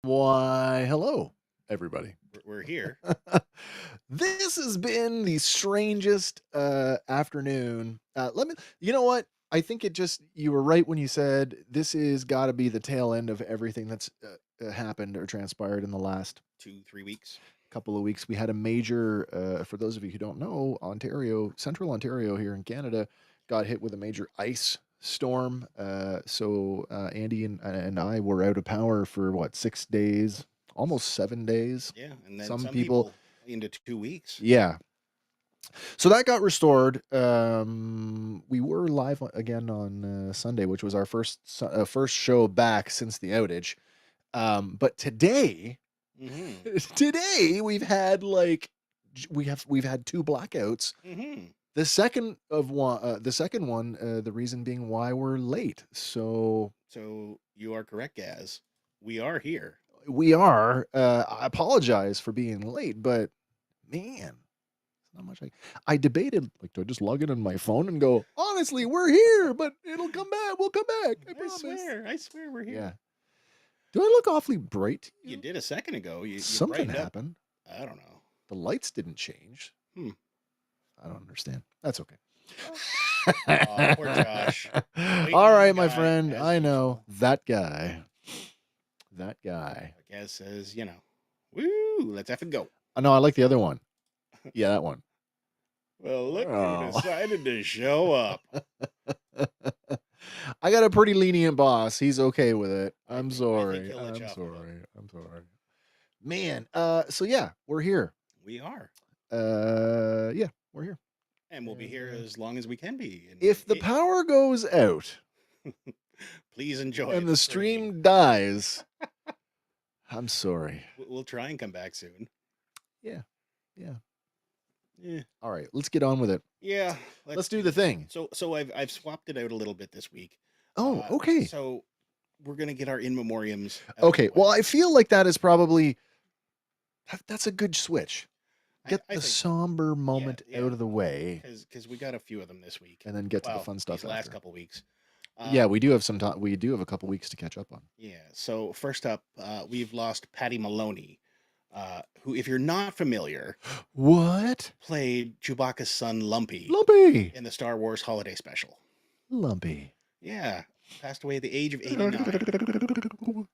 Why, hello, everybody. We're here. This has been the strangest afternoon. You know what? I think you were right when you said this is got to be the tail end of everything that's happened or transpired in the last 2-3 weeks. couple of weeks. We had a major, for those of you who don't know, Central Ontario here in Canada, got hit with a major ice storm. So Andy and I were out of power for what, 6 days, almost 7 days. Yeah, and then Some some people, people into 2 weeks. yeah. So that got restored. We were live again on Sunday, which was our first show back since the outage. But today, Mm-hmm. today we've had two blackouts. Mm-hmm. The second one, the reason being why we're late. So So you are correct, Gaz. We are here. we are. I apologize for being late, but man, not much. I debated, like, do I just log in on my phone and go, honestly, we're here, but it'll come back. We'll come back. I promise. I swear we're here. Yeah. Do I look awfully bright to You did a second ago. You Something brightened up. happened. I don't know. The lights didn't change. Hmm. I don't understand. That's okay. Oh, poor Josh. All right, my guy, friend. as I know usual. that guy. That guy. Gaz says, woo, let's have to go. No, I like the other one. Yeah, that one. Well, look Oh. who decided to show up. I got a pretty lenient boss. He's okay with it. I'm I sorry. think he'll let you off the hook. I'm sorry. Man, so yeah, we're here. We are. Yeah, we're here. And we'll be here as long as we can be. And If the power goes out please enjoy and the stream dies, I'm sorry. We'll try and come back soon. Yeah. Yeah. All right, let's get on with it. Yeah. Let's do the thing. So I've swapped it out a little bit this week. Oh, okay. So we're gonna get our in memoriams. Okay. Well, I feel like that is probably that's a good switch. Get the somber moment out of the way, because we got a few of them this week, and then get to the fun stuff. These last couple weeks. Yeah, we do have some time. We do have a couple weeks to catch up on. Yeah. So first up, we've lost Patty Maloney, who, if you're not familiar, what played Chewbacca's son Lumpy in the Star Wars Holiday Special. Lumpy. Yeah, passed away at the age of 89.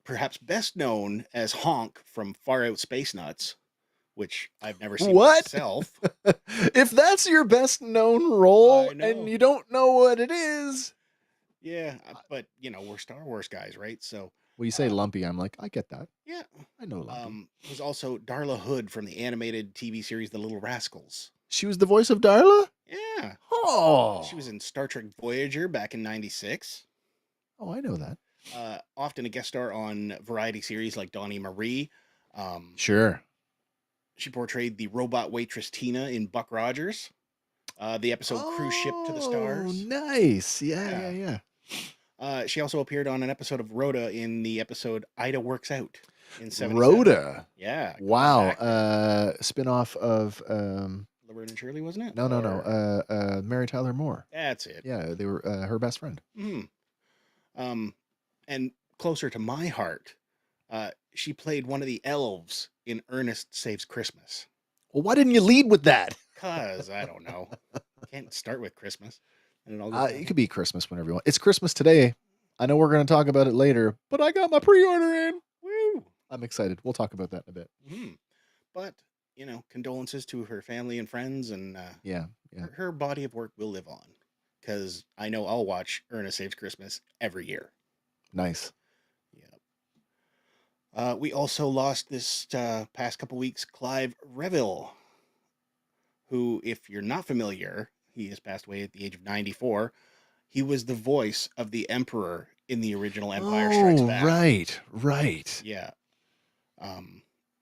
Perhaps best known as Honk from Far Out Space Nuts, which I've never seen myself. If that's your best known role and you don't know what it is. Yeah, but we're Star Wars guys, right? So when you say Lumpy, I'm like, I get that. Yeah. I know Lumpy. Was also Darla Hood from the animated TV series The Little Rascals. She was the voice of Darla? Yeah. Oh. She was in Star Trek Voyager back in '96. Oh, I know that. Often a guest star on variety series like Donnie Marie. Sure. She portrayed the robot waitress Tina in Buck Rogers. The episode Cruise Ship to the Stars. Oh, nice. Yeah. She also appeared on an episode of Rhoda in the episode Ida Works Out in '77. Rhoda. Yeah. Wow. Spin-off of Laverne and Shirley, wasn't it? No. Mary Tyler Moore. That's it. Yeah, they were her best friend. And closer to my heart, she played one of the elves in Ernest Saves Christmas. Well, why didn't you lead with that? Because I don't know. Can't start with Christmas. And it could be Christmas whenever you want. It's Christmas today. I know we're going to talk about it later, but I got my pre-order in. Woo! I'm excited. We'll talk about that in a bit. But, condolences to her family and friends, and yeah. Her body of work will live on. Because I know I'll watch Ernest Saves Christmas every year. Nice. Yeah. We also lost this past couple weeks Clive Revill, who, if you're not familiar, he has passed away at the age of 94. He was the voice of the Emperor in the original Empire Strikes Back. Right. Yeah.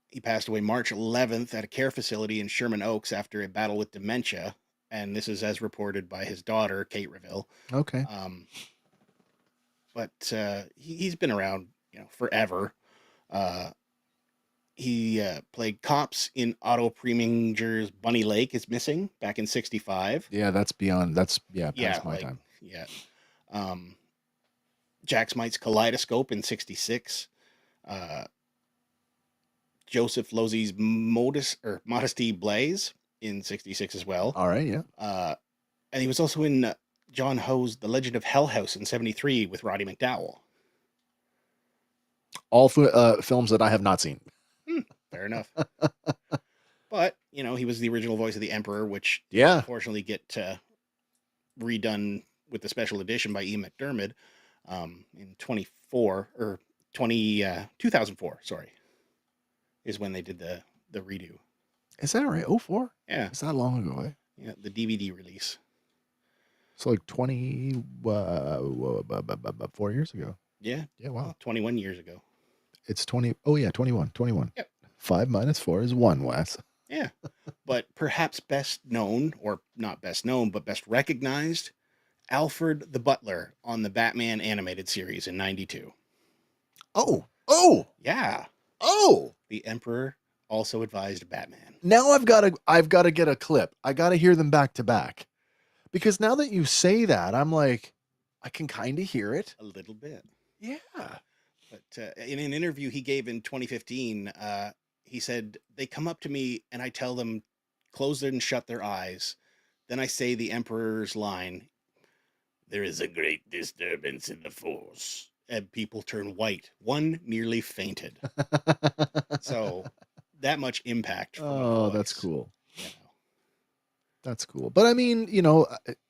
He passed away March 11th at a care facility in Sherman Oaks after a battle with dementia. And this is as reported by his daughter, Kate Revill. Okay. But he's been around, forever. He played Cops in Otto Preminger's Bunny Lake is Missing back in '65. Yeah, that's past my time. Yeah. Jack Smite's Kaleidoscope in '66. Uh, Joseph Losey's Modesty Blaze in '66 as well. All right, yeah. And he was also in John Ho's The Legend of Hell House in '73 with Roddy McDowall. All films that I have not seen. Fair enough. But, he was the original voice of the Emperor, which Yeah. unfortunately get redone with the special edition by Ian McDermott in 2004, sorry, is when they did the redo. Is that right? 04? Yeah. Is that long ago, eh? Yeah, the DVD release. So like 20, 4 years ago. Yeah. Yeah, wow. Well, 21 years ago. It's 20. Oh, yeah, 21. Yep. 5 minus 4 is 1, Wes. Yeah. But perhaps best known, or not best known, but best recognized, Alfred the Butler on the Batman animated series in '92. Oh. Yeah. Oh. The Emperor also advised Batman. Now I've got to get a clip. I got to hear them back to back. Because now that you say that, I'm like, I can kind of hear it. A little bit. Yeah. But in an interview he gave in 2015, he said, "They come up to me and I tell them, close and shut their eyes. Then I say the Emperor's line, 'There is a great disturbance in the force.' And people turn white. One nearly fainted." So that much impact from a voice. That's cool. You know. That's cool. But I mean,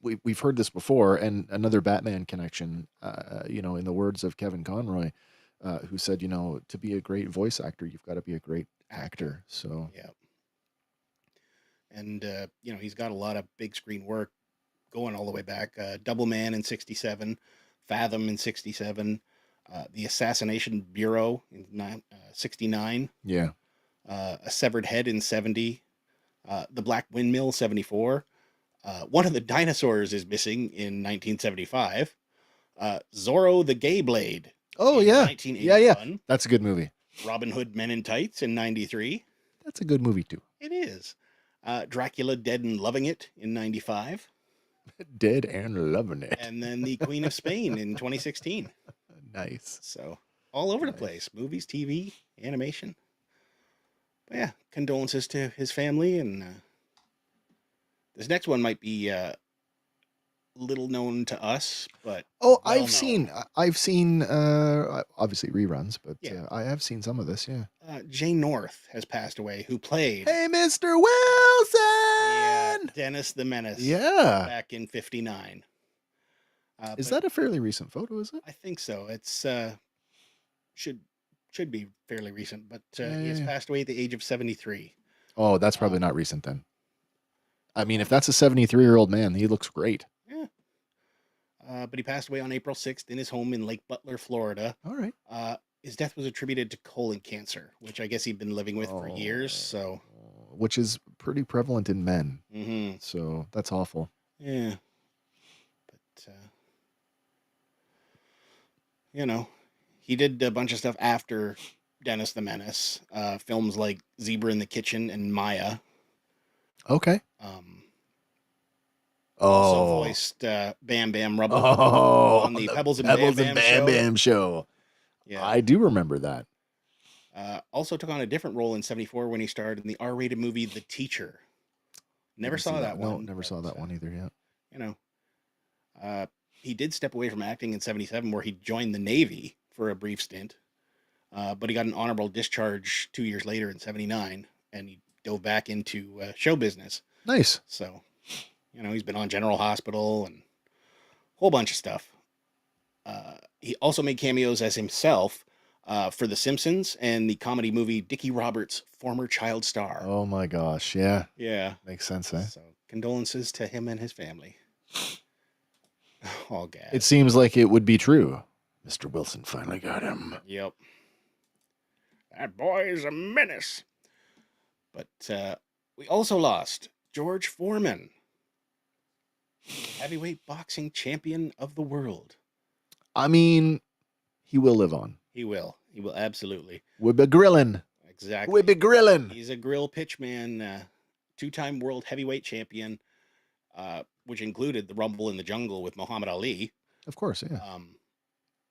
we've heard this before, and another Batman connection, in the words of Kevin Conroy, who said, to be a great voice actor, you've got to be a great actor. So, yeah. And, he's got a lot of big screen work going all the way back. Double Man in '67, Fathom in '67, The Assassination Bureau in '69. Yeah. A Severed Head in '70. The Black Windmill '74. One of the dinosaurs is missing in 1975. Zorro the Gay Blade. Oh, yeah. 1981. Yeah. That's a good movie. Robin Hood Men in Tights in '93. That's a good movie, too. It is. Dracula Dead and Loving It in '95. Dead and Loving It. And then The Queen of Spain in 2016. Nice. So all over the place. Movies, TV, animation. But yeah, condolences to his family. And this next one might be little known to us, but I've seen obviously reruns, but Yeah. I have seen some of this. Yeah. Jay North has passed away, who played Hey, Mr. Wilson. Dennis the Menace. Yeah. Back in '59. Is that a fairly recent photo? Is it? I think so. It's should be fairly recent, but he has Yeah. passed away at the age of 73. Oh, that's probably not recent then. I mean, if that's a 73-year-old man, he looks great. Yeah. But he passed away on April 6th in his home in Lake Butler, Florida. All right. His death was attributed to colon cancer, which I guess he'd been living with for years. So, which is pretty prevalent in men. mm-hmm. So that's awful. Yeah. But he did a bunch of stuff after Dennis the Menace. Films like Zebra in the Kitchen and Maya. Okay. Also voiced Bam Bam Rubble on the Pebbles and Bam Bam show. Yeah. I do remember that. Also took on a different role in '74 when he starred in the R-rated movie The Teacher. Never saw that one. No, never saw that one either yet. He did step away from acting in '77, where he joined the Navy for a brief stint. But he got an honorable discharge 2 years later in '79, and he dove back into show business. Nice. So, he's been on General Hospital and a whole bunch of stuff. He also made cameos as himself for The Simpsons and the comedy movie Dickie Roberts' Former Child Star. Oh my gosh, yeah. Yeah. Makes sense, eh? So, condolences to him and his family. All gas. It seems like it would be true. Mr. Wilson finally got him. Yep. That boy is a menace. But we also lost George Foreman, heavyweight boxing champion of the world. I mean, he will live on. He will. He will absolutely. We'll be grilling. Exactly. We'll be grilling. He's a grill pitchman, two-time world heavyweight champion, which included the Rumble in the Jungle with Muhammad Ali. Of course, yeah.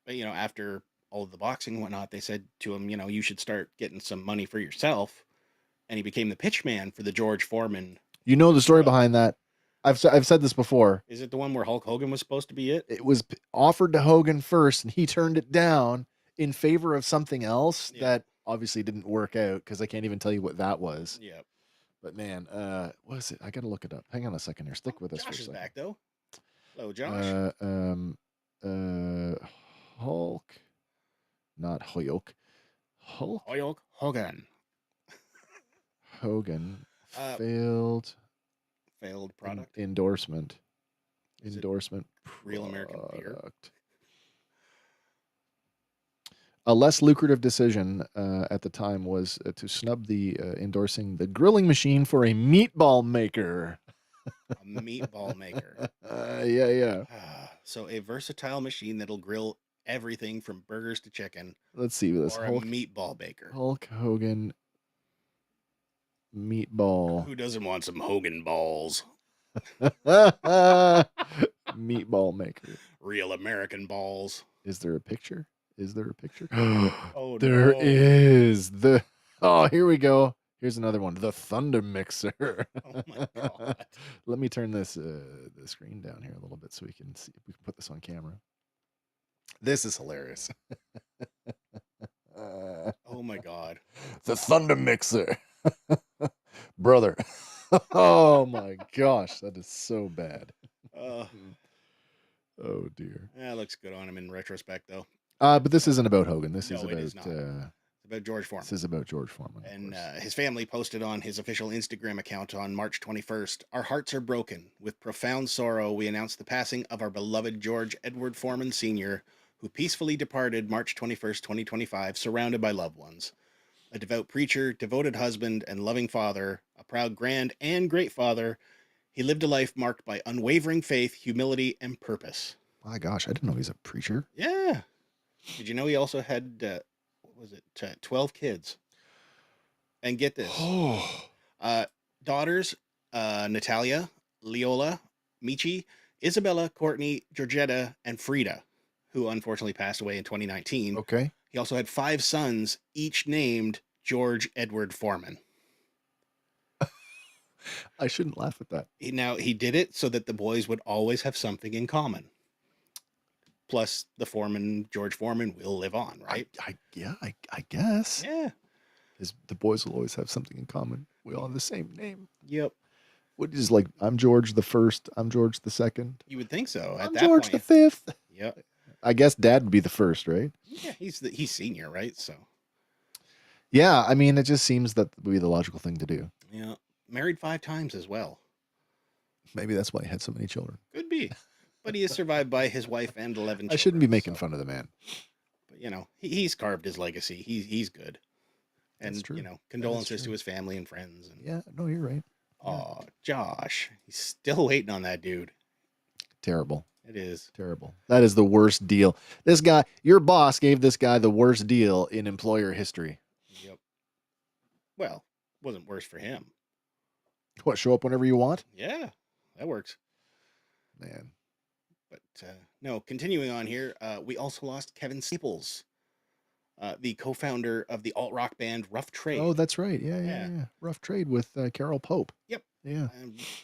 But after all of the boxing and whatnot, they said to him, you should start getting some money for yourself. And he became the pitch man for the George Foreman. You know the story belt. behind that. I've said this before. Is it the one where Hulk Hogan was supposed to be it? It was offered to Hogan first, and he turned it down in favor of something else that obviously didn't work out, because I can't even tell you what that was. Yeah. But man, what is it? I gotta look it up. Hang on a second here. Stick with us for a Josh is second. back though. Hello, Josh. Hulk, not Hoyok. Hulk Hogan. Hogan failed product. Endorsement. Is Endorsement. Real American beer. A less lucrative decision at the time was to snub the endorsing the grilling machine for a meatball maker. A meatball maker. Yeah. So a versatile machine that'll grill everything from burgers to chicken. Let's see this. Or a meatball baker. Hulk Hogan meatball. Who doesn't want some Hogan balls? Meatball maker. Real American balls. Is there a picture? Oh, there is. Oh, here we go. Here's another one. The Thunder Mixer. Oh my God. Let me turn this the screen down here a little bit so we can see if we can put this on camera. This is hilarious. Oh my God. The Thunder Mixer. Brother. Oh my gosh, that is so bad. Oh dear. That looks good on him in retrospect though. But this isn't about Hogan. This is about it's about George Foreman. This is about George Foreman. And his family posted on his official Instagram account on March 21st, "Our hearts are broken. With profound sorrow, we announce the passing of our beloved George Edward Foreman Sr., who peacefully departed March 21st, 2025, surrounded by loved ones. A devout preacher, devoted husband, and loving father, a proud grand and great father, he lived a life marked by unwavering faith, humility, and purpose." My gosh, I didn't know he's a preacher. Yeah. Did you know he also had, 12 kids? And get this. Daughters, Natalia, Leola, Michi, Isabella, Courtney, Georgetta, and Frida, who unfortunately passed away in 2019. Okay. He also had 5 sons, each named George Edward Foreman. I shouldn't laugh at that. Now, he did it so that the boys would always have something in common. Plus, the Foreman, George Foreman, will live on, right? I guess. Yeah. The boys will always have something in common. We all have the same name. Yep. What is like? I'm George the First. I'm George the Second. You would think so. I'm George the Fifth. Yep. I guess Dad would be the first, right? Yeah, he's senior, right? So. Yeah, I mean, it just seems that would be the logical thing to do. Yeah. Married 5 times as well. Maybe that's why he had so many children. Could be. But he is survived by his wife and 11 children. I shouldn't be making fun of the man. But, he's carved his legacy. He's good. And, That's true. Condolences to his family and friends. And, yeah, no, you're right. Oh, Josh. He's still waiting on that dude. Terrible. It is. Terrible. That is the worst deal. This guy, your boss gave this guy the worst deal in employer history. Yep. Well, wasn't worse for him. What, show up whenever you want? Yeah, that works. Man. But no, continuing on here, we also lost Kevin Staples, the co-founder of the alt-rock band Rough Trade. Oh, that's right. Yeah. Rough Trade with Carol Pope. Yep. Yeah.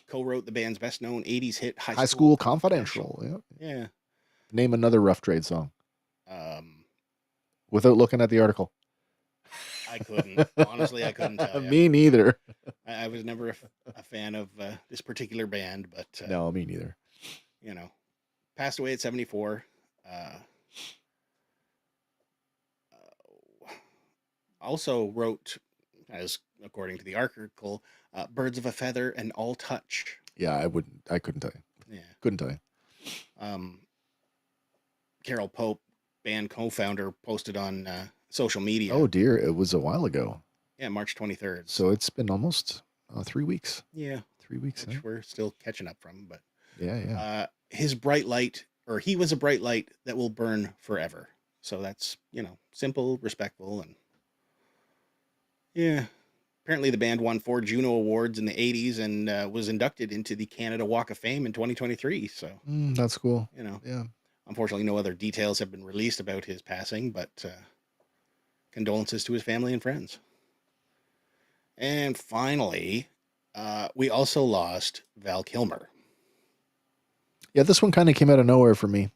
Co-wrote the band's best-known 80s hit High School Confidential. Yep. Yeah. Name another Rough Trade song. Without looking at the article. I couldn't. Honestly, I couldn't tell you. Me neither. I was never a fan of this particular band, but... no, me neither. Passed away at 74. Also wrote, as according to the article, Birds of a Feather and All Touch. Yeah, I couldn't tell you. Yeah. Couldn't tell you. Carol Pope, band co-founder, posted on social media. Oh dear, it was a while ago. Yeah, March 23rd. So it's been almost 3 weeks. Yeah. 3 weeks. Which we're still catching up from, but... Yeah. He was a bright light that will burn forever. So that's, simple, respectful, and yeah. Apparently the band won 4 Juno Awards in the 80s and was inducted into the Canada Walk of Fame in 2023. So that's cool. Yeah. Unfortunately, no other details have been released about his passing, but condolences to his family and friends. And finally, we also lost Val Kilmer. Yeah, this one kind of came out of nowhere for me.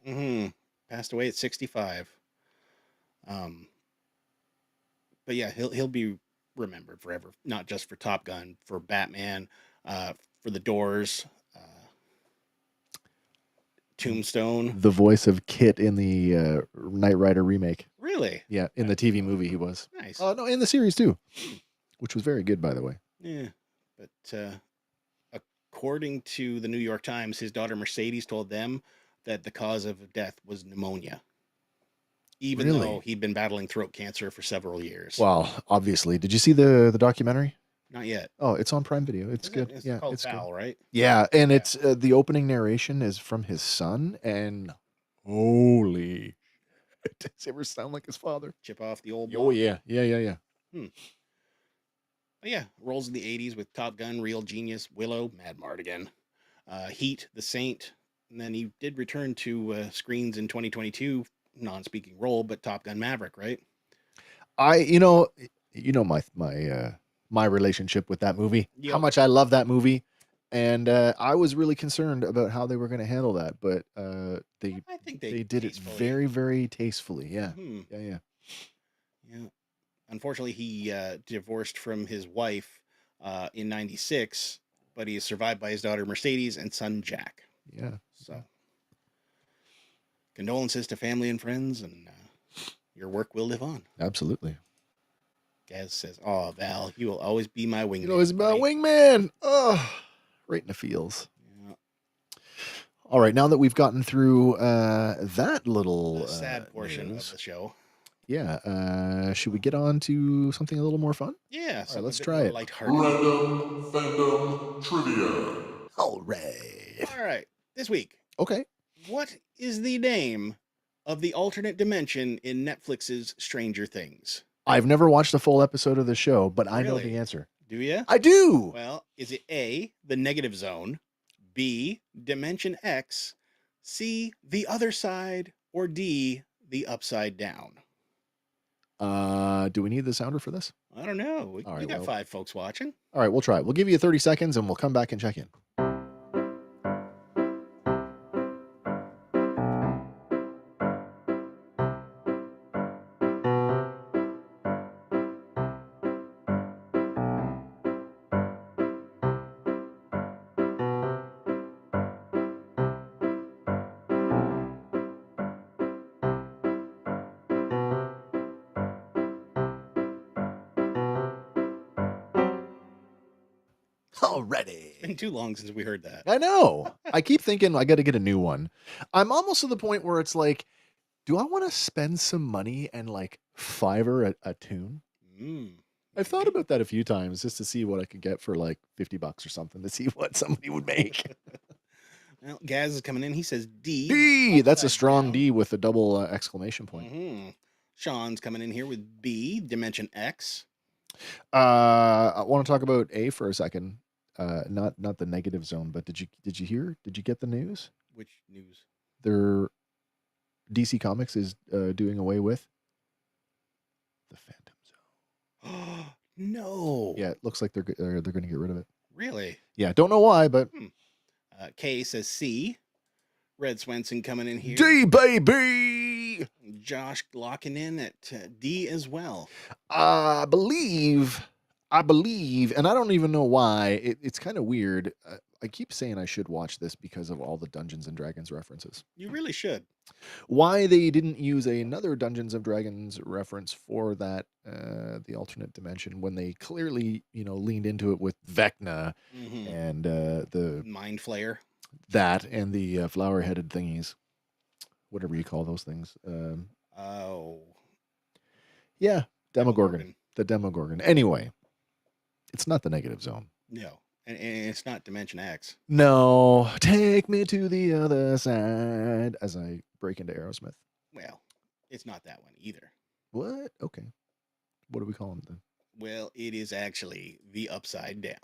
Passed away at 65. But yeah, he'll be remembered forever, not just for Top Gun, for Batman, for The Doors, Tombstone. The voice of Kit in the Knight Rider remake. Really? Yeah, in the TV movie he was. Nice. No, in the series too, which was very good, by the way. Yeah, but according to the New York Times, his daughter Mercedes told them that the cause of death was pneumonia, even Really? though he'd been battling throat cancer for several years. Well, obviously. Did you see the documentary? Not yet. Oh, it's on Prime Video. It's good. It's yeah, called it's Val, good. right? Yeah, and it's the opening narration is from his son, and holy, does he ever sound like his father? Chip off the old. Oh yeah. But yeah, rolls in the 80s with Top Gun, Real Genius, Willow, Mad Mardigan, Heat, The Saint, and then he did return to screens in 2022, non-speaking role, but Top Gun Maverick, right? You know my relationship with that movie. Yep. How much I love that movie, and I was really concerned about how they were going to handle that, but I think they did it very, very tastefully. Yeah, yeah. Unfortunately, he divorced from his wife in '96, but he is survived by his daughter Mercedes and son Jack. Yeah. So, condolences to family and friends, and your work will live on. Absolutely. Gaz says, "Oh, Val, you will always be my wingman." You'll always be my wingman. Oh, right in the feels. Yeah. All right, now that we've gotten through that little sad portion of the show. Yeah, should we get on to something a little more fun? Yeah, all right, let's try it. Random Fandom Trivia. All right. All right, this week. Okay. What is the name of the alternate dimension in Netflix's Stranger Things? I've never watched a full episode of the show, but I know the answer. Do you? I do. Well, is it A, the negative zone, B, Dimension X, C, the other side, or D, the upside down? Do we need the sounder for this? I don't know. We got 5 folks watching. All right, we'll try it. We'll give you 30 seconds and we'll come back and check in. Already. It's been too long since we heard that. I know. I keep thinking I got to get a new one. I'm almost to the point where it's like, do I want to spend some money and like Fiverr a tune? I've thought about that a few times just to see what I could get for like $50 or something to see what somebody would make. Well, Gaz is coming in. He says D. D. That's a strong D with a double exclamation point. Sean's coming in here with B, Dimension X. I want to talk about A for a second. Not the negative zone, but did you hear? Did you get the news? Which news? Their DC Comics is doing away with the Phantom Zone. No. Yeah, it looks like they're going to get rid of it. Really? Yeah, don't know why, but K says C. Red Swenson coming in here. D, baby. Josh locking in at D as well. I believe, and I don't even know why. It's kind of weird. I keep saying I should watch this because of all the Dungeons and Dragons references. You really should. Why they didn't use another Dungeons and Dragons reference for that, the alternate dimension, when they clearly, leaned into it with Vecna and the Mind Flayer. That and the flower-headed thingies, whatever you call those things. Yeah, Demogorgon. The Demogorgon. Anyway, it's not the negative zone. No, and it's not Dimension X. No, take me to the other side as I break into Aerosmith. Well, it's not that one either. What? Okay. What do we call them then? Well, it is actually the upside down.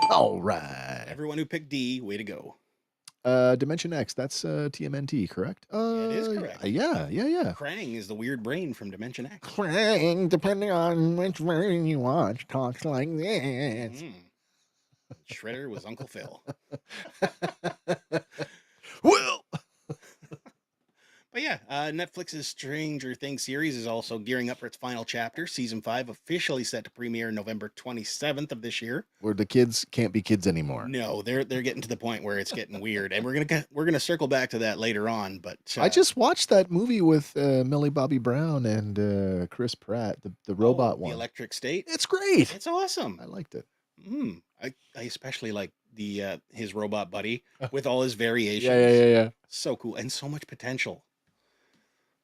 All right. Everyone who picked D, way to go. Dimension X, that's TMNT, correct? Yeah, it is correct. Yeah. Krang is the weird brain from Dimension X. Krang, depending on which version you watch, talks like this. Shredder was Uncle Phil. Well, But yeah, Netflix's Stranger Things series is also gearing up for its final chapter. Season 5 officially set to premiere November 27th of this year. where the kids can't be kids anymore. No, they're getting to the point where it's getting weird, and we're gonna circle back to that later on. But I just watched that movie with Millie Bobby Brown and Chris Pratt, the robot the one. Electric State. It's great. It's awesome. I liked it. I especially like the his robot buddy with all his variations. Yeah. So cool and so much potential.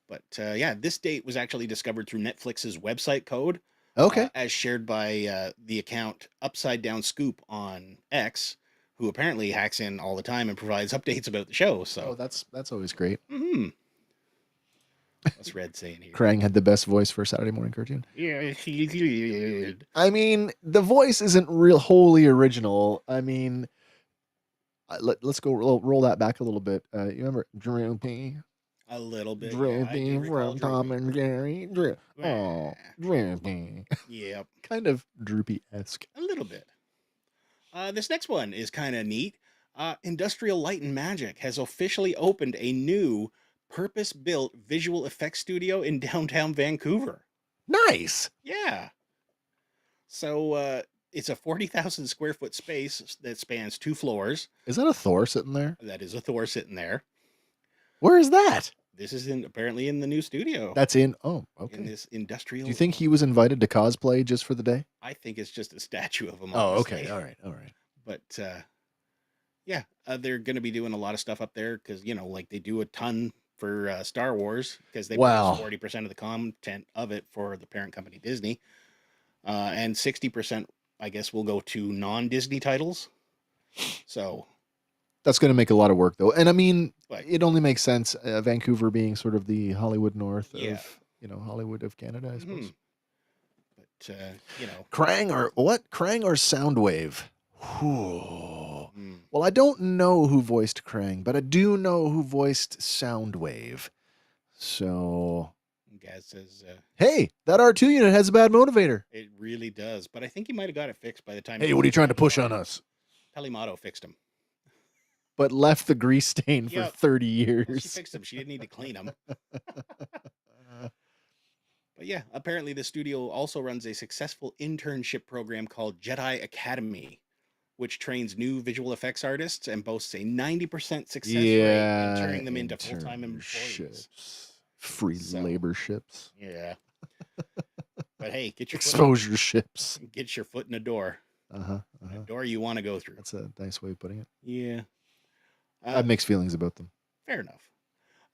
But yeah, this date was actually discovered through Netflix's website code. Okay. As shared by the account Upside Down Scoop on X, who apparently hacks in all the time and provides updates about the show. So that's always great. What's Red saying here? Krang had the best voice for a Saturday morning cartoon. Yeah, he did. I mean, the voice isn't real wholly original. I mean, let's go roll that back a little bit. You remember Droopy? A little bit. Droopy from Tom and Jerry. Oh, Droopy. Yep. Kind of Droopy-esque. A little bit. This next one is kind of neat. Industrial Light and Magic has officially opened a new purpose-built visual effects studio in downtown Vancouver. Nice. Yeah. So it's a 40,000 square foot space that spans 2 floors. Is that a Thor sitting there? That is a Thor sitting there. Where is that? This is apparently in the new studio. That's in. Oh, okay. In this industrial. Do you think he was invited to cosplay just for the day? I think it's just a statue of him. Oh, honestly. okay. All right. But yeah, they're going to be doing a lot of stuff up there because like they do a ton for Star Wars because they produce 40% of the content of it for the parent company Disney, and 60% I guess will go to non-Disney titles. So that's going to make a lot of work though, and I mean, it only makes sense. Vancouver being sort of the Hollywood North of Hollywood of Canada, I suppose. But Krang or what? Krang or Soundwave? Well, I don't know who voiced Krang, but I do know who voiced Soundwave. So, Gaz says, "Hey, that R2 unit has a bad motivator." It really does, but I think he might have got it fixed by the time. Hey, what are you trying to push on us? Telemoto fixed him, but left the grease stain for 30 years. Well, she fixed him. She didn't need to clean him. But yeah, apparently the studio also runs a successful internship program called Jedi Academy, which trains new visual effects artists and boasts a 90% success rate in turning them into full-time employees. Free labor ships. Yeah. But hey, get your exposure ships. Get your foot in the door. A door you want to go through. That's a nice way of putting it. Yeah. I have mixed feelings about them. Fair enough.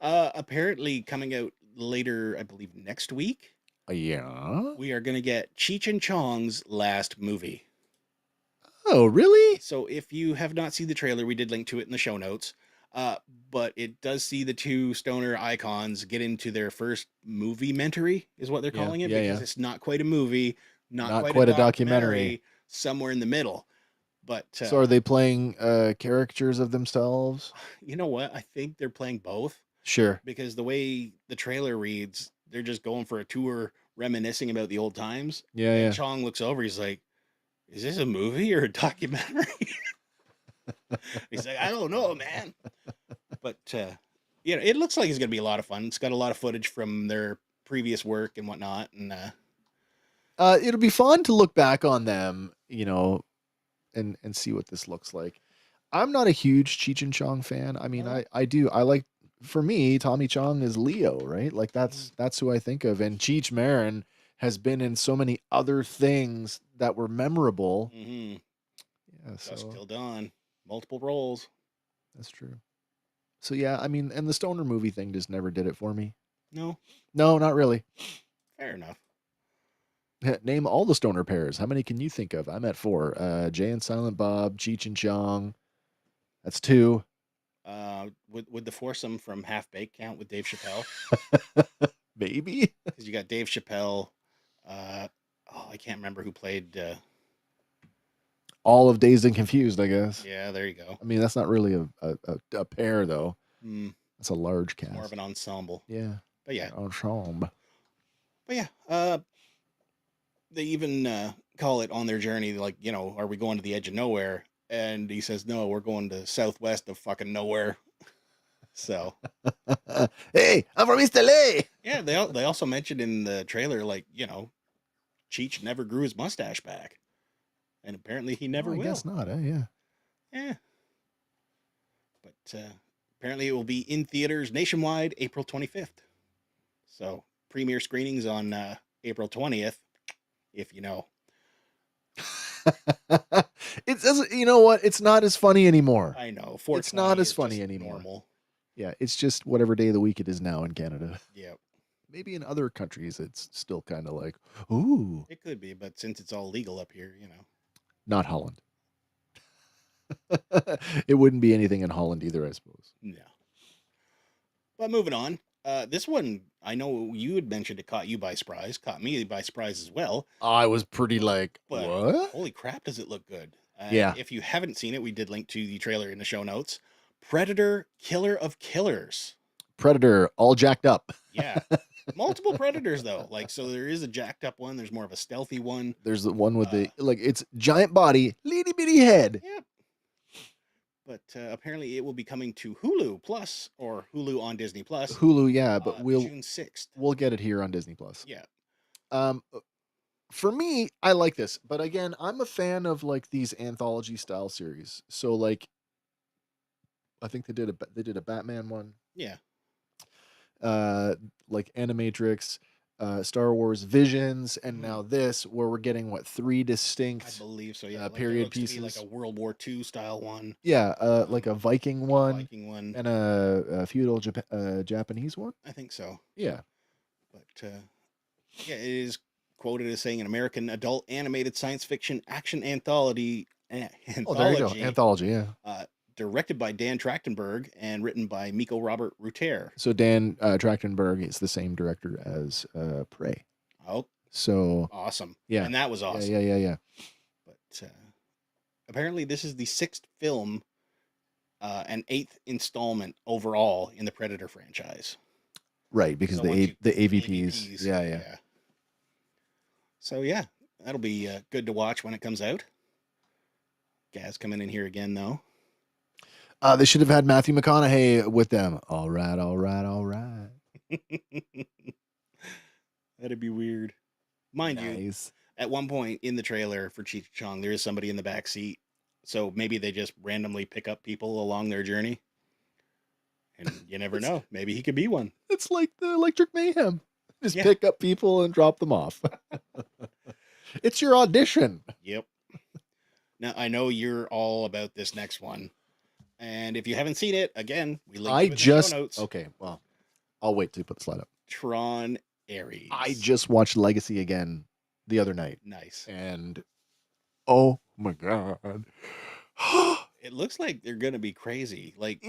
Apparently coming out later, I believe next week. Yeah. We are going to get Cheech and Chong's last movie. Oh, really? So if you have not seen the trailer, we did link to it in the show notes. But it does see the two stoner icons get into their first movie mentory, is what they're calling it, because it's not quite a movie, not quite a documentary, somewhere in the middle. But so are they playing characters of themselves? You know what? I think they're playing both. Sure. Because the way the trailer reads, they're just going for a tour, reminiscing about the old times. Yeah. Chong looks over, he's like, "Is this a movie or a documentary?" He's like, "I don't know, man." But it looks like it's gonna be a lot of fun. It's got a lot of footage from their previous work and whatnot, and it'll be fun to look back on them, and see what this looks like. I'm not a huge Cheech and Chong fan. I mean, I like, for me, Tommy Chong is Leo, right? Like that's who I think of, and Cheech Marin has been in so many other things that were memorable. Yeah, so Dusk Till Dawn, multiple roles. That's true. So yeah, I mean, and the stoner movie thing just never did it for me. No, not really. Fair enough. Name all the stoner pairs. How many can you think of? I'm at 4. Jay and Silent Bob, Cheech and Chong. That's 2. Would the foursome from Half Baked count with Dave Chappelle? Maybe. Because you got Dave Chappelle. I can't remember who played. all of Dazed and Confused, I guess. Yeah, there you go. I mean, that's not really a pair though. Mm, That's a large cast. more of an ensemble. Yeah. But yeah. Ensemble. But yeah. They even call it on their journey, like, you know, are we going to the edge of nowhere? And he says, no, we're going to southwest of fucking nowhere. So, hey, I'm from East LA. yeah, they also mentioned in the trailer, like, you know, Cheech never grew his mustache back. And apparently he never I will. guess not, yeah. Yeah. But apparently it will be in theaters nationwide April 25th. So, premiere screenings on April 20th, if you know. It doesn't, you know what? It's not as funny anymore. I know. It's not as funny anymore. Normal. Yeah, it's just whatever day of the week it is now in Canada. Yep. Maybe in other countries it's still kind of like, ooh. It could be, but since it's all legal up here, you know. Not Holland. It wouldn't be anything in Holland either, I suppose. No. But moving on. This one, I know you had mentioned it caught you by surprise, caught me by surprise as well. I was pretty like, But what? holy crap, does it look good? Yeah. If you haven't seen it, we did link to the trailer in the show notes. Predator, Killer of Killers. Predator, all jacked up. Yeah. Multiple predators though. Like, so there is a jacked up one. There's more of a stealthy one. There's the one with the, like, it's giant body, little bitty head. Yep. But apparently it will be coming to Hulu Plus or Hulu on Disney Plus. Hulu, yeah, but June 6th. We'll get it here on Disney Plus. Yeah. For me, I like this, but again, I'm a fan of like these anthology style series. So like, I think they did a Batman one. Yeah. Like Animatrix, Star Wars Visions, and Mhm. now this, where we're getting what, 3 I distinct believe so. Yeah. Like, period there looks to be pieces. like a World War II style one. Yeah, like a Viking one, Viking one. and a feudal Japanese one. I think so. Yeah. But yeah, it is quoted as saying an American adult animated science fiction action anthology. Oh, there you go. Anthology, yeah. Directed by Dan Trachtenberg and written by Miko Robert Rutter. So Dan Trachtenberg is the same director as Prey. Oh, so awesome! Yeah, and that was awesome. Yeah. But apparently, this is the 6th film, and 8th installment overall in the Predator franchise. Right, because So the AVPs. Yeah. So yeah, that'll be good to watch when it comes out. Gaz coming in here again though. They should have had Matthew McConaughey with them. All right. That'd be weird. Mind you, at one point in the trailer for Cheech Chong, there is somebody in the back seat. So maybe they just randomly pick up people along their journey. And you never know. Maybe he could be one. It's like the Electric Mayhem. Just pick up people and drop them off. It's your audition. Yep. Now, I know you're all about this next one. And if you haven't seen it, again, we link to it in the show notes. Okay, well, I'll wait till you put the slide up. Tron Ares. I just watched Legacy again the other night. Nice. And oh my God. It looks like they're going to be crazy. Like,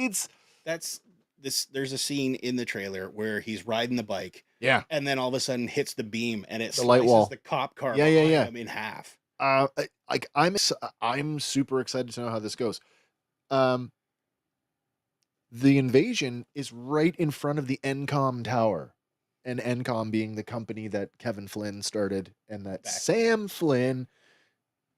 there's a scene in the trailer where he's riding the bike. Yeah. And then all of a sudden hits the beam and it the light slices wall. the cop car Yeah. him in half. I'm super excited to know how this goes. The invasion is right in front of the NCOM tower, and NCOM being the company that Kevin Flynn started, and that Sam Flynn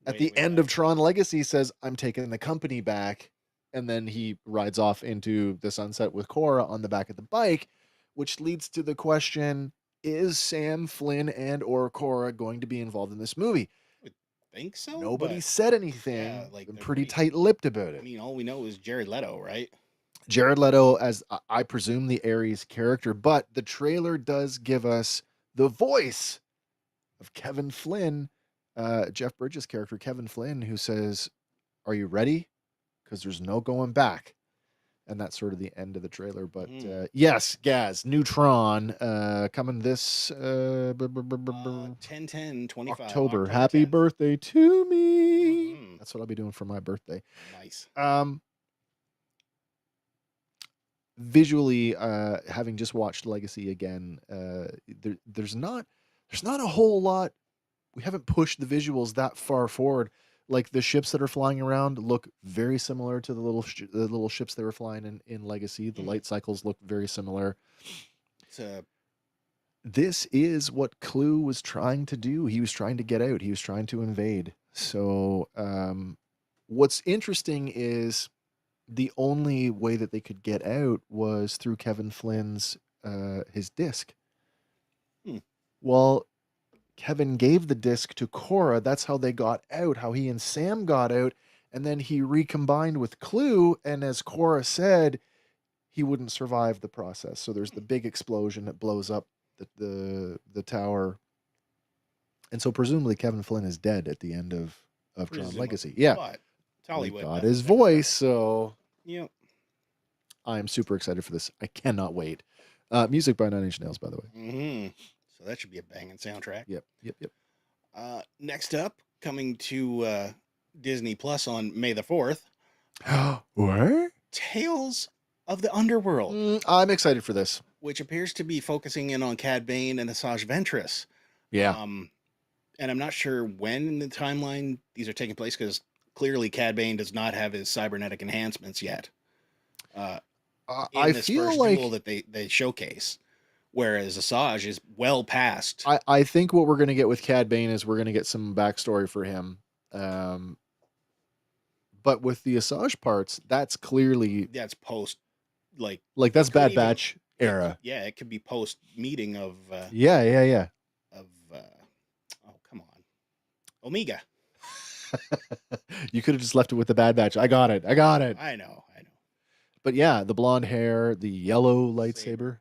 at the end of Tron Legacy says, I'm taking the company back. And then he rides off into the sunset with Cora on the back of the bike, which leads to the question, is Sam Flynn and or Cora going to be involved in this movie? I think so. Nobody said anything. Yeah, like been pretty tight-lipped about it. I mean, all we know is Jared Leto, right? Jared Leto as, I presume, the Ares character, but the trailer does give us the voice of Kevin Flynn, Jeff Bridges' character, Kevin Flynn, who says, are you ready? Because there's no going back. And that's sort of the end of the trailer. But yes, Gaz, Neutron, coming this 10/10/25 October. Happy 10th. Birthday to me. That's what I'll be doing for my birthday. Nice. Visually, having just watched Legacy again, there's not a whole lot. We haven't pushed the visuals that far forward. Like the ships that are flying around look very similar to the little ships they were flying in Legacy. The light cycles look very similar. It's a This is what Clue was trying to do. He was trying to get out. He was trying to invade. So, what's interesting is the only way that they could get out was through Kevin Flynn's his disc. Well, Kevin gave the disc to Cora. That's how they got out. How he and Sam got out, and then he recombined with Clue. And as Cora said, he wouldn't survive the process. So there's the big explosion that blows up the tower, and so presumably Kevin Flynn is dead at the end of Tron Legacy. Yeah, but it's Hollywood. Got his voice, so yep. I am super excited for this. I cannot wait. Music by Nine Inch Nails, by the way. So that should be a banging soundtrack. Yep. Next up, coming to Disney Plus on May the 4th. What? Tales of the Underworld. I'm excited for this, which appears to be focusing in on Cad Bane and Asajj Ventress. Yeah. And I'm not sure when in the timeline these are taking place, because clearly Cad Bane does not have his cybernetic enhancements yet. I feel like duel that they showcase, whereas Asajj is well past. I think what we're going to get with Cad Bane is we're going to get some backstory for him. But with the Asajj parts, that's clearly post, like that's Bad Batch era. Yeah, it could be post meeting of. Yeah. Of oh, come on, Omega. You could have just left it with the Bad Batch. I got it. I know. But yeah, the blonde hair, the yellow lightsaber.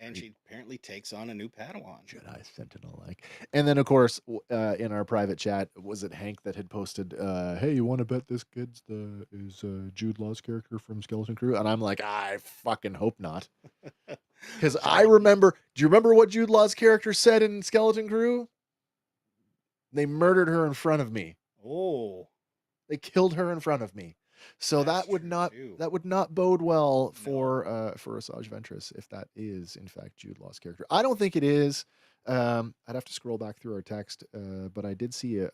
And she apparently takes on a new Padawan. Jedi Sentinel like. And then, of course, in our private chat, was it Hank that had posted, hey, you want to bet this kid's is Jude Law's character from Skeleton Crew? And I'm like, I fucking hope not. Because I remember, do you remember what Jude Law's character said in Skeleton Crew? They murdered her in front of me. Oh. They killed her in front of me. So that would not bode well for Asajj Ventress if that is in fact Jude Law's character. I don't think it is. I'd have to scroll back through our text, but I did see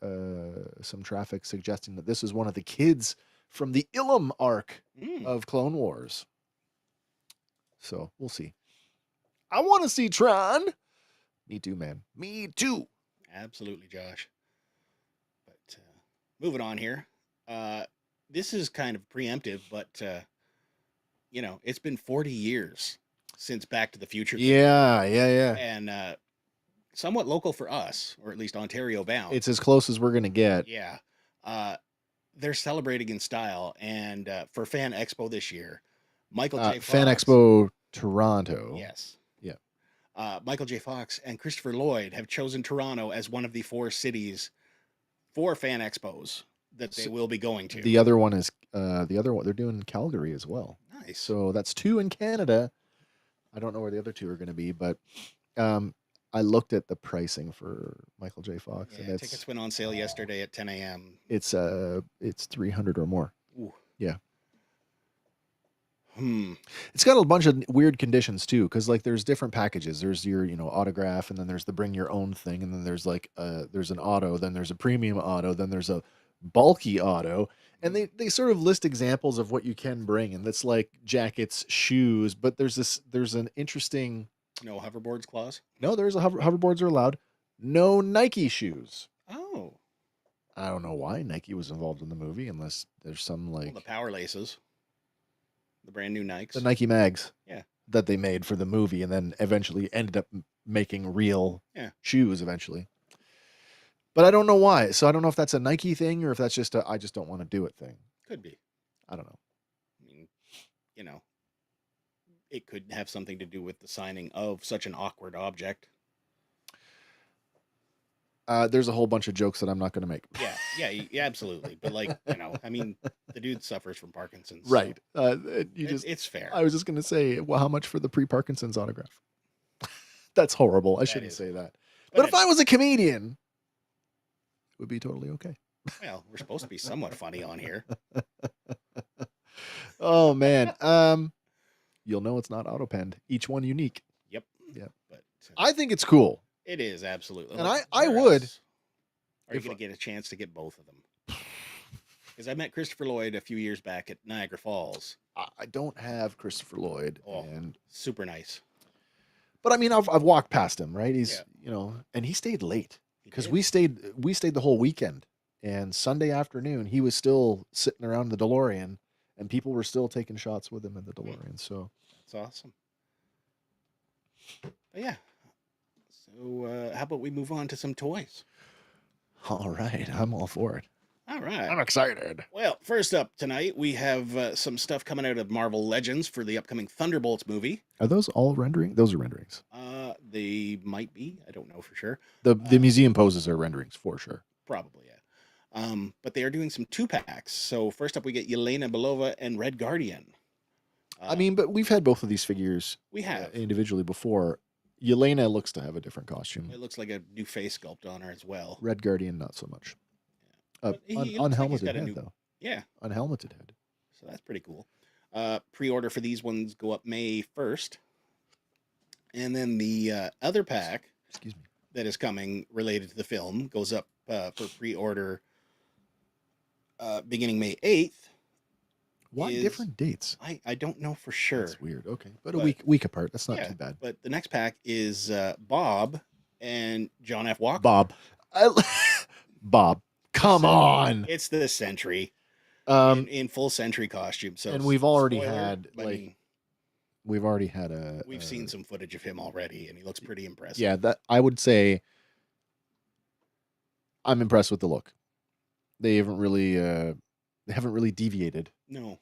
some traffic suggesting that this is one of the kids from the Ilum arc of Clone Wars. So we'll see. I want to see Tron. Me too, man. Me too. Absolutely, Josh. But moving on here. This is kind of preemptive, but it's been 40 years since Back to the Future. Yeah. And somewhat local for us, or at least Ontario bound. It's as close as we're gonna get. Yeah. They're celebrating in style, and for Fan Expo this year, Michael J. Fox. Fan Expo Toronto. Yes. Yeah. Michael J. Fox and Christopher Lloyd have chosen Toronto as one of the 4 cities for Fan Expos that they will be going to. The other one is they're doing Calgary as well. Nice. So that's 2 in Canada. I don't know where the other 2 are going to be, but I looked at the pricing for Michael J. Fox. Yeah, and tickets went on sale yesterday at 10 a.m. It's 300 or more. Ooh. Yeah. It's got a bunch of weird conditions too, because there's different packages. There's your autograph, and then there's the bring your own thing, and then there's there's an auto, then there's a premium auto, then there's a bulky auto, and they sort of list examples of what you can bring, and that's like jackets, shoes, but there's an interesting no hoverboards clause. No, there's hoverboards are allowed. No Nike shoes. Oh, I don't know why Nike was involved in the movie, unless there's some the power laces, the brand new Nikes, the Nike mags, yeah, that they made for the movie, and then eventually ended up making real shoes eventually. But I don't know why. So I don't know if that's a Nike thing or if that's just I just don't want to do it thing. Could be. I don't know. I mean, it could have something to do with the signing of such an awkward object. There's a whole bunch of jokes that I'm not going to make. Yeah, absolutely. But I mean, the dude suffers from Parkinson's. Right. So it's fair. I was just going to say, well, how much for the pre-Parkinson's autograph? That's horrible. I shouldn't say that. But if I was a comedian, would be totally okay. Well, we're supposed to be somewhat funny on here. Oh man. You'll know it's not auto-penned. Each one unique. Yep. But I think it's cool. It is, absolutely. And I would. Are you going to get a chance to get both of them? Because I met Christopher Lloyd a few years back at Niagara Falls. I don't have Christopher Lloyd, Oh, super nice. but I mean, I've walked past him, right? He's Yeah. And he stayed late He because did. we stayed the whole weekend, and Sunday afternoon he was still sitting around the DeLorean, and people were still taking shots with him in the DeLorean. So That's awesome. But yeah. So how about we move on to some toys? all right, I'm all for it. All right. I'm excited. Well, first up tonight, we have some stuff coming out of Marvel Legends for the upcoming Thunderbolts movie. Are those all rendering? Those are renderings. They might be. I don't know for sure. The museum poses are renderings for sure. Probably, yeah. But they are doing some 2-packs. So first up, we get Yelena Belova and Red Guardian. I mean, but we've had both of these figures. We have individually before. Yelena looks to have a different costume. It looks like a new face sculpt on her as well. Red Guardian, not so much. Unhelmeted head, though. Yeah. Unhelmeted head. So that's pretty cool. Pre-order for these ones go up May 1st. And then the other pack that is coming related to the film goes up for pre-order beginning May 8th. Why different dates? I don't know for sure. That's weird. Okay. But a week apart. That's not too bad. But the next pack is Bob and John F. Walker. Bob. Bob. Come on. It's the Sentry in full Sentry costume. So and we've already spoiler, had we've seen some footage of him already, and he looks pretty impressive. Yeah, that I would say I'm impressed with the look. They haven't really deviated. No.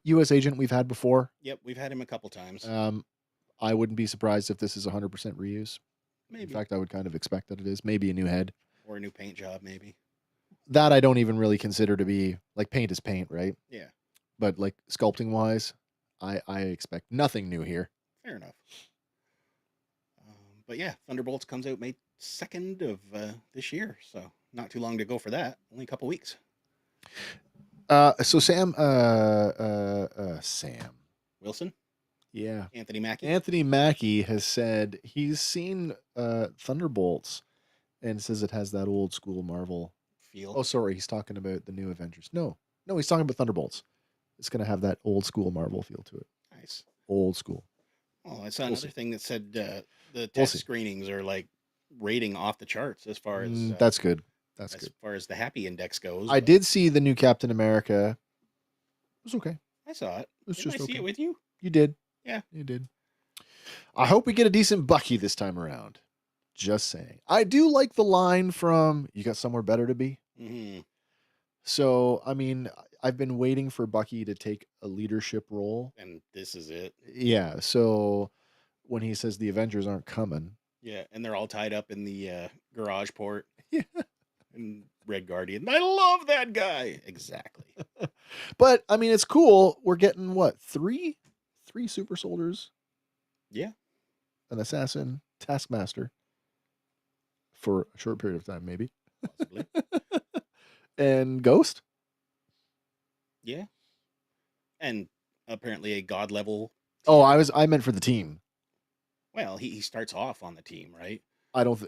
U.S. agent we've had before. Yep, we've had him a couple times. I wouldn't be surprised if this is 100% reuse. Maybe. In fact, I would kind of expect that it is. Maybe a new head. Or a new paint job, maybe. That I don't even really consider to be, like, paint is paint, right? Yeah. But, like, sculpting-wise, I expect nothing new here. Fair enough. But yeah, Thunderbolts comes out May 2nd of this year, so not too long to go for that. Only a couple weeks. So Sam Wilson? Yeah. Anthony Mackie? Anthony Mackie has said he's seen Thunderbolts and says it has that old school Marvel feel. Oh, sorry, he's talking about the new Avengers. No, he's talking about Thunderbolts. It's going to have that old school Marvel feel to it. Nice. Old school. Oh, I saw another thing that said the test screenings are like rating off the charts as far as that's good. That's as good. far as the happy index goes. I did see the new Captain America. It was okay. I saw it. It was Didn't just I see okay. it with you? You did. Yeah. You did. I hope we get a decent Bucky this time around. Just saying. I do like the line from "You got somewhere better to be." Mm-hmm. So, I mean, I've been waiting for Bucky to take a leadership role. And this is it. Yeah. So when he says the Avengers aren't coming. Yeah. And they're all tied up in the garage port. Yeah. And Red Guardian. I love that guy. Exactly. But, I mean, it's cool. We're getting what? Three super soldiers? Yeah. An assassin, Taskmaster. For a short period of time, maybe. Possibly. And Ghost? Yeah. And apparently a god level. Oh, I meant for the team. Well, he starts off on the team, right?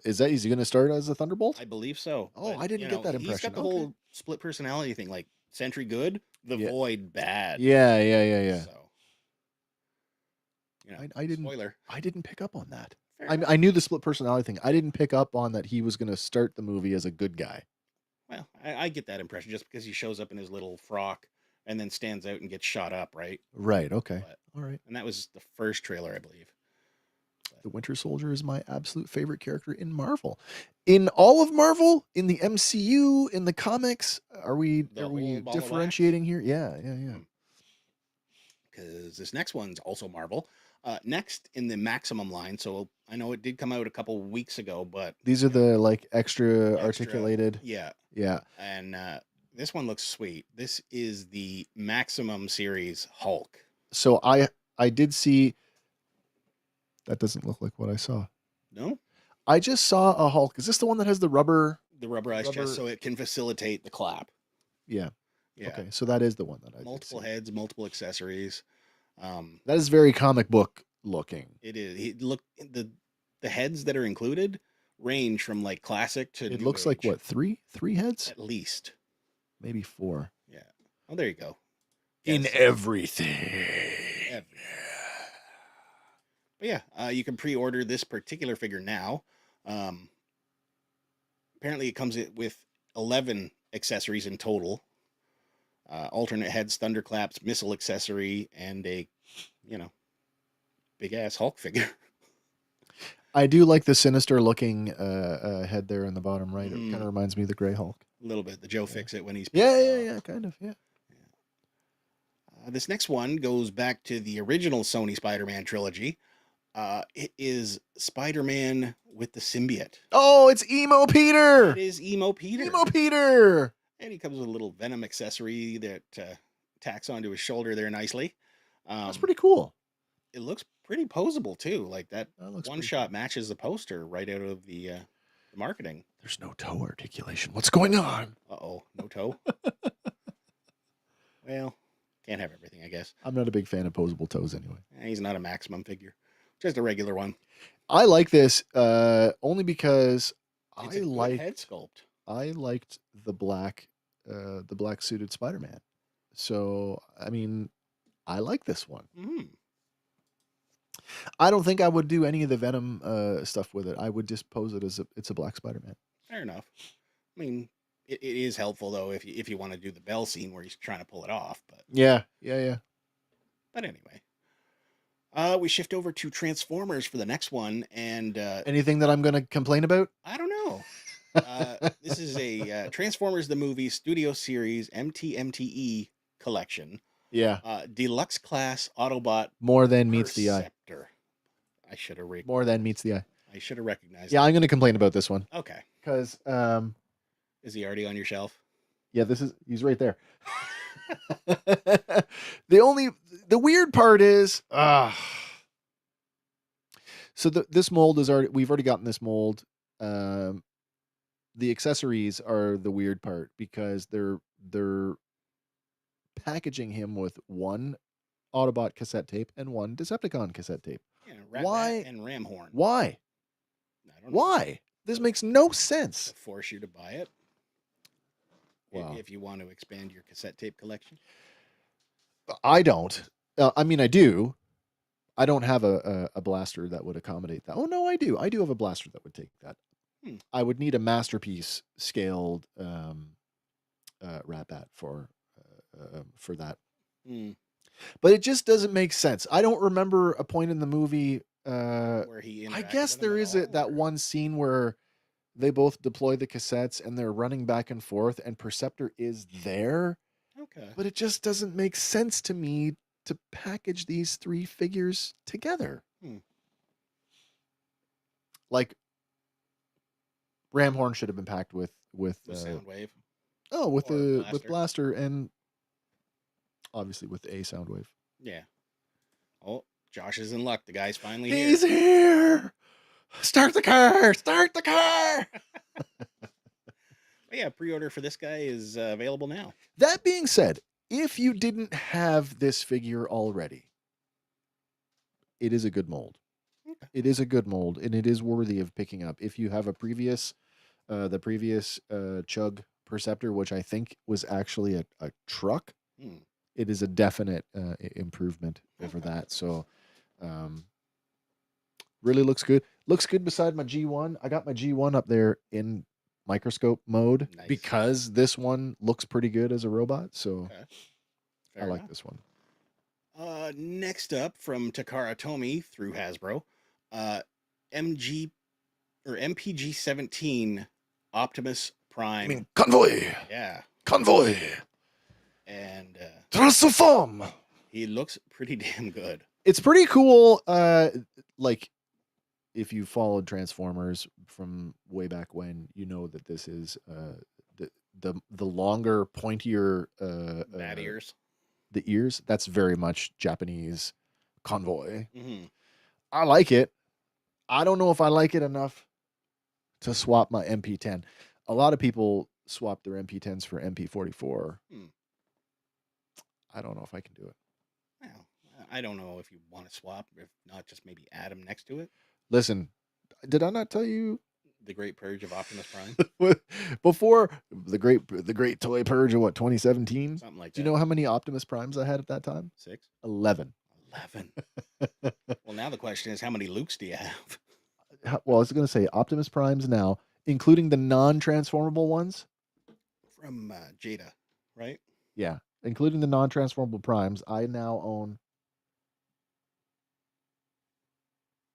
Is he going to start as a Thunderbolt? I believe so. Oh, I didn't get that impression. He's got the whole split personality thing, like Sentry good, the Void bad. Yeah. So, I didn't. Spoiler. I didn't pick up on that. Fair I knew the split personality thing. I didn't pick up on that he was going to start the movie as a good guy. Well, I get that impression just because he shows up in his little frock and then stands out and gets shot up, right? Right. Okay. All right. And that was the first trailer, I believe. The Winter Soldier is my absolute favorite character in Marvel. In all of Marvel, in the MCU, in the comics, are we differentiating here? Yeah. Because this next one's also Marvel. Next in the Maximum line, so I know it did come out a couple weeks ago, but these are the like extra articulated. Yeah. And this one looks sweet. This is the Maximum series Hulk. So I did see. That doesn't look like what I saw. No? I just saw a Hulk. Is this the one that has the rubber? The rubberized chest, so it can facilitate the clap. Yeah. Okay, so that is the one that I multiple heads, multiple accessories. That is very comic book looking. It is. The heads that are included range from like classic to. It looks like what, three heads at least. maybe 4. Yeah. Oh, there you go. In Yes, everything. everything. But yeah, you can pre-order this particular figure now. Um, apparently, it comes with 11 accessories in total. Alternate heads, thunderclaps, missile accessory, and a, big ass Hulk figure. I do like the sinister looking head there in the bottom right. It Mhm. kind of reminds me of the Grey Hulk. A little bit. The Joe Fix-It when he's Yeah, kind of, yeah. This next one goes back to the original Sony Spider-Man trilogy. It is Spider-Man with the symbiote. Oh, it's Emo Peter! It is Emo Peter. Emo Peter! And he comes with a little Venom accessory that tacks onto his shoulder there nicely. That's pretty cool. It looks pretty posable too. Like that looks one pretty shot cool. matches the poster right out of the marketing. There's no toe articulation. What's going on? Uh-oh, no toe. Well, can't have everything, I guess. I'm not a big fan of posable toes anyway. He's not a maximum figure. Just a regular one. I like this only because It's a good head sculpt. I liked the black suited Spider-Man. So, I mean, I like this one. Mm. I don't think I would do any of the Venom stuff with it. I would just pose it as it's a black Spider-Man. Fair enough. I mean, it is helpful though if you want to do the Bell scene where he's trying to pull it off. But yeah. But anyway, we shift over to Transformers for the next one, and anything that I'm going to complain about? I don't know. This is a Transformers the Movie Studio Series MTMTE collection. Yeah. Deluxe class Autobot. More than meets the eye. I should have More than meets the eye. I should have recognized. Yeah, I'm going to complain about this one. Okay. Because is he already on your shelf? Yeah, he's right there. The weird part is so this mold we've already gotten this mold. The accessories are the weird part because they're packaging him with one Autobot cassette tape and one Decepticon cassette tape. Yeah, why? And Ramhorn. Why? I don't know. Why? This makes no sense. To force you to buy it. Wow. If you want to expand your cassette tape collection. I don't. I mean, I do. I don't have a blaster that would accommodate that. Oh no, I do. I do have a blaster that would take that. I would need a masterpiece scaled Rat Bat for that. But it just doesn't make sense. I don't remember a point in the movie where he. I guess there is that one scene where they both deploy the cassettes and they're running back and forth, and Perceptor is there. Okay. But it just doesn't make sense to me to package these 3 figures together. Like Ramhorn should have been packed with Soundwave. Oh, with Blaster and obviously with a Soundwave. Yeah. Oh, Josh is in luck. The guy's finally here. He's here. Start the car. Start the car. Yeah, pre-order for this guy is available now. That being said, if you didn't have this figure already, it is a good mold. Okay. It is a good mold, and it is worthy of picking up. If you have the previous Chug Perceptor, which I think was actually a truck, it is a definite improvement over that. So, really looks good. Looks good beside my G1. I got my G1 up there in microscope mode because this one looks pretty good as a robot. So I like this one. Next up from Takara Tomy through Hasbro, MPG 17 Optimus Prime. I mean, Convoy. Yeah. Convoy. And Transform. He looks pretty damn good. It's pretty cool. Like if you followed Transformers from way back when, you know that this is the longer, pointier bat ears. The ears. That's very much Japanese Convoy. Mm-hmm. I like it. I don't know if I like it enough to swap my MP10. A lot of people swap their MP10s for MP44. I don't know if I can do it. Well, I don't know if you want to swap, if not just maybe add them next to it. Listen, did I not tell you The Great Purge of Optimus Prime. Before the great toy purge of what, 2017? Something like Do that. you know how many Optimus Primes I had at that time? 6? 11. 11. Well, now the question is, how many Lukes do you have? Well, I was going to say Optimus Primes now, including the non-transformable ones. From Jada, right? Yeah, including the non-transformable Primes, I now own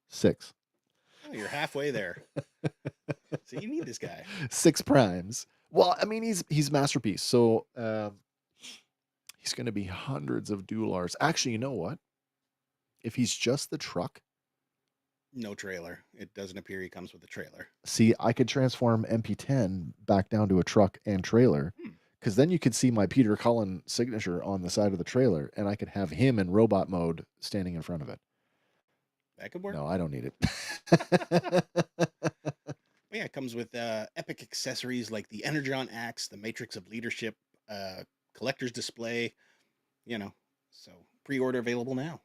6. Oh, you're halfway there. So you need this guy. 6 Primes. Well, I mean, he's masterpiece. So he's going to be hundreds of dollars. Actually, you know what? If he's just the truck, No trailer. It doesn't appear he comes with a trailer. see, I could transform MP10 back down to a truck and trailer, because then you could see my Peter Cullen signature on the side of the trailer, and I could have him in robot mode standing in front of it. That could work. No, I don't need it. But yeah, it comes with epic accessories like the Energon Axe, the Matrix of Leadership, collector's display, so pre-order available now.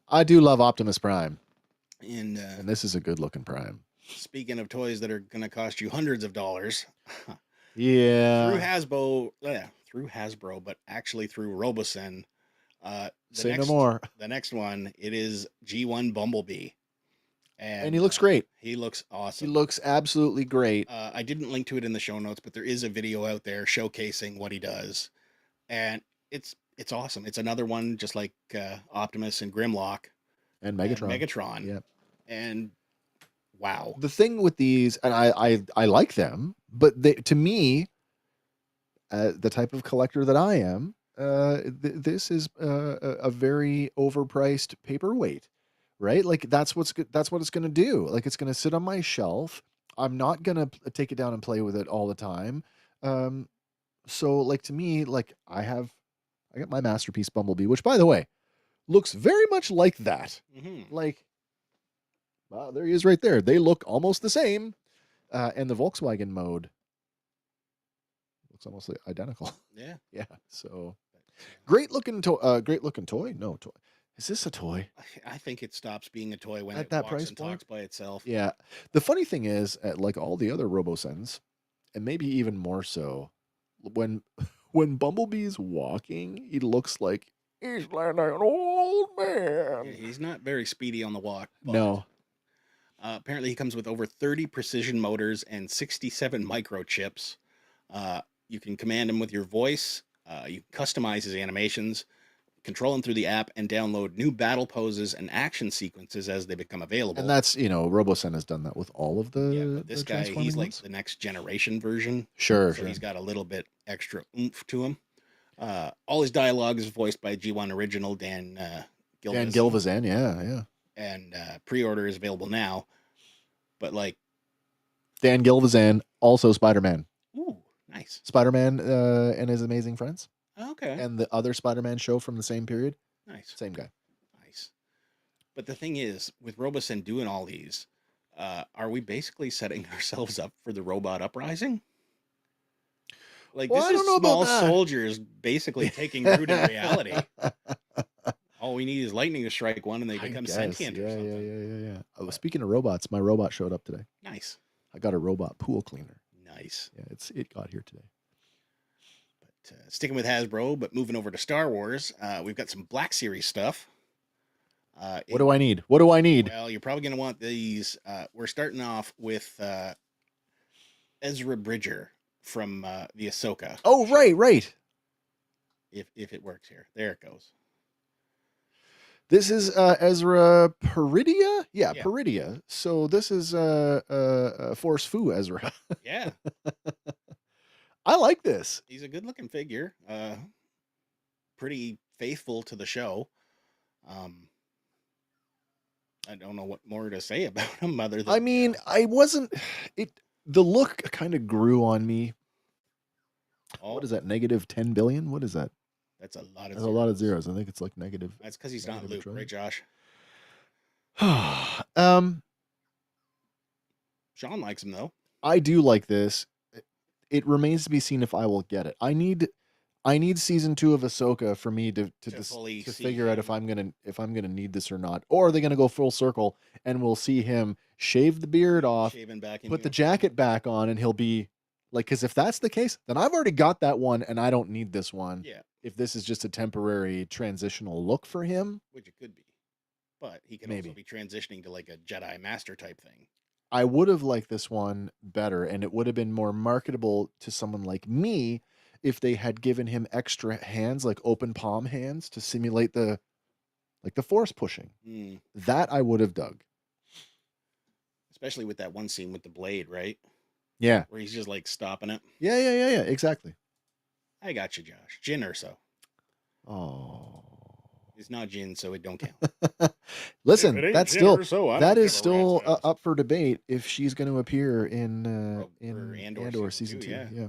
I do love Optimus Prime. And this is a good looking Prime. Speaking of toys that are going to cost you hundreds of dollars. Yeah. Through Hasbro, but actually through Robosen. Say no more. The next one, it is G1 Bumblebee. And he looks great. He looks awesome. He looks absolutely great. I didn't link to it in the show notes, but there is a video out there showcasing what he does. And it's awesome. It's another one just like Optimus and Grimlock. And Megatron. Yep. And wow. The thing with these, and I like them, but to me, the type of collector that I am, this is a very overpriced paperweight, right? Like that's what it's going to do. Like it's going to sit on my shelf. I'm not going to take it down and play with it all the time. So like to me, like I got my masterpiece Bumblebee, which by the way, looks very much like that. Mm-hmm. Like, wow, there he is right there. They look almost the same. And the Volkswagen mode looks almost identical. Yeah. Yeah. So great looking toy. No toy. Is this a toy? I think it stops being a toy when At it that walks price and point? talks by itself. Yeah. The funny thing is, like all the other Robosens, and maybe even more so, when Bumblebee's walking, he looks like he's like an old man. Yeah, he's not very speedy on the walk. No. Apparently, he comes with over 30 precision motors and 67 microchips. You can command him with your voice. You can customize his animations, control him through the app, and download new battle poses and action sequences as they become available. And that's, Robosen has done that with all of the. Yeah, but this guy, he's like the next generation version. Sure. So he's got a little bit extra oomph to him. All his dialogue is voiced by G1 original Dan Gilvezan. Dan Gilvezan, yeah. And pre-order is available now. But like Dan Gilvezan, also Spider-Man. Ooh, nice. Spider-Man and his amazing friends. Okay. And the other Spider-Man show from the same period. Nice. Same guy. Nice. But the thing is, with Robosen doing all these, are we basically setting ourselves up for the robot uprising? Like, well, this is small soldiers basically taking root in reality. All we need is lightning to strike one and they become sentient or something. Yeah. Oh, speaking of robots, my robot showed up today. Nice. I got a robot pool cleaner. Nice. Yeah, it got here today. But sticking with Hasbro, but moving over to Star Wars, we've got some Black Series stuff. What do I need? What do I need? Well, you're probably going to want these. We're starting off with Ezra Bridger from the Ahsoka. Oh, right. If it works here. There it goes. This is Ezra Peridia? Yeah, Peridia. So this is Force Fu Ezra. Yeah. I like this. He's a good-looking figure. Pretty faithful to the show. I don't know what more to say about him other than... I mean, the look kind of grew on me. Oh. What is that, negative 10 billion? What is that? That's a lot of zeros. A lot of zeros. I think it's like negative. That's because he's not Luke, right, Josh? Sean likes him, though. I do like this. It remains to be seen if I will get it. I I need season 2 of Ahsoka for me to fully see figure out him. if I'm gonna need this or not, or are they gonna go full circle and we'll see him shave the beard off, Shaving back in put the uniform. jacket back on, and he'll be like, because if that's the case, then I've already got that one and I don't need this one. Yeah, If this is just a temporary transitional look for him, which it could be. But he could maybe. also be transitioning to like a Jedi Master type thing. I would have liked this one better, and it would have been more marketable to someone like me if they had given him extra hands, like open palm hands, to simulate the force pushing. Mm. That I would have dug. Especially with that one scene with the blade, right? Yeah. Where he's just like stopping it. Yeah. Exactly. I got you, Josh. Jin Urso. Oh. It's not Jin, so it don't count. Listen, If it ain't that's Jin still Urso, I that don't is give a still rat's ass. up for debate if she's going to appear in For Andor season 2. Yeah.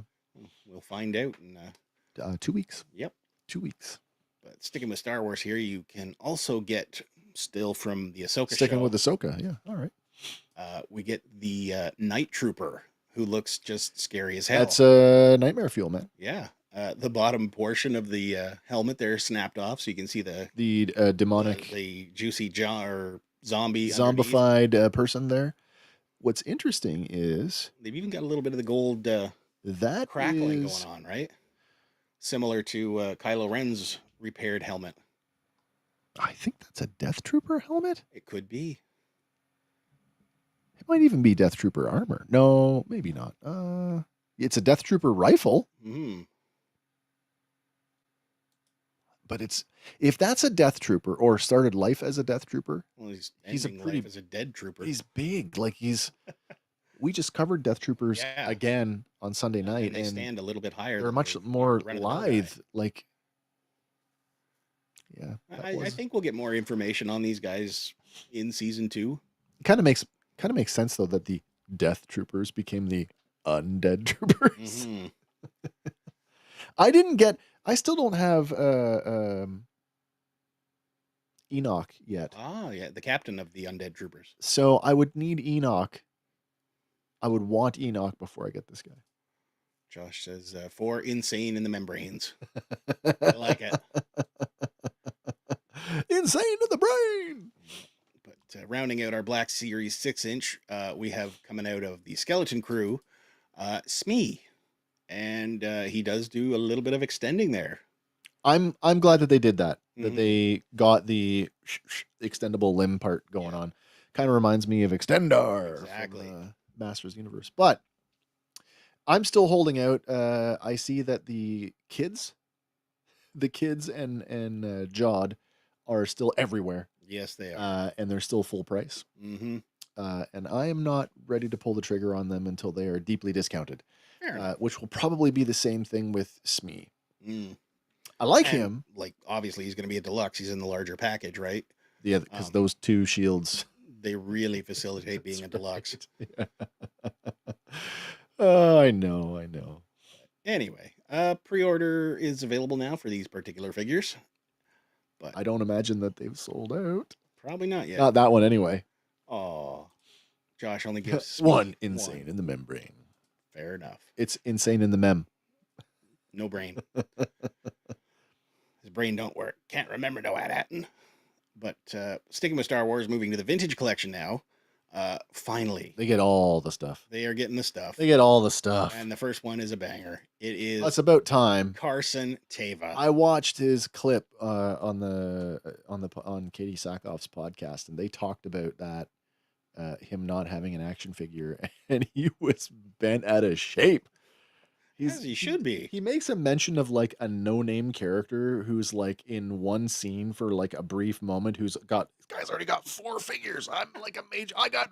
We'll find out in 2 weeks. Yep. 2 weeks. But sticking with Star Wars here, you can also get still from the Ahsoka Sticking show. with Ahsoka, yeah. All right. We get the Night Trooper, who looks just scary as hell. That's nightmare fuel, man. Yeah. The bottom portion of the helmet there snapped off, so you can see the demonic, the juicy or zombie zombified person there. What's interesting is they've even got a little bit of the gold that crackling going on, right? Similar to Kylo Ren's repaired helmet. I think that's a Death Trooper helmet. It could be. It might even be Death Trooper armor. No, maybe not. It's a Death Trooper rifle. But if that's a Death Trooper or started life as a Death Trooper, well, he's a pretty life as a dead trooper. He's big, like we just covered Death Troopers again on Sunday night, and they stand a little bit higher. They're much more lithe. Like, yeah, I think we'll get more information on these guys in season 2. Kind of makes sense though that the Death Troopers became the Undead Troopers. Mm-hmm. I still don't have Enoch yet. Ah, yeah, the captain of the Undead Troopers. So I would need Enoch. I would want Enoch before I get this guy. Josh says, for insane in the membranes. I like it. Insane in the brain! But rounding out our Black Series 6-inch, we have coming out of the Skeleton Crew, Smee. And he does do a little bit of extending there. I'm glad that they did that. That they got the extendable limb part going on. Kind of reminds me of Extendar. Exactly. From, Masters Universe. But I'm still holding out. I see that the kids and Jod are still everywhere. Yes, they are. And they're still full price. Mm-hmm. And I am not ready to pull the trigger on them until they are deeply discounted. Which will probably be the same thing with Smee. I like him. Like, obviously, he's going to be a deluxe. He's in the larger package, right? Yeah, because those two shields. They really facilitate being a deluxe. Yeah. Oh, I know. Anyway, pre-order is available now for these particular figures. But I don't imagine that they've sold out. Probably not yet. Not that one anyway. Oh, Josh only gives one insane in the membrane. Fair enough. It's insane in the mem. No brain. His brain don't work. Can't remember no Manhattan. But sticking with Star Wars, moving to the vintage collection now. Finally, they get all the stuff. They are getting the stuff. They get all the stuff. And the first one is a banger. It is. It's about time. Carson Teva. I watched his clip on Katie Sackhoff's podcast, and they talked about that him not having an action figure, and he was bent out of shape. As he should be. He makes a mention of like a no-name character who's like in one scene for like a brief moment. This guy's already got 4 figures. I'm like a major. I got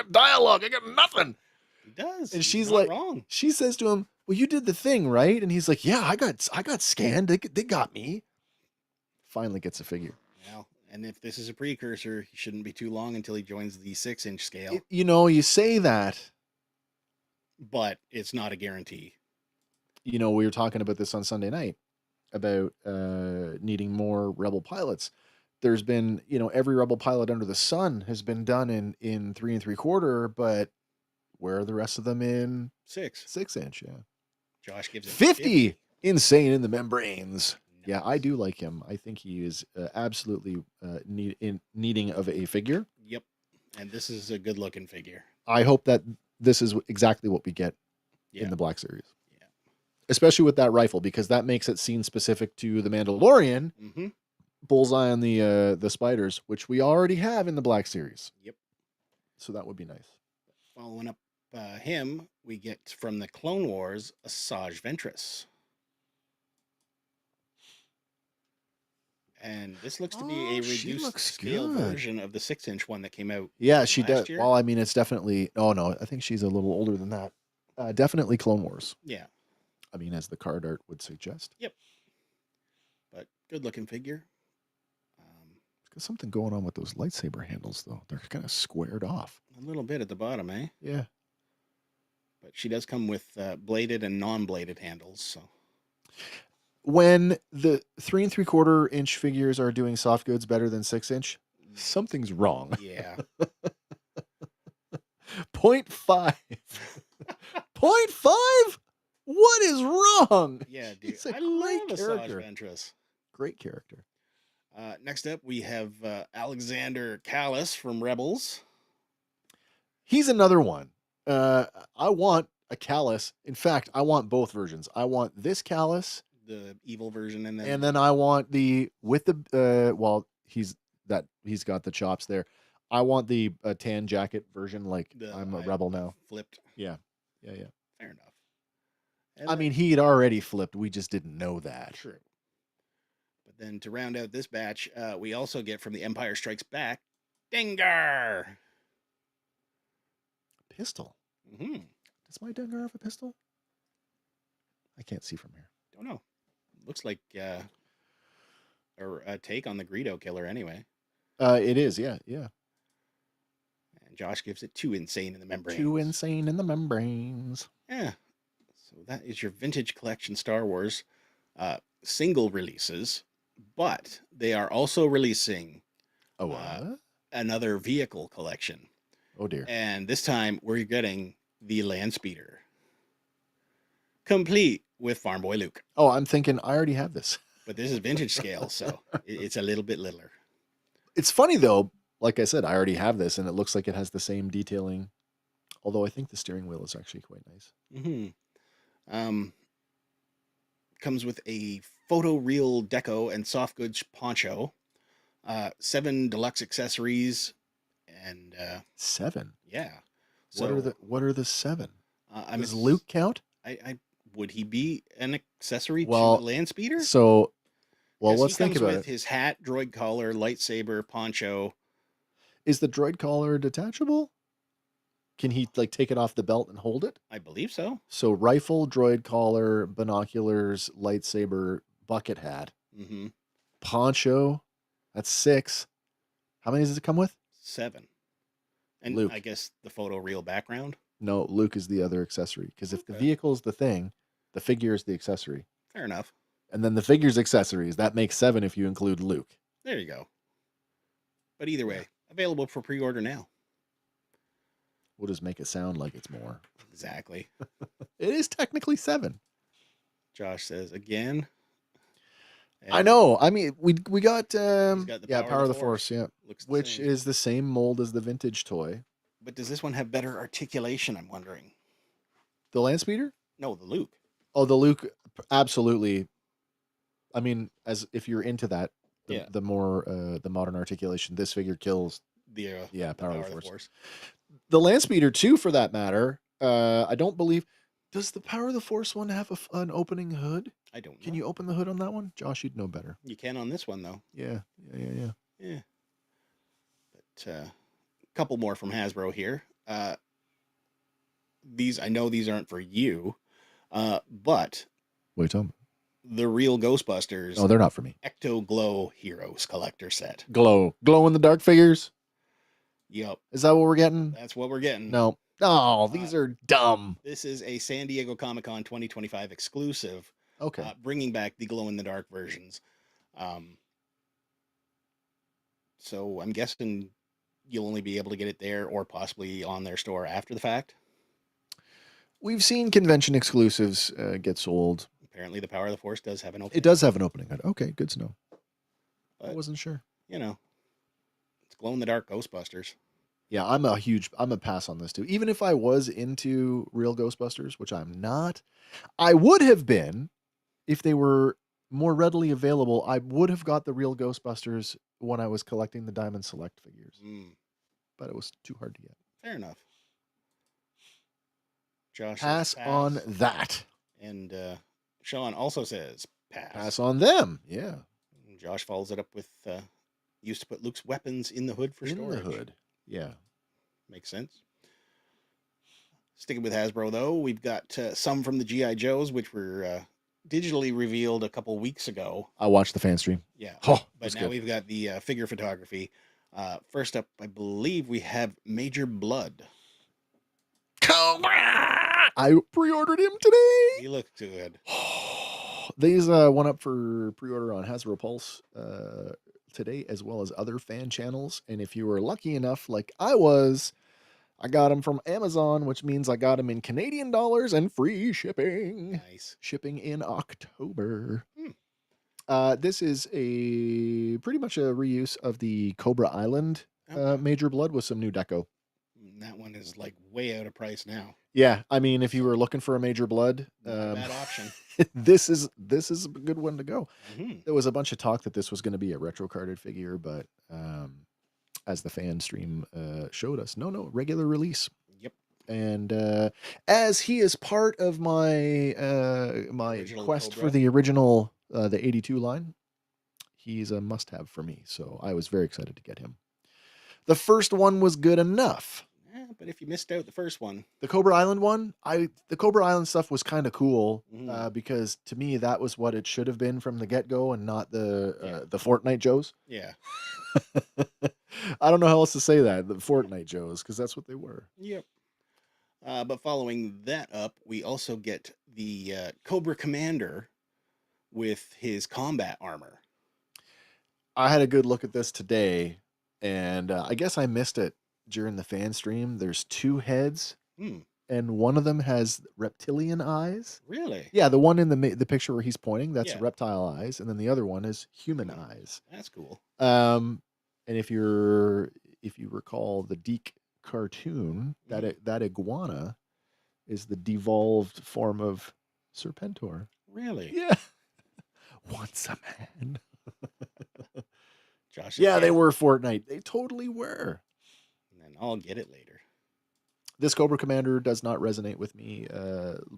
dialogue. I got nothing. He does. And she's like, wrong. She says to him, "Well, you did the thing, right?" And he's like, "Yeah, I got scanned. They got me." Finally gets a figure. Well, and if this is a precursor, he shouldn't be too long until he joins the 6-inch scale. You say that, but it's not a guarantee. We were talking about this on Sunday night about needing more Rebel pilots. There's been, every Rebel pilot under the sun has been done in 3 3/4, but where are the rest of them in 6 inch? Yeah. Josh gives it 50. Insane in the Membranes. Yeah, I Nice. do like him. I think he is absolutely needing of a figure. Yep. And this is a good looking figure. I hope that this is exactly what we get Yeah. in the Black Series. Yeah. Especially with that rifle, because that makes it scene specific to the Mandalorian. Mm-hmm. Bullseye on the spiders, which we already have in the Black Series. Yep. So that would be nice. Following up him, we get from the Clone Wars, Asajj Ventress. And this looks to be a she reduced looks scale good. version of the 6-inch one that came out. Yeah, she last does. year. Well, I mean, it's definitely. Oh no, I think she's a little older than that. Definitely Clone Wars. Yeah. I mean, as the card art would suggest. Yep. But good looking figure. There's something going on with those lightsaber handles, though. They're kind of squared off. A little bit at the bottom, eh? Yeah. But she does come with bladed and non-bladed handles. So when the 3 3/4 inch figures are doing soft goods better than 6-inch, something's wrong. Yeah. 0.5. 0.5? What is wrong? Yeah, dude. He's a I great love character. Asajj Ventress. Great character. Next up, we have Alexander Callis from Rebels. He's another one. I want a Callus. In fact, I want both versions. I want this Callus, the evil version, and then I want the with the well, he's got the chops there. I want the tan jacket version, like I'm a rebel now. Flipped. Yeah. Fair enough. And I mean, he had already flipped. We just didn't know that. True. But then to round out this batch, we also get from the Empire Strikes Back, Dengar. Pistol. Mm-hmm. Does my Dengar have a pistol? I can't see from here. Don't know. Looks like a take on the Greedo killer anyway. It is, yeah. And Josh gives it 2 insane in the membranes. 2 insane in the membranes. Yeah. So that is your vintage collection Star Wars single releases, but they are also releasing another vehicle collection. Oh dear. And this time we're getting the Land Speeder, complete with Farm Boy Luke. Oh, I'm thinking I already have this. But this is vintage scale, so it's a little bit littler. It's funny though, like I said, I already have this and it looks like it has the same detailing. Although I think the steering wheel is actually quite nice. Mm-hmm. Comes with a photoreal deco and soft goods poncho, 7 deluxe accessories, and 7. Yeah. What are the 7? Does I'm Luke count? I would he be an accessory to Well, the Land Speeder? So, well, 'Cause let's he think comes about with it. his hat, droid collar, lightsaber, poncho. Is the droid collar detachable? Can he like take it off the belt and hold it? I believe so. So rifle, droid collar, binoculars, lightsaber, bucket hat, Mm-hmm. poncho. That's 6. How many does it come with? 7. And Luke. I guess the photoreal background. No, Luke is the other accessory. Because if the Okay. vehicle is the thing, the figure is the accessory. Fair enough. And then the figure's accessories. That makes 7 if you include Luke. There you go. But either way, available for pre-order now. We'll just make it sound like it's more. Exactly. It is technically 7. Josh says again. I know. I mean, we got the Power of the Force, yeah, Looks the which same. is the same mold as the vintage toy. But does this one have better articulation? I'm wondering. The Landspeeder? No, the Luke. Oh, the Luke, absolutely. I mean, as if you're into that, the more the modern articulation, this figure kills. The Power of the Force. The Landspeeder too, for that matter. I don't believe. Does the Power of the Force one have an opening hood? I don't know. Can you open the hood on that one, Josh? You'd know better. You can on this one though. Yeah. But a couple more from Hasbro here. I know these aren't for you, but Wait, Tom. the real Ghostbusters. Oh, they're not for me. Ecto Glow Heroes collector set. Glow in the dark figures. Yep. Is that what we're getting? That's what we're getting. No. Oh, these are dumb. This is a San Diego Comic-Con 2025 exclusive. Okay. Bringing back the glow-in-the-dark versions. So I'm guessing you'll only be able to get it there or possibly on their store after the fact. We've seen convention exclusives get sold. Apparently, the Power of the Force does have an opening. It does have an opening. Okay, good to know. I But, wasn't sure. you know, it's glow in the dark Ghostbusters. Yeah, I'm a pass on this too. Even if I was into real Ghostbusters, which I'm not, I would have been if they were more readily available. I would have got the real Ghostbusters when I was collecting the Diamond Select figures, but it was too hard to get. Fair enough. Josh Pass says on that. And Sean also says pass. Pass on them. Yeah. And Josh follows it up with used to put Luke's weapons in the hood for storage. In the hood. Yeah. Makes sense. Sticking with Hasbro, though, we've got some from the G.I. Joes, which were digitally revealed a couple weeks ago. I watched the fan stream. Yeah. Oh, but now good. we've got the figure photography. First up, I believe we have Major Blood. I pre-ordered him today. He looks good. These went up for pre-order on Hasbro Pulse today, as well as other fan channels. And if you were lucky enough, like I was, I got them from Amazon, which means I got them in Canadian dollars and free shipping. Nice. Shipping in October. This is pretty much a reuse of the Cobra Island Major Blood with some new deco. That one is like way out of price now. Yeah, I mean, if you were looking for a Major Blood, not a bad option. this is a good one to go. Mm-hmm. There was a bunch of talk that this was going to be a retro carded figure, but as the fan stream showed us, no, regular release. Yep. And as he is part of my my Original quest Cobra. for the original the 82 line, he's a must-have for me. So I was very excited to get him. The first one was good enough. Yeah, but if you missed out the first one, the Cobra Island one, the Cobra Island stuff was kind of cool because to me that was what it should have been from the get-go, and not the Fortnite Joes. Yeah. I don't know how else to say that, the Fortnite Joes, because that's what they were. Yep. But following that up, we also get the Cobra Commander with his combat armor. I had a good look at this today, and I guess I missed it during the fan stream. There's two heads, and one of them has reptilian eyes. Really? Yeah, the one in the picture where he's pointing, that's Yeah. reptile eyes, and then the other one is human eyes. That's cool. And if you recall the Deke cartoon, that iguana is the devolved form of Serpentor. Really? Yeah. Once a man. Josh. Yeah, they were Fortnite. They totally were. And then I'll get it later. This Cobra Commander does not resonate with me,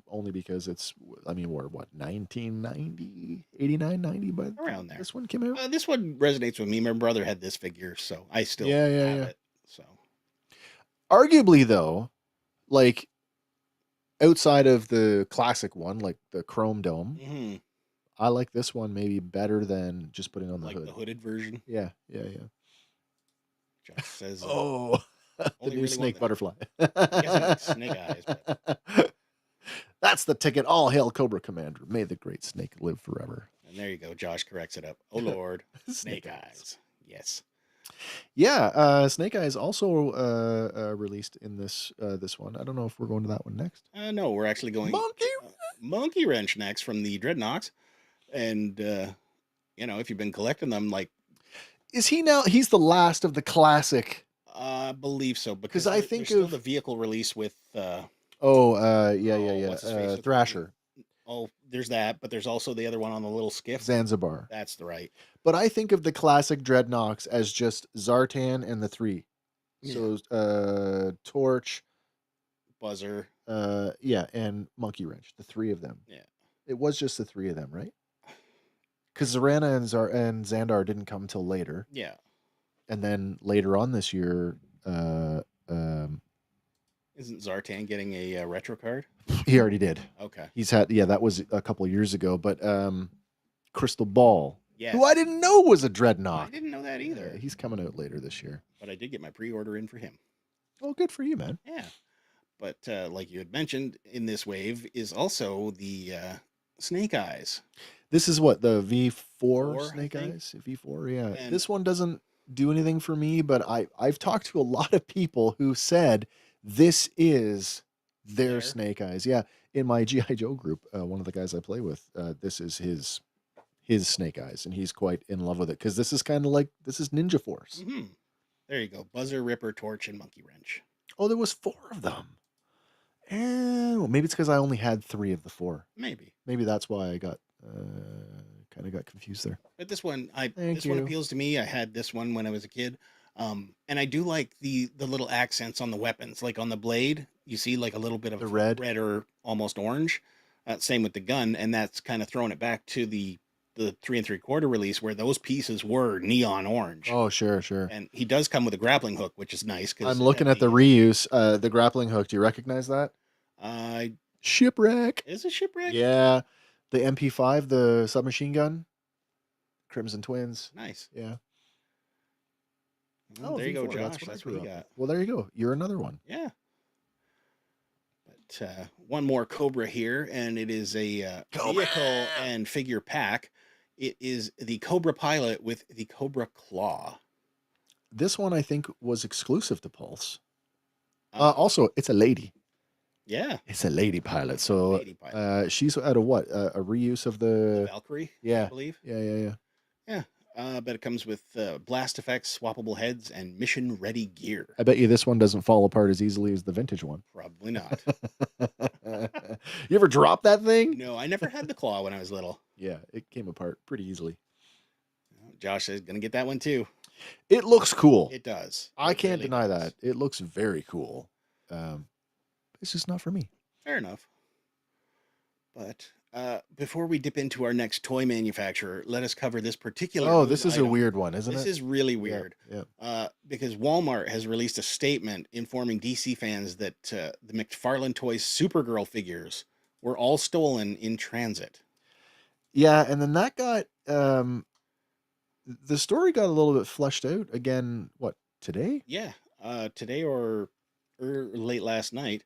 only because we're what, 1990, 89, 90, but around there. This one came out. This one resonates with me. My brother had this figure, so I still have it. So, arguably though, like outside of the classic one, like the Chrome Dome, I like this one maybe better than just putting on the hood. The hooded version. Yeah. Josh says, the new really snake butterfly. I guess I like snake eyes. But... That's the ticket. All hail Cobra Commander. May the great snake live forever. And there you go. Josh corrects it up. Oh Lord, snake eyes. Yes. Yeah, Snake Eyes also released in this one. I don't know if we're going to that one next. No, we're actually going Monkey Wrench next from the Dreadnoks. And if you've been collecting them, like, is he now? He's the last of the classic. I believe so, because I think there's still the vehicle release with. Thrasher. Oh, there's that, but there's also the other one on the little skiff. Zanzibar. That's the right. But I think of the classic Dreadnoks as just Zartan and the three. Yeah. So Torch, Buzzer. and Monkey Wrench. The three of them. Yeah. It was just the three of them, right? Because Zarana and Xandar didn't come till later. Yeah. And then later on this year, isn't Zartan getting a retro card? He already did. Okay. He's had, that was a couple of years ago, but Crystal Ball, yes. who I didn't know was a Dreadnought. I didn't know that either. Yeah, he's coming out later this year. But I did get my pre-order in for him. Oh, good for you, man. Yeah. But like you had mentioned, in this wave is also the Snake Eyes. This is what, the V4 Snake I think. Eyes? V4, yeah. And this one doesn't do anything for me, but I've talked to a lot of people who said this is their Snake Eyes. Yeah. in my GI Joe group, one of the guys I play with, this is his Snake Eyes, and he's quite in love with it because this is kind of like this is Ninja Force. Mm-hmm. There you go. Buzzer, Ripper, Torch, and Monkey Wrench. Oh, there was 4 of them. Oh, maybe it's because I only had 3 of the 4. Maybe. Maybe that's why I got kind of got confused there. But this one, Thank one you. appeals to me. I had this one when I was a kid, and I do like the little accents on the weapons, like on the blade. You see like a little bit of The red. or almost orange. Same with the gun, and that's kind of throwing it back to the 3 3/4 release where those pieces were neon orange. Oh, sure. And he does come with a grappling hook, which is nice. I'm looking at the reuse, the grappling hook. Do you recognize that? Shipwreck. Is it Shipwreck? Yeah. The MP5, the submachine gun. Crimson Twins. Nice. Yeah. Well, there you go, V4, Josh. what I That's what grew you up got. with. Well, there you go. You're another one. Yeah. But one more Cobra here, and it is a vehicle and figure pack. It is the Cobra Pilot with the Cobra Claw. This one, I think, was exclusive to Pulse. Also, it's a lady. Yeah. It's a lady pilot. So Lady pilot. she's out of what? A reuse of the... Valkyrie, Yeah. I believe. Yeah. But it comes with blast effects, swappable heads, and mission-ready gear. I bet you this one doesn't fall apart as easily as the vintage one. Probably not. You ever drop that thing? No, I never had the claw when I was little. Yeah, it came apart pretty easily. Josh is going to get that one too. It looks cool. It does. I can't deny that. It looks very cool. It's just not for me. Fair enough. But before we dip into our next toy manufacturer, let us cover this particular. Oh, this is item. a weird one, isn't it? This is really weird. Yeah. Because Walmart has released a statement informing DC fans that the McFarlane Toys Supergirl figures were all stolen in transit. Yeah, and then that got the story got a little bit fleshed out again. What, today? Yeah, today or late last night.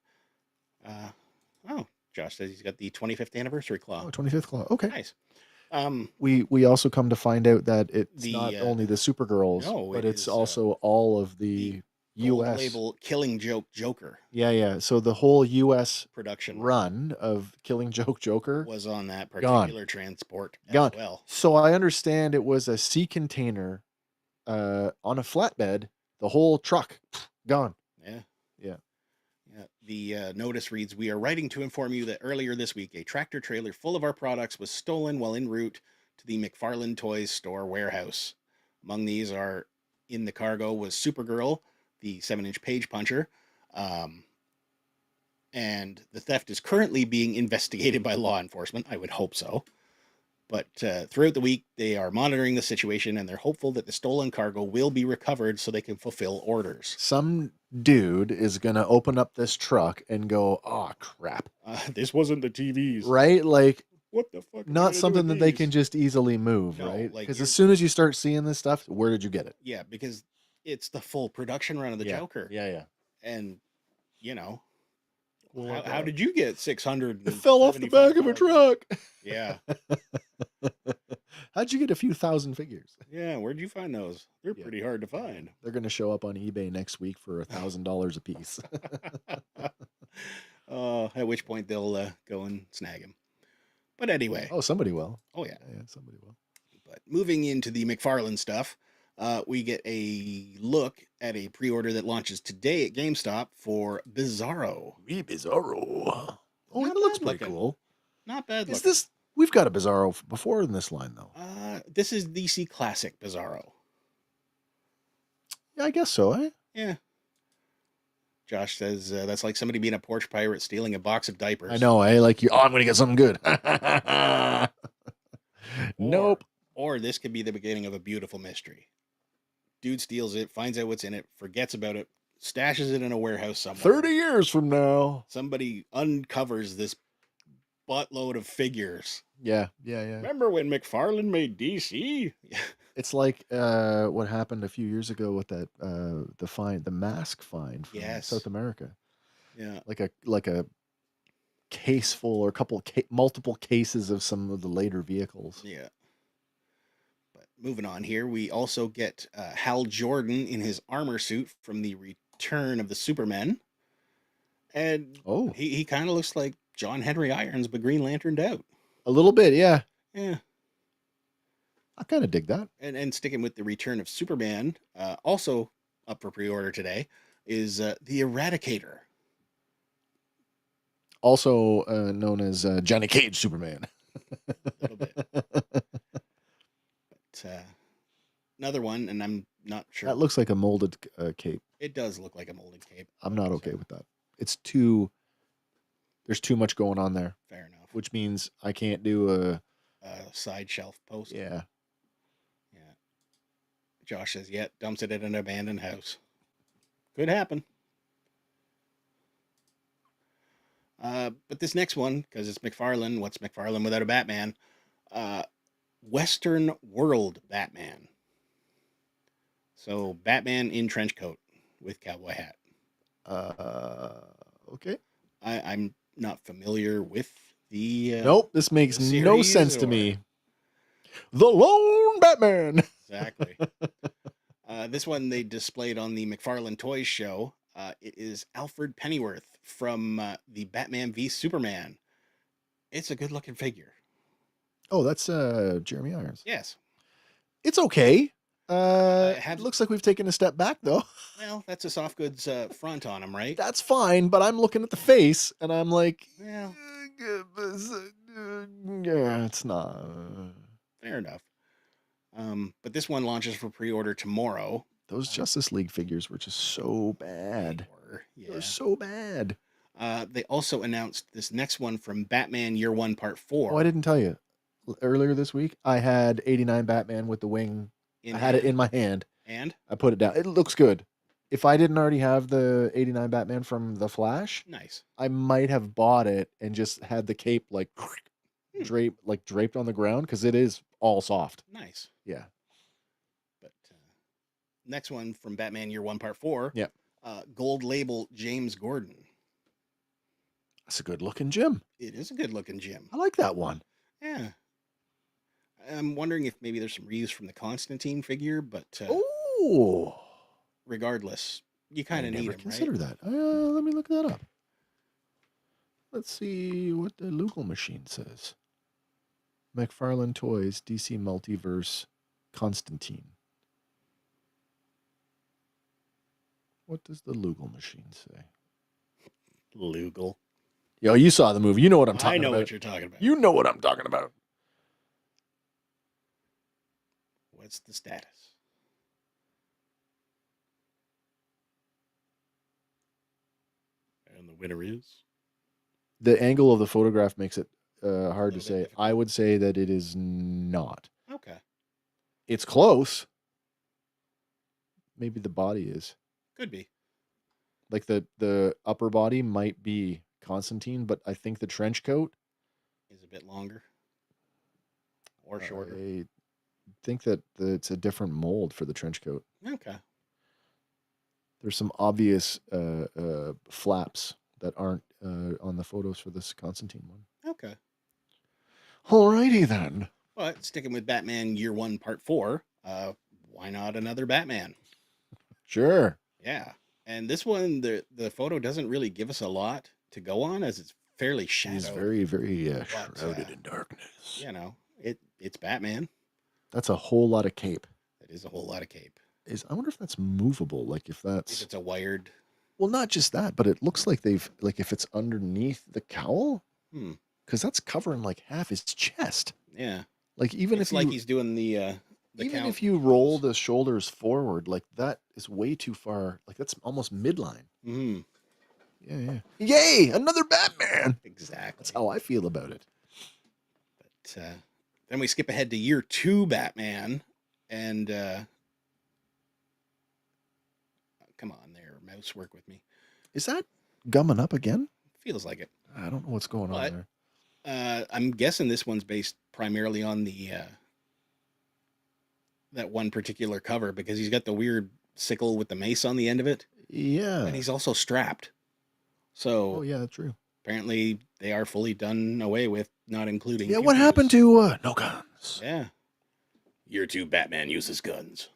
Josh says he's got the 25th anniversary claw. Oh, 25th claw. Okay. Nice. We also come to find out that it's not only the Supergirls, no, but it it's is, also all of the U.S. label Killing Joke Joker. Yeah. So the whole U.S. production run of Killing Joke Joker was on that particular transport as well. So I understand it was a sea container on a flatbed. The whole truck gone. Yeah. Yeah. The notice reads, "We are writing to inform you that earlier this week, a tractor trailer full of our products was stolen while en route to the McFarlane Toys store warehouse. Among these are in the cargo was Supergirl, the 7-inch page puncher, and the theft is currently being investigated by law enforcement. I would hope so. But throughout the week, they are monitoring the situation, and they're hopeful that the stolen cargo will be recovered so they can fulfill orders." Some dude is going to open up this truck and go, "Oh, crap. This wasn't the TVs." Right? Like, what the fuck? Not something that they can just easily move, No, right? like Because as soon as you start seeing this stuff, where did you get it? Yeah, because it's the full production run of the Joker. Yeah. And, how did you get 600? It fell off the back of a truck. Yeah. How'd you get a few thousand figures? Yeah, where'd you find those? They're pretty hard to find. They're going to show up on eBay next week for $1,000 a piece. At which point they'll go and snag him. But anyway. Oh, somebody will. Oh, yeah. Yeah, somebody will. But moving into the McFarlane stuff, we get a look at a pre-order that launches today at GameStop for Bizarro. Bizarro. Oh, Not it looks bad pretty looking. cool. Not bad Is looking. this... We've got a Bizarro before in this line, though. This is DC Classic Bizarro. Yeah, I guess so, eh? Yeah. Josh says that's like somebody being a porch pirate stealing a box of diapers. I know, eh? Like, I'm going to get something good. Nope. Or this could be the beginning of a beautiful mystery. Dude steals it, finds out what's in it, forgets about it, stashes it in a warehouse somewhere. 30 years from now. Somebody uncovers this buttload of figures. Yeah. Remember when McFarlane made DC? It's like what happened a few years ago with that the mask find from South America. Yeah. Like a case full or multiple cases of some of the later vehicles. Yeah. But moving on here, we also get Hal Jordan in his armor suit from the Return of the Supermen. And he kind of looks like John Henry Irons, but Green Lanterned out. A little bit, yeah. Yeah. I kind of dig that. And sticking with the return of Superman, also up for pre-order today, is the Eradicator. Also known as Johnny Cage Superman. A little bit. But another one, and I'm not sure. That looks like a molded cape. It does look like a molded cape. I'm not okay with that. There's too much going on there. Fair enough. Which means I can't do a side shelf post. Yeah. Yeah. Josh says, yeah, dumps it at an abandoned house. Could happen. But this next one, because it's McFarlane, what's McFarlane without a Batman? Western World Batman. So Batman in trench coat with cowboy hat. Okay. I'm not familiar with the... nope, this makes no sense to me. The Lone Batman! Exactly. This one they displayed on the McFarlane Toys show. It is Alfred Pennyworth from the Batman v Superman. It's a good-looking figure. Oh, that's Jeremy Irons. Yes. It's okay. It looks like we've taken a step back, though. Well, that's a soft goods front on him, right? That's fine, but I'm looking at the face, and I'm like... Well... yeah, it's not... Fair enough. But this one launches for pre-order tomorrow. Those Justice League figures were just so bad. Yeah. They were so bad. They also announced this next one from Batman Year One Part 4. Oh, I didn't tell you. Earlier this week, I had 89 Batman with the wing. I had it in my hand. And? I put it down. It looks good. If I didn't already have the 89 Batman from The Flash, nice. I might have bought it and just had the cape like draped on the ground because it is all soft. Nice. Yeah. But next one from Batman Year One Part 4. Yeah. Gold label James Gordon. That's a good looking Jim. It is a good looking Jim. I like that one. Yeah. I'm wondering if maybe there's some reuse from the Constantine figure, but regardless, you kind of need him, consider right? that. Let me look that up. Let's see what the Lugal machine says. McFarlane Toys, DC Multiverse, Constantine. What does the Lugal machine say? Lugal. Yo, you saw the movie. You know what I'm talking about. I know what you're talking about. You know what I'm talking about. What's the status? And the winner is? The angle of the photograph makes it hard to say. I would say that it is not. Okay. It's close. Maybe the body is. Could be. Like the upper body might be Constantine, but I think the trench coat is a bit longer or shorter. I think that it's a different mold for the trench coat. Okay. There's some obvious flaps that aren't on the photos for this Constantine one. Okay. Alrighty then. But sticking with Batman Year One Part 4, why not another Batman? Sure. Yeah. And this one, the photo doesn't really give us a lot to go on as it's fairly shadowed. He's very, very shrouded in darkness. You know, it's Batman. That's a whole lot of cape. It is a whole lot of cape. I wonder if that's movable. Like if it's a wired. Well, not just that, but it looks like if it's underneath the cowl. Because that's covering like half his chest. Yeah. Like even it's if like he's doing the even if you roll the shoulders forward, like that is way too far. Like that's almost midline. Mm-hmm. Yeah. Yay! Another Batman. Exactly. That's how I feel about it. But then we skip ahead to Year 2 Batman, and come on there, mouse, work with me. Is that gumming up again? Feels like it. I don't know what's going on there. I'm guessing this one's based primarily on the that one particular cover because he's got the weird sickle with the mace on the end of it. Yeah. And he's also strapped. So yeah, that's true. Apparently they are fully done away with, not including. Yeah, what happened to no guns? Yeah. Year 2 Batman uses guns.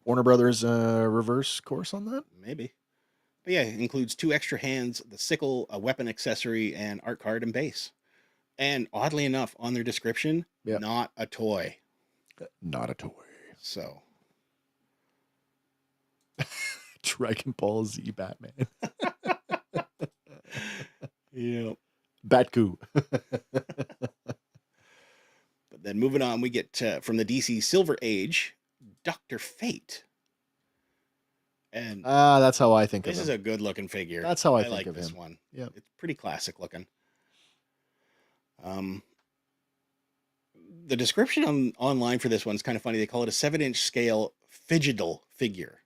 Warner Brothers reverse course on that? Maybe. But yeah, it includes 2 extra hands, the sickle, a weapon accessory, and art card and base. And oddly enough, on their description, Yep. not a toy. Not a toy. So Dragon Ball Z Batman. yeah. Batku. But then moving on, we get from the DC Silver Age, Dr. Fate. And That's how I think this of is him. a good looking figure. That's how I think like of this him. one. Yep. It's pretty classic looking. The description online for this one's kind of funny. They call it a 7-inch scale fidgetal figure,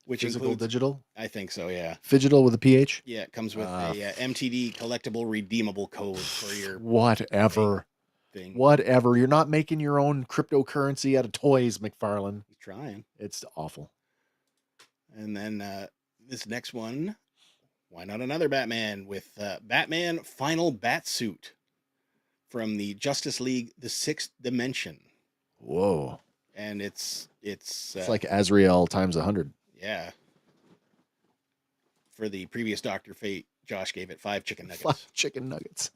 which Physical, includes, digital? I think so, yeah. Fidgetal with a PH? Yeah, it comes with a MTD collectible redeemable code for your Whatever. thing. Whatever. You're not making your own cryptocurrency out of toys, McFarlane. He's trying. It's awful. And then this next one, why not another Batman with Batman Final Batsuit from the Justice League, the Sixth Dimension. Whoa. And it's like Azrael times 100. Yeah. For the previous Dr. Fate, Josh gave it 5 chicken nuggets. 5 chicken nuggets.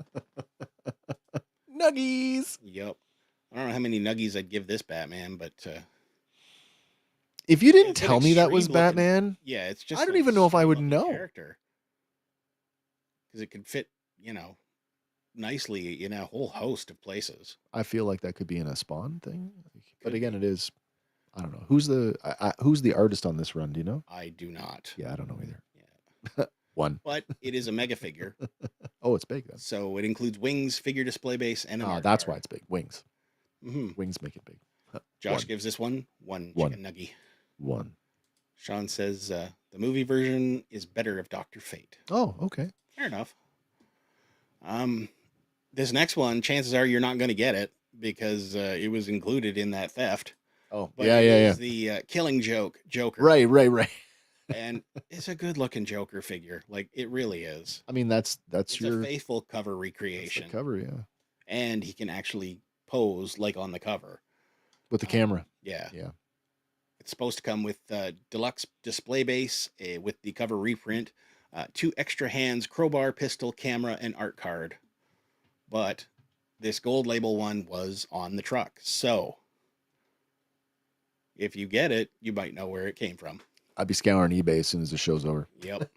Nuggies. Yep. I don't know how many nuggies I'd give this Batman, but if you didn't it's an tell me that was extreme looking- Batman, yeah, it's just I don't an even know if I would extreme know. looking character. Because it could fit, nicely in a whole host of places. I feel like that could be in a Spawn thing. But again, it is. I don't know. Who's the artist on this run? Do you know? I do not. Yeah, I don't know either. Yeah. One. But it is a mega figure. Oh, it's big then. So it includes wings, figure display base, and an art That's card. why it's big. Wings. Mm-hmm. Wings make it big. Josh gives this one chicken nuggie. 1. Sean says the movie version is better of Dr. Fate. Oh, okay. Fair enough. This next one, chances are you're not going to get it because it was included in that theft. Oh, But yeah. it is the Killing Joker. Right. And it's a good looking Joker figure. Like, it really is. I mean, that's It's your a faithful cover that's the recreation. cover, yeah. And he can actually pose like on the cover. With the camera. Yeah. Yeah. It's supposed to come with deluxe display base with the cover reprint, 2 extra hands, crowbar, pistol, camera, and art card. But this gold label one was on the truck. So if you get it, you might know where it came from. I'd be scouring eBay as soon as the show's over. Yep.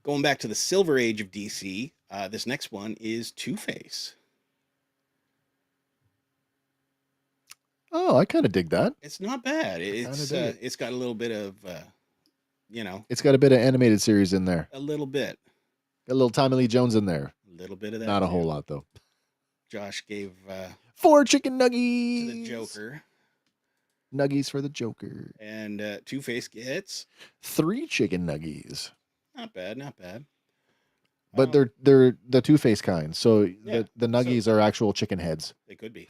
Going back to the Silver Age of DC, this next one is Two-Face. Oh, I kind of dig that. It's not bad. It's got a little bit of, It's got a bit of animated series in there. a little bit. Got a little Tommy Lee Jones in there. A little bit of that. Not a too. whole lot, though. Josh gave 4 chicken to nuggies. the Joker. Nuggies for the Joker. And Two-Face gets 3 chicken nuggies. not bad. But they're the Two-Face kind. So Yeah, the nuggies are actual chicken heads. They could be.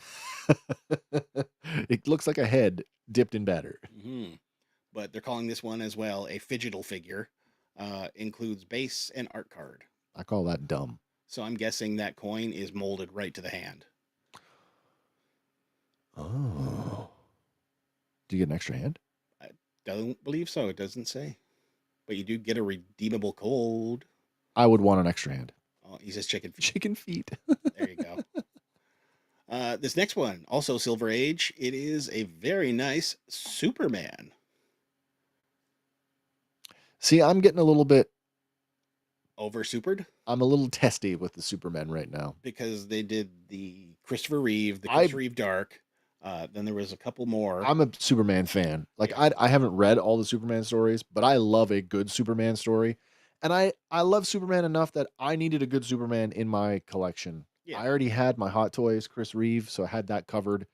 It looks like a head dipped in batter. Mm-hmm. But they're calling this one as well a fidgetal figure. Includes base and art card. I call that dumb. So I'm guessing that coin is molded right to the hand. Oh. Do you get an extra hand? I don't believe so. It doesn't say. But you do get a redeemable code. I would want an extra hand. Oh, he says chicken feet. Chicken feet. There you go. This next one, also Silver Age. It is a very nice Superman. See, I'm getting a little bit. Over supered? I'm a little testy with the Superman right now. Because they did the Christopher Reeve, the Christopher Reeve Dark. Then there was a couple more. I'm a Superman fan. Like, I haven't read all the Superman stories, but I love a good Superman story. And I love Superman enough that I needed a good Superman in my collection. Yeah. I already had my Hot Toys, Chris Reeve, so I had that covered.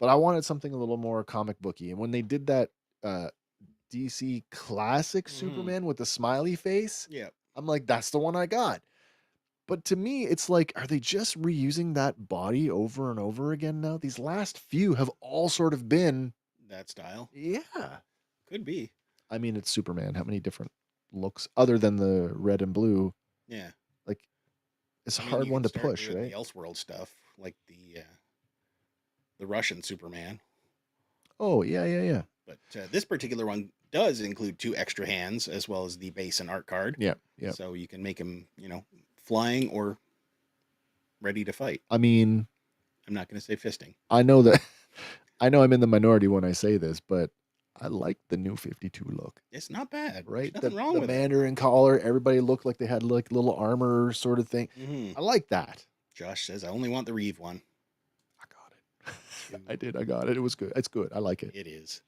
But I wanted something a little more comic booky. And when they did that DC classic Superman with the smiley face, Yeah. I'm like, that's the one I got. But to me, it's like, are they just reusing that body over and over again now? These last few have all sort of been That style. yeah. Could be. I mean, it's Superman. How many different looks other than the red and blue? Yeah. Like, it's a I mean, hard you one to could start push, doing right? The Elseworld stuff, like the Russian Superman. Oh, yeah. But this particular one does include 2 extra hands as well as the base and art card. Yeah, yeah. So you can make him, flying or ready to fight. I mean, I'm not going to say fisting. I know that I know I'm in the minority when I say this, but I like the new 52 look. It's not bad. Right? There's nothing wrong the with Mandarin collar, everybody looked like they had like little armor sort of thing. it. Mm-hmm. I like that. Josh says, I only want the Reeve one. I got it. I did. I got it. It was good. It's good. I like it. It is.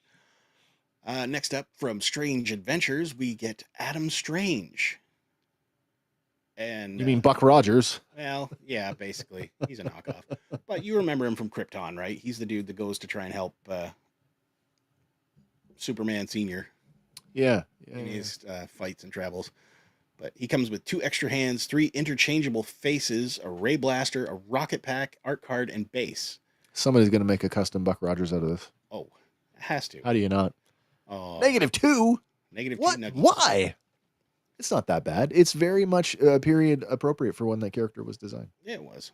Next up from Strange Adventures, we get Adam Strange. And You mean Buck Rogers? Well, yeah, basically. He's a knockoff. But you remember him from Krypton, right? He's the dude that goes to try and help Superman Sr. Yeah. in his fights and travels. But he comes with 2 extra hands, 3 interchangeable faces, a ray blaster, a rocket pack, art card, and base. Somebody's going to make a custom Buck Rogers out of this. Oh, it has to. How do you not? Oh, -2? negative What? 2 nuggies. Why? It's not that bad. It's very much period appropriate for when that character was designed. Yeah, it was.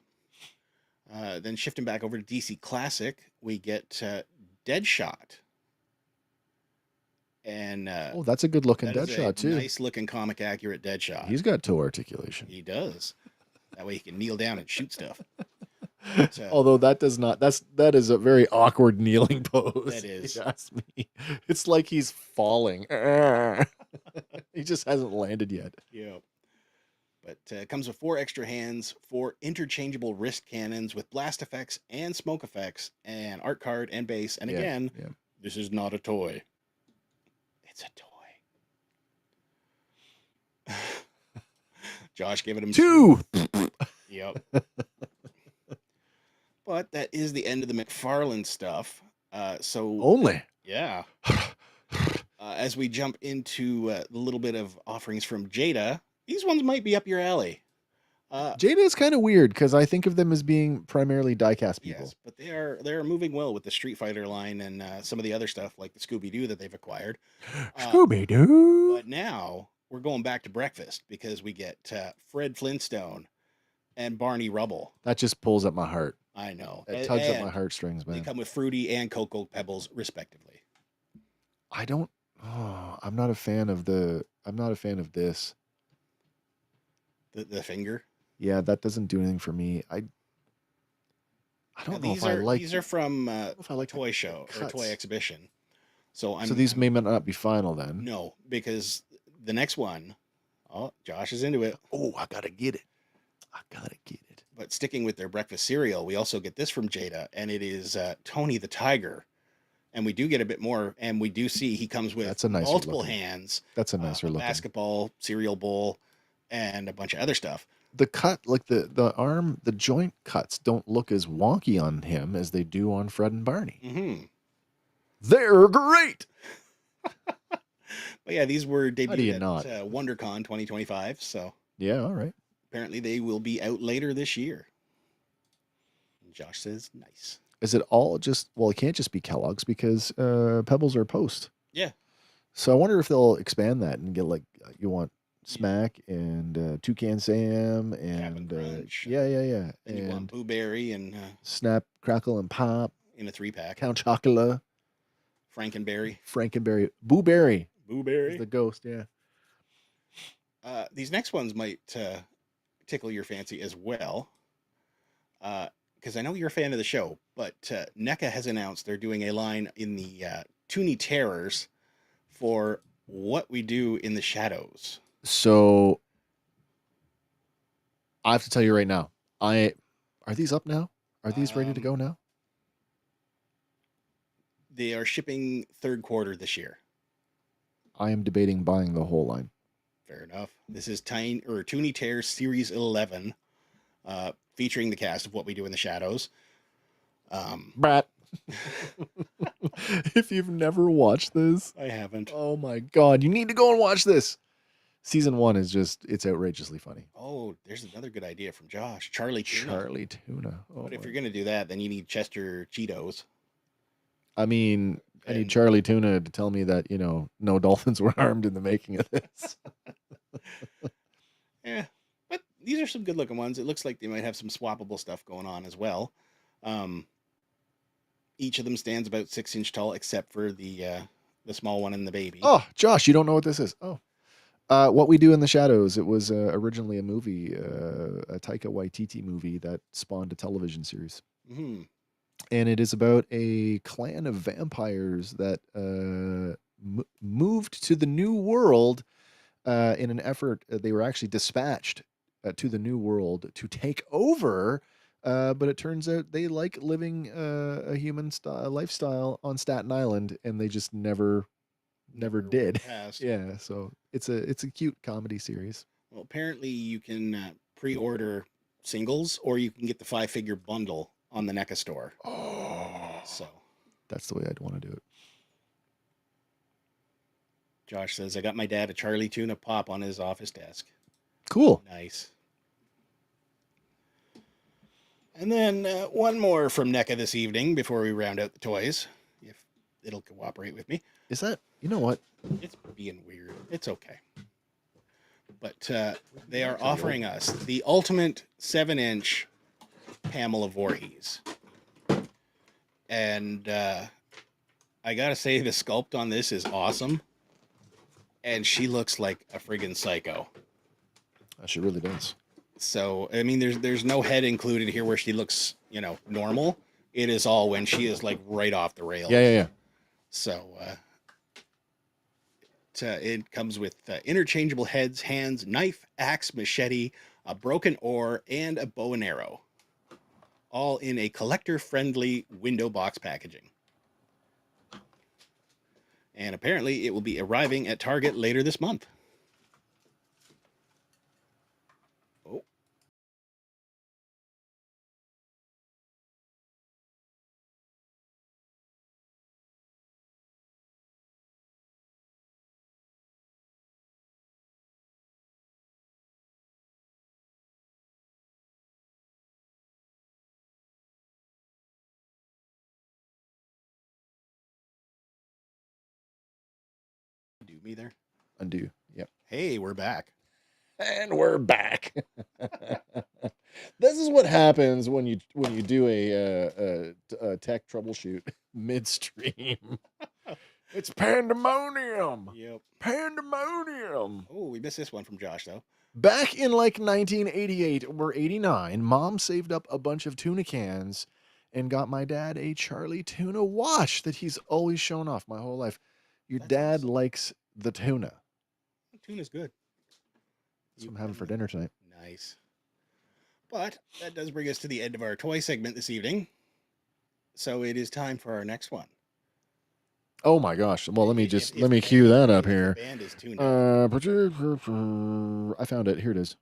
Then shifting back over to DC Classic, we get Deadshot. And Oh, that's a good looking that is Deadshot a too. nice looking comic accurate Deadshot. He's got toe articulation. He does. That way he can kneel down and shoot stuff. But, Although that is a very awkward kneeling pose. That is. If you ask me. It's like he's falling. He just hasn't landed yet. Yeah. But it comes with 4 extra hands, 4 interchangeable wrist cannons with blast effects and smoke effects, and art card and base. And again, this is not a toy. It's a toy. Josh gave it him 2. Yep. But that is the end of the McFarlane stuff. So Only. yeah. As we jump into the little bit of offerings from Jada, these ones might be up your alley. Jada is kind of weird because I think of them as being primarily diecast people. Yes, but they're moving well with the Street Fighter line and some of the other stuff like the Scooby-Doo that they've acquired. Scooby-Doo. But now we're going back to breakfast because we get Fred Flintstone and Barney Rubble. That just pulls at my heart. I know. It tugs at my heartstrings, man. They come with Fruity and Cocoa Pebbles, respectively. I'm not a fan of this. The finger. Yeah, that doesn't do anything for me. I don't know if I like. These are from if I like Toy Show or cuts. Toy Exhibition. So these may not be final then. No, because the next one, Josh is into it. Oh, I gotta get it. But sticking with their breakfast cereal, we also get this from Jada, and it is Tony the Tiger. And we do get a bit more, and we do see he comes with multiple hands. That's a nicer looking. Basketball, cereal bowl, and a bunch of other stuff. The cut, like the arm, the joint cuts don't look as wonky on him as they do on Fred and Barney. Mm-hmm. They're great. But yeah, these were debuted at WonderCon 2025. So yeah, all right. Apparently they will be out later this year. And Josh says, nice. Is it all just, well, it can't just be Kellogg's because Pebbles are post. Yeah. So I wonder if they'll expand that and get like, you want Smack and Toucan Sam and yeah. And you want Boo Berry and Snap, Crackle, and Pop. In a 3-pack. Count Chocula. Frankenberry. Boo Berry. Boo-berry. The ghost, yeah. These next ones might tickle your fancy as well. Because I know you're a fan of the show, but NECA has announced they're doing a line in the Toonie Terrors for What We Do in the Shadows. So I have to tell you right now, are these up now? Are these ready to go now? They are shipping third quarter this year. I am debating buying the whole line. Fair enough. This is Toonie Terrors Series 11, featuring the cast of What We Do in the Shadows. Brat. If you've never watched this, I haven't. Oh my God, you need to go and watch this. Season 1 is it's outrageously funny. Oh, there's another good idea from Josh. Charlie Tuna. Oh, but if you're going to do that, then you need Chester Cheetos. I mean, I need Charlie Tuna to tell me that, no dolphins were harmed in the making of this. Yeah, but these are some good looking ones. It looks like they might have some swappable stuff going on as well. Each of them stands about 6 inch tall, except for the the small one and the baby. Oh, Josh, you don't know what this is. Oh. What We Do in the Shadows. It was originally a movie, a Taika Waititi movie that spawned a television series. Mm-hmm. And it is about a clan of vampires that moved to the New World in an effort. They were actually dispatched to the New World to take over. But it turns out they like living a human lifestyle on Staten Island, and they just never did. Passed. Yeah, so it's a cute comedy series. Well, apparently you can pre-order singles, or you can get the 5-figure bundle on the NECA store. Oh, So that's the way I'd want to do it. Josh says, I got my dad a Charlie Tuna Pop on his office desk. Cool. Nice. And then one more from NECA this evening before we round out the toys, if it'll cooperate with me. Is that, you know what? It's being weird. It's okay. But they are offering us the ultimate 7-inch Pamela Voorhees. And I gotta say, the sculpt on this is awesome. And she looks like a friggin' psycho. She really does. So, I mean, there's no head included here where she looks, normal. It is all when she is like right off the rails. Yeah. So, it comes with interchangeable heads, hands, knife, axe, machete, a broken oar, and a bow and arrow. All in a collector-friendly window box packaging. And apparently it will be arriving at Target later this month. Oh. Do me there. Undo. Yep. Hey, we're back. And we're back. This is what happens when you do a tech troubleshoot midstream. It's pandemonium. Yep. Pandemonium. Oh, we missed this one from Josh, though. Back in like 1988 or 89, Mom saved up a bunch of tuna cans and got my dad a Charlie Tuna watch that he's always shown off my whole life. Your That's dad awesome. likes the tuna. Tuna's good. That's what I'm having for dinner tonight. Nice. But that does bring us to the end of our toy segment this evening. So it is time for our next one. Oh my gosh. Well, let me If cue that up the here. band is tuna. I found it. Here it is.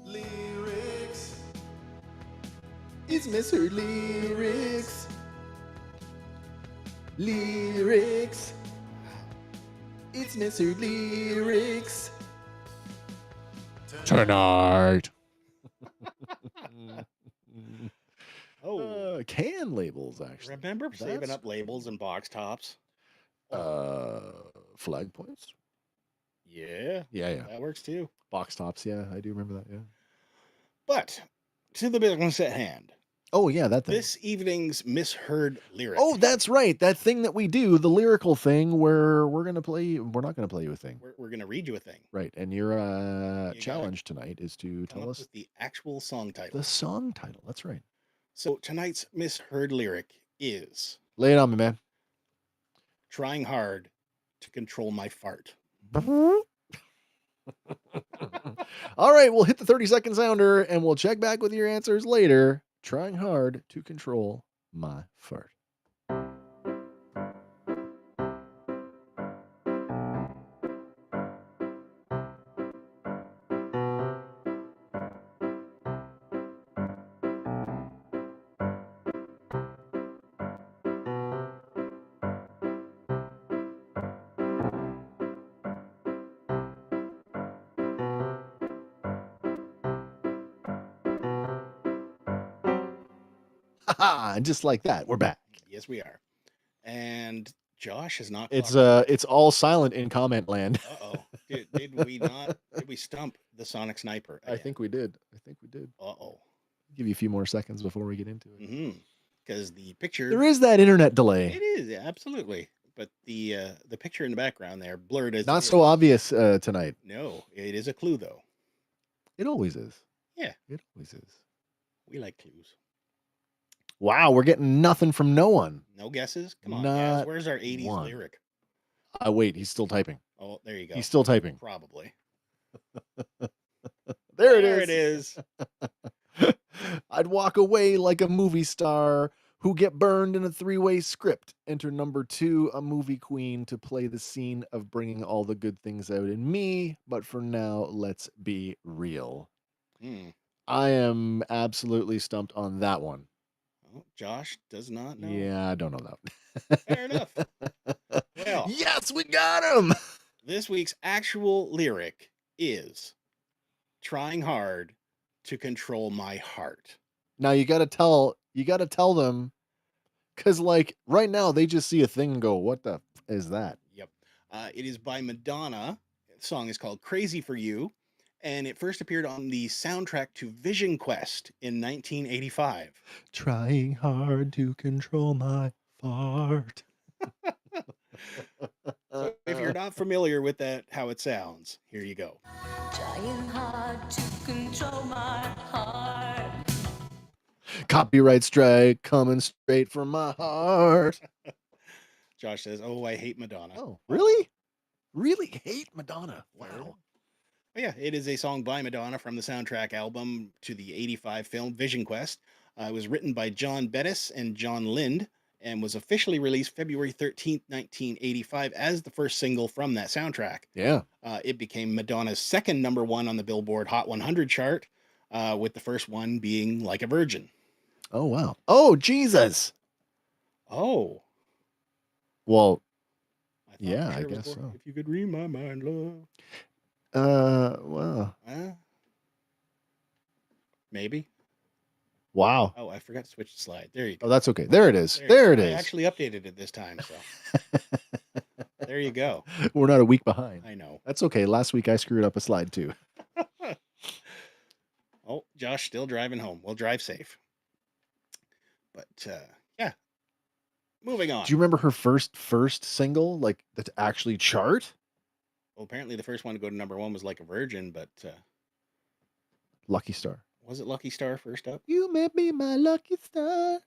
Lyrics. It's Mr. Lyrics. Lyrics. It's Mr. Lyrics. Tonight. Oh, Can labels, actually. remember saving That's- up labels and box tops? Flag points? Yeah, Yeah. that works too. Box tops, yeah. I do remember that, yeah. But to the business at hand. Oh, yeah, that thing. This evening's misheard lyric. Oh, that's right. That thing that we do, the lyrical thing where we're not going to play you a thing. We're going to read you a thing. Right. And your gotta challenge tonight is to Come tell up us with the actual song title. the song title. That's right. So tonight's misheard lyric is Lay it on me, man. trying hard to control my fart. All right, we'll hit the 30-second sounder and we'll check back with your answers later. Trying hard to control my fart. And just like that, we're back. Yes, we are. And Josh has not. It's all silent in comment land. Uh-oh. Did we not? Did we stump the Sonic Sniper? I think we did. Uh-oh. Give you a few more seconds before we get into it. Mm-hmm. Because the picture. There is that internet delay. It is, absolutely. but the picture in the background there, blurred as Not it so is. obvious tonight. No, it is a clue though. It always is. Yeah, It always is. we like clues. Wow, we're getting nothing from no one. No guesses? Come on, Gaz. Not Where's our 80s one. lyric? Wait, he's still typing. Oh, there you go. He's still typing. Probably. There it There it is. is. I'd walk away like a movie star who get burned in a three-way script. Enter number 2, a movie queen to play the scene of bringing all the good things out in me. But for now, let's be real. Hmm. I am absolutely stumped on that one. Oh, Josh does not know. Yeah, I don't know that. Fair enough. Well, yes, we got him. this week's actual lyric is trying hard to control my heart. Now you got to tell them, because like right now they just see a thing and go, what the is that? Yep. It is by Madonna. The song is called Crazy for You, and it first appeared on the soundtrack to Vision Quest in 1985. Trying hard to control my fart. So if you're not familiar with that, how it sounds, here you go. Trying hard to control my heart. Copyright strike coming straight from my heart. Josh says, "Oh, I hate Madonna." Oh, really? Really hate Madonna? Wow. But yeah, it is a song by Madonna from the soundtrack album to the 85 film Vision Quest. It was written by John Bettis and John Lind and was officially released February 13th, 1985 as the first single from that soundtrack. Yeah. It became Madonna's second number 1 on the Billboard Hot 100 chart, with the first one being Like a Virgin. Oh, wow. Oh, Jesus. Oh. Well, I yeah, I guess so. If you could read my mind, love. Well. Maybe. Wow. Oh, I forgot to switch the slide. There you go. Oh, that's okay. There it is. There it is. I actually updated it this time, so there you go. We're not a week behind. I know. That's okay. Last week I screwed up a slide too. Oh, Josh still driving home. We'll drive safe. But yeah. Moving on. Do you remember her first single, like that actually chart? Well, apparently the first one to go to number 1 was Like a Virgin, but Lucky Star. was it Lucky Star first up? You may be my lucky star.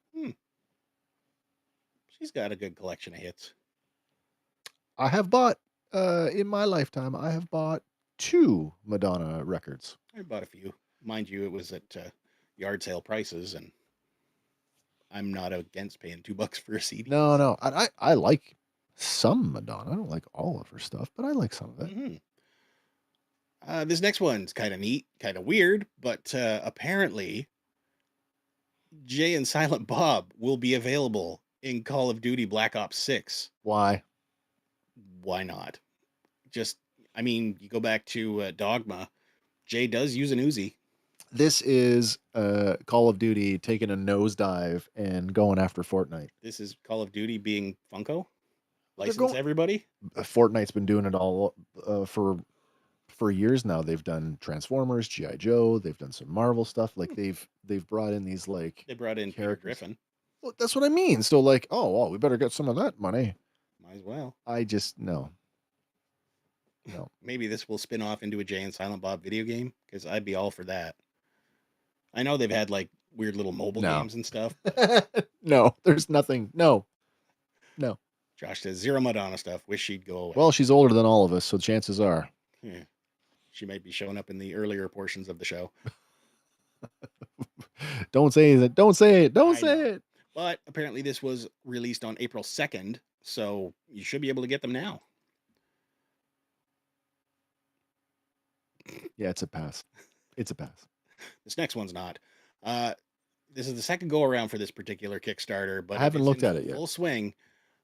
She's got a good collection of hits. I have bought, in my lifetime, I have bought 2 Madonna records. I bought a few. Mind you, it was at yard sale prices, and I'm not against paying $2 for a CD. No. I like some Madonna. I don't like all of her stuff, but I like some of it. Mm-hmm. This next one's kind of neat, kind of weird, but apparently Jay and Silent Bob will be available in Call of Duty Black Ops 6. Why? Why not? I mean, you go back to Dogma. Jay does use an Uzi. This is Call of Duty taking a nosedive and going after Fortnite. This is Call of Duty being Funko. They're License going- everybody. Fortnite's been doing it all for years now. They've done Transformers, G.I. Joe. They've done some Marvel stuff. Like they've brought in these like They brought in Peter characters. Griffin. Well, that's what I mean. So like, oh, well, we better get some of that money. Might as well. I just no. Maybe this will spin off into a Jay and Silent Bob video game, because I'd be all for that. I know they've had like weird little mobile games and stuff. No, there's nothing. No. Josh says zero Madonna stuff. Wish she'd go away. Well, she's older than all of us, so chances are. Yeah. She might be showing up in the earlier portions of the show. Don't say it. Don't say it. Don't I say know. it. But apparently this was released on April 2nd, so you should be able to get them now. Yeah, it's a pass. It's a pass. This next one's not. This is the second go around for this particular Kickstarter, but I haven't it's looked in at it yet. Full swing.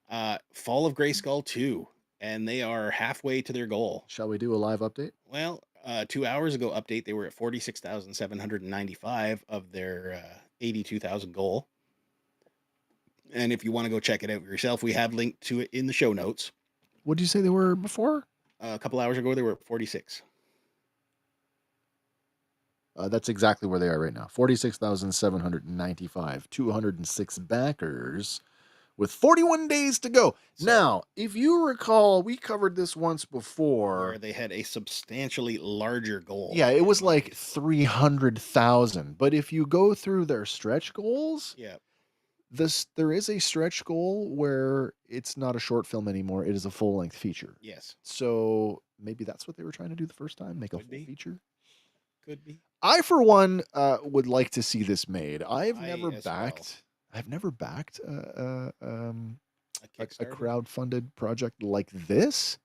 Fall of Grayskull 2, and they are halfway to their goal. Shall we do a live update? Well, 2 hours ago update, they were at 46,795 of their 82,000 goal. And if you want to go check it out yourself, we have linked to it in the show notes. What did you say they were before? A couple hours ago, they were at 46. That's exactly where they are right now. 46,795. 206 backers with 41 days to go. So- Now, if you recall, we covered this once before. where they had a substantially larger goal. Yeah, it in was like mind. 300,000. But if you go through their stretch goals, Yeah. there is a stretch goal where it's not a short film anymore. It is a full-length feature. Yes. So maybe that's what they were trying to do the first time, make a Could full be. feature. Could be. I, for one, would like to see this made. I've I never as well. backed. I've never backed A a Kickstarter. crowd-funded project like this.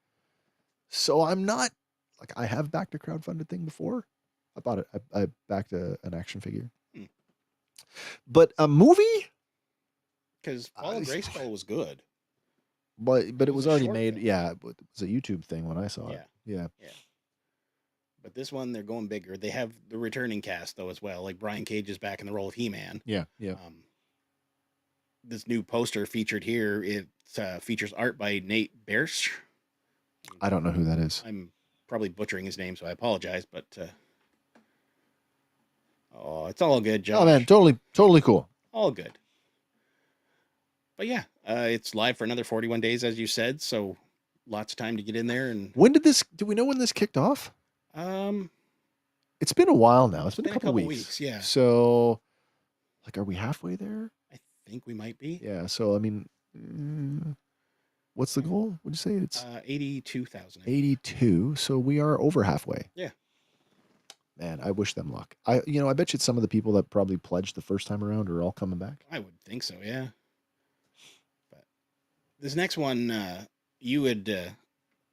So I'm not like I have backed a crowd-funded thing before. I bought it. I backed an action figure. Hmm. But a movie, Because Fall of Grayskull was good. but It it was was a already short made. film. Yeah, but it was a YouTube thing when I saw Yeah. it. Yeah. But this one, they're going bigger. They have the returning cast, though, as well. Like Brian Cage is back in the role of He-Man. Yeah. Yeah. This new poster featured here, it features art by Nate Bersch. I don't know who that is. I'm probably butchering his name, so I apologize. But it's all good, Josh. Oh man, totally cool. All good. But yeah, it's live for another 41 days, as you said. So lots of time to get in there. And When did this? Do we know when this kicked off? It's been a while now. It's been a couple weeks. Yeah, So, like, are we halfway there? I think we might be. Yeah. So, I mean, what's the goal? What'd you say? It's 82,000. 82. So we are over halfway. Yeah. Man, I wish them luck. I bet you some of the people that probably pledged the first time around are all coming back. I would think so, yeah. But this next one, you had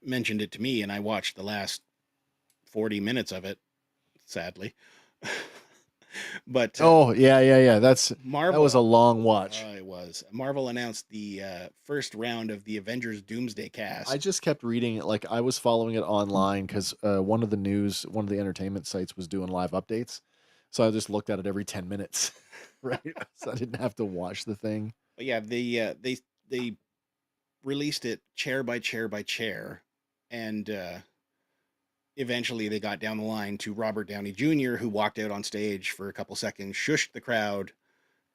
mentioned it to me, and I watched the last 40 minutes of it, sadly. But Oh yeah. That Marvel, was a long watch. it was. Marvel announced the first round of the Avengers Doomsday cast. I just kept reading it. Like I was following it online because one of the entertainment sites was doing live updates. So I just looked at it every 10 minutes, right? So I didn't have to watch the thing. But yeah, they released it chair by chair by chair, and eventually they got down the line to Robert Downey Jr., who walked out on stage for a couple seconds, shushed the crowd,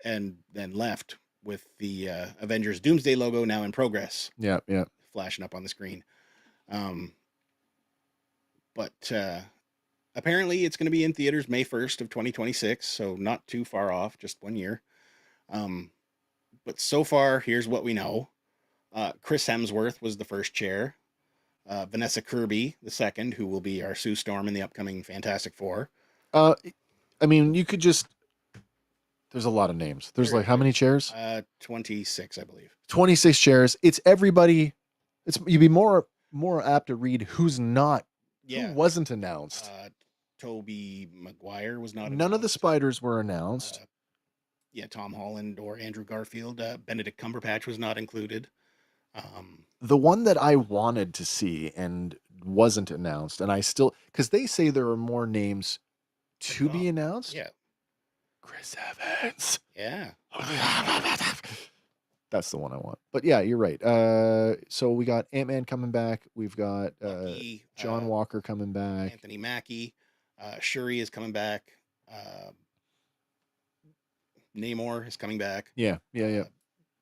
and then left with the Avengers Doomsday logo now in progress. Yeah. Flashing up on the screen. But apparently it's going to be in theaters May 1st of 2026, so not too far off, just 1 year. But so far, here's what we know. Chris Hemsworth was the first chair. Vanessa Kirby, the second, who will be our Sue Storm in the upcoming Fantastic Four. I mean, you could just. There's a lot of names. There's like how many chairs? 26, I believe. 26 chairs. It's everybody. You'd be more apt to read who's not. Yeah. Who wasn't announced? Toby Maguire was not. None of the announced. spiders were announced. Tom Holland or Andrew Garfield. Benedict Cumberbatch was not included. The one that I wanted to see and wasn't announced, and I still, because they say there are more names to be announced. Yeah. Chris Evans. Yeah. That's the one I want. But yeah, you're right. So we got Ant-Man coming back. We've got Bucky, John Walker coming back. Anthony Mackie. Shuri is coming back. Namor is coming back. Yeah.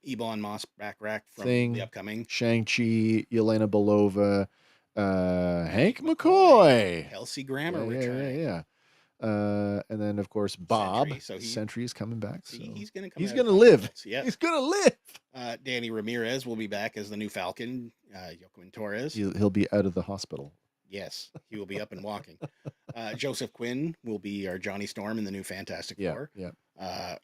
Ebon Moss Backrack from Thing. the upcoming. Shang-Chi, Yelena Belova, Hank McCoy. Kelsey Grammer returning. Yeah. And then of course Bob Sentry, Sentry is coming back. See, So he's gonna come. he's out gonna of live. Thunderbolts, Yeah. He's gonna live. Danny Ramirez will be back as the new Falcon. Joaquin Torres. He'll be out of the hospital. Yes, he will be up and walking. Joseph Quinn will be our Johnny Storm in the new Fantastic Four. Yeah.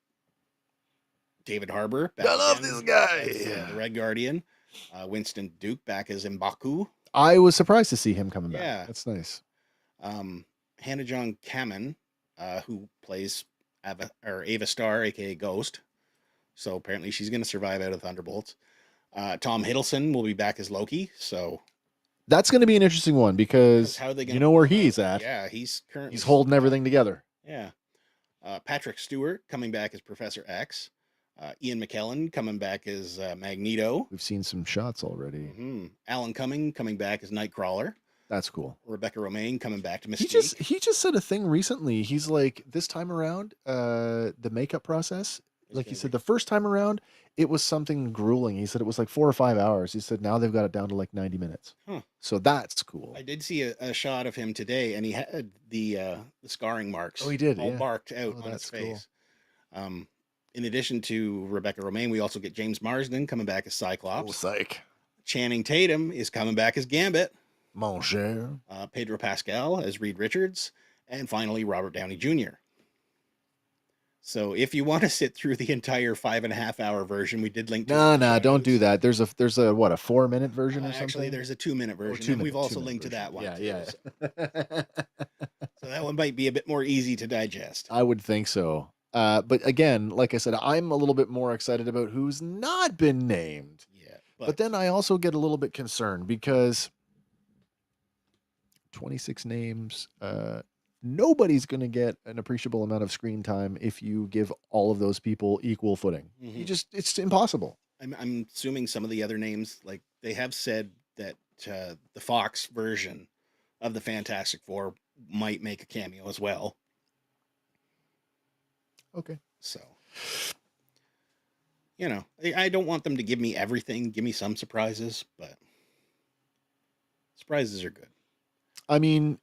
David Harbour. I love again this guy. as, the Red Guardian. Winston Duke back as M'Baku. I was surprised to see him coming back. Yeah. That's nice. Hannah John Kamen, who plays Ava Star, aka Ghost. So apparently she's going to survive out of Thunderbolts. Tom Hiddleston will be back as Loki. So That's going to be an interesting one because how are they gonna you know where he's at. Yeah, he's currently He's holding everything together. Yeah. Patrick Stewart coming back as Professor X. Ian McKellen coming back as Magneto. We've seen some shots already. Alan Cumming coming back as Nightcrawler. That's cool. Rebecca Romaine coming back to Mystique. He just said a thing recently. He's like, this time around, the makeup process It's Like he gonna said, be. the first time around, it was something grueling. He said it was like 4 or 5 hours. He said now they've got it down to like 90 minutes. Huh. So that's I cool. did see a shot of him today, and he had the scarring Oh, marks he did, all yeah. marked out Oh, on his that's cool. face. In addition to Rebecca Romaine, we also get James Marsden coming back as Oh, Cyclops. psych. Channing Tatum is coming back as Gambit. Mon cher. Pedro Pascal as Reed Richards, and finally Robert Downey Jr. So if you want to sit through the entire 5.5 hour version, we did link to it in Nah, the show don't do notes. that. There's a what, a 4 minute version or Actually, something? there's a 2 minute Oh, version, two and we've minute, also 2 minute linked to version. that one Yeah, too. yeah. So that one might be a bit more easy to digest. I would think so. But again, like I said, I'm a little bit more excited about who's not been named. Yeah, But then I also get a little bit concerned because 26 names, nobody's going to get an appreciable amount of screen time if you give all of those people equal footing. It's impossible. I'm assuming some of the other names, like they have said that the Fox version of the Fantastic Four might make a cameo as well. Okay. So, I don't want them to give me everything. Give me some surprises, but surprises are good. I mean,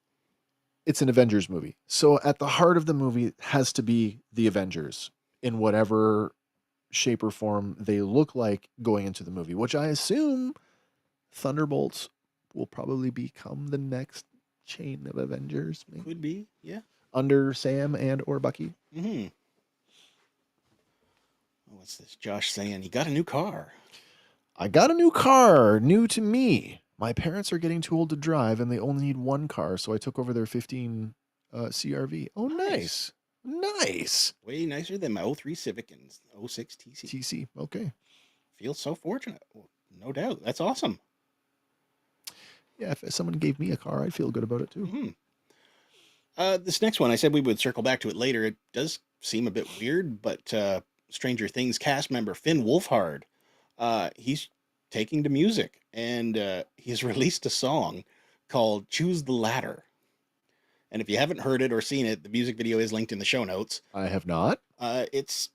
it's an Avengers movie. So at the heart of the movie has to be the Avengers in whatever shape or form they look like going into the movie, which I assume Thunderbolts will probably become the next chain of Avengers, maybe, Could be, yeah. under Sam and or Bucky. Mm-hmm. What's this? Josh saying he got a new car. I got a new car, new to me. My parents are getting too old to drive and they only need one car, so I took over their 15 CRV. Oh, nice. Nice. Way nicer than my 03 Civic and 06 TC. TC. Okay. Feel so fortunate. No doubt. That's awesome. Yeah, if someone gave me a car, I'd feel good about it too. Mm-hmm. This next one, I said we would circle back to it later. It does seem a bit weird, but Stranger Things cast member Finn Wolfhard, he's taking to music, and he's released a song called Choose the Ladder. And if you haven't heard it or seen it, the music video is linked in the show notes. I have not. It's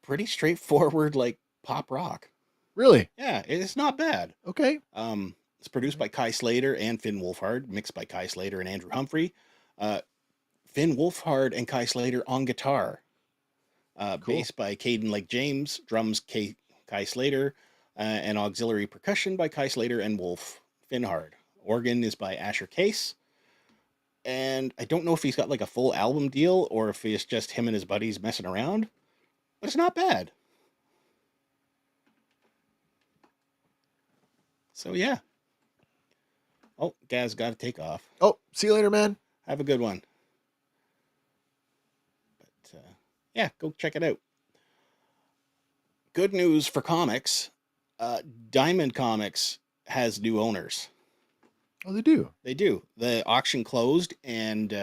pretty straightforward, like pop rock. Really? Yeah, it's not bad. Okay. It's produced by Kai Slater and Finn Wolfhard, mixed by Kai Slater and Andrew Humphrey. Finn Wolfhard and Kai Slater on guitar. Cool. Bass by Caden Lake James, drums Kai Slater, and auxiliary percussion by Kai Slater and Wolf Finnhard. Organ is by Asher Case. And I don't know if he's got like a full album deal or if it's just him and his buddies messing around, but it's not bad. So yeah. Oh, Gaz got to take off. Oh, see you later, man. Have a good one. But yeah, go check it out. Good news for comics. Diamond Comics has new owners. Oh, they do. They do. The auction closed, and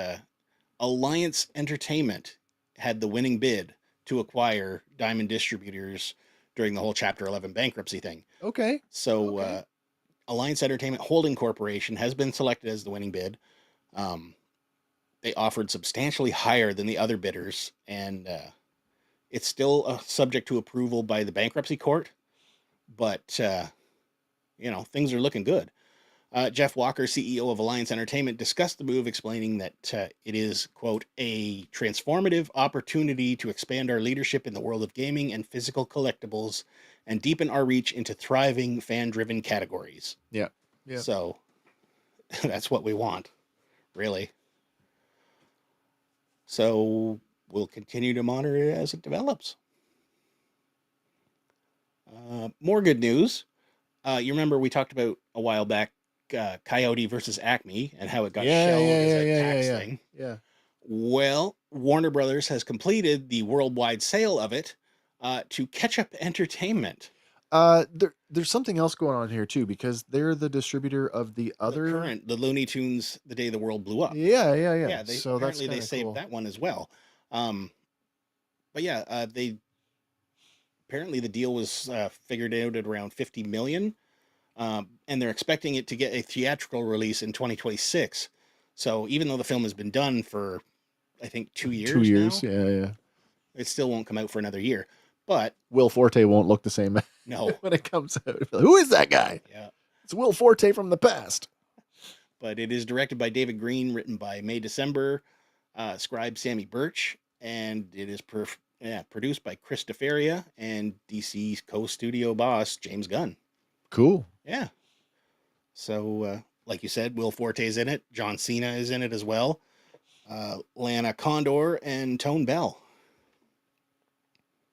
Alliance Entertainment had the winning bid to acquire Diamond Distributors during the whole Chapter 11 bankruptcy thing. Okay. So Okay. Alliance Entertainment Holding Corporation has been selected as the winning bid. They offered substantially higher than the other bidders, and it's still subject to approval by the bankruptcy court, but things are looking good. Jeff Walker, CEO of Alliance Entertainment, discussed the move, explaining that it is, quote, a transformative opportunity to expand our leadership in the world of gaming and physical collectibles and deepen our reach into thriving fan-driven categories. Yeah. Yeah. So that's what we want, really. So we'll continue to monitor it as it develops. More good news. You remember we talked about a while back Coyote versus Acme and how it got shelved as a tax thing. Yeah. Well, Warner Brothers has completed the worldwide sale of it to Ketchup Entertainment. There's something else going on here too, because they're the distributor of the other The Looney Tunes, The Day the World Blew Up. Yeah. Yeah, So apparently that's they saved cool. that one as well. But yeah, they apparently the deal was figured out at around 50 million. And they're expecting it to get a theatrical release in 2026. So even though the film has been done for, I think, 2 years 2 years, now, yeah. it still won't come out for another year. But Will Forte won't look the same no, when it comes out. Who is that guy? yeah. It's Will Forte from the past. But it is directed by David Green, written by May December, scribe Sammy Birch, and it is produced by Chris DeFaria and DC's co-studio boss James Gunn. Cool. Yeah. So, like you said, Will Forte's in it. John Cena is in it as well. Lana Condor and Tone Bell.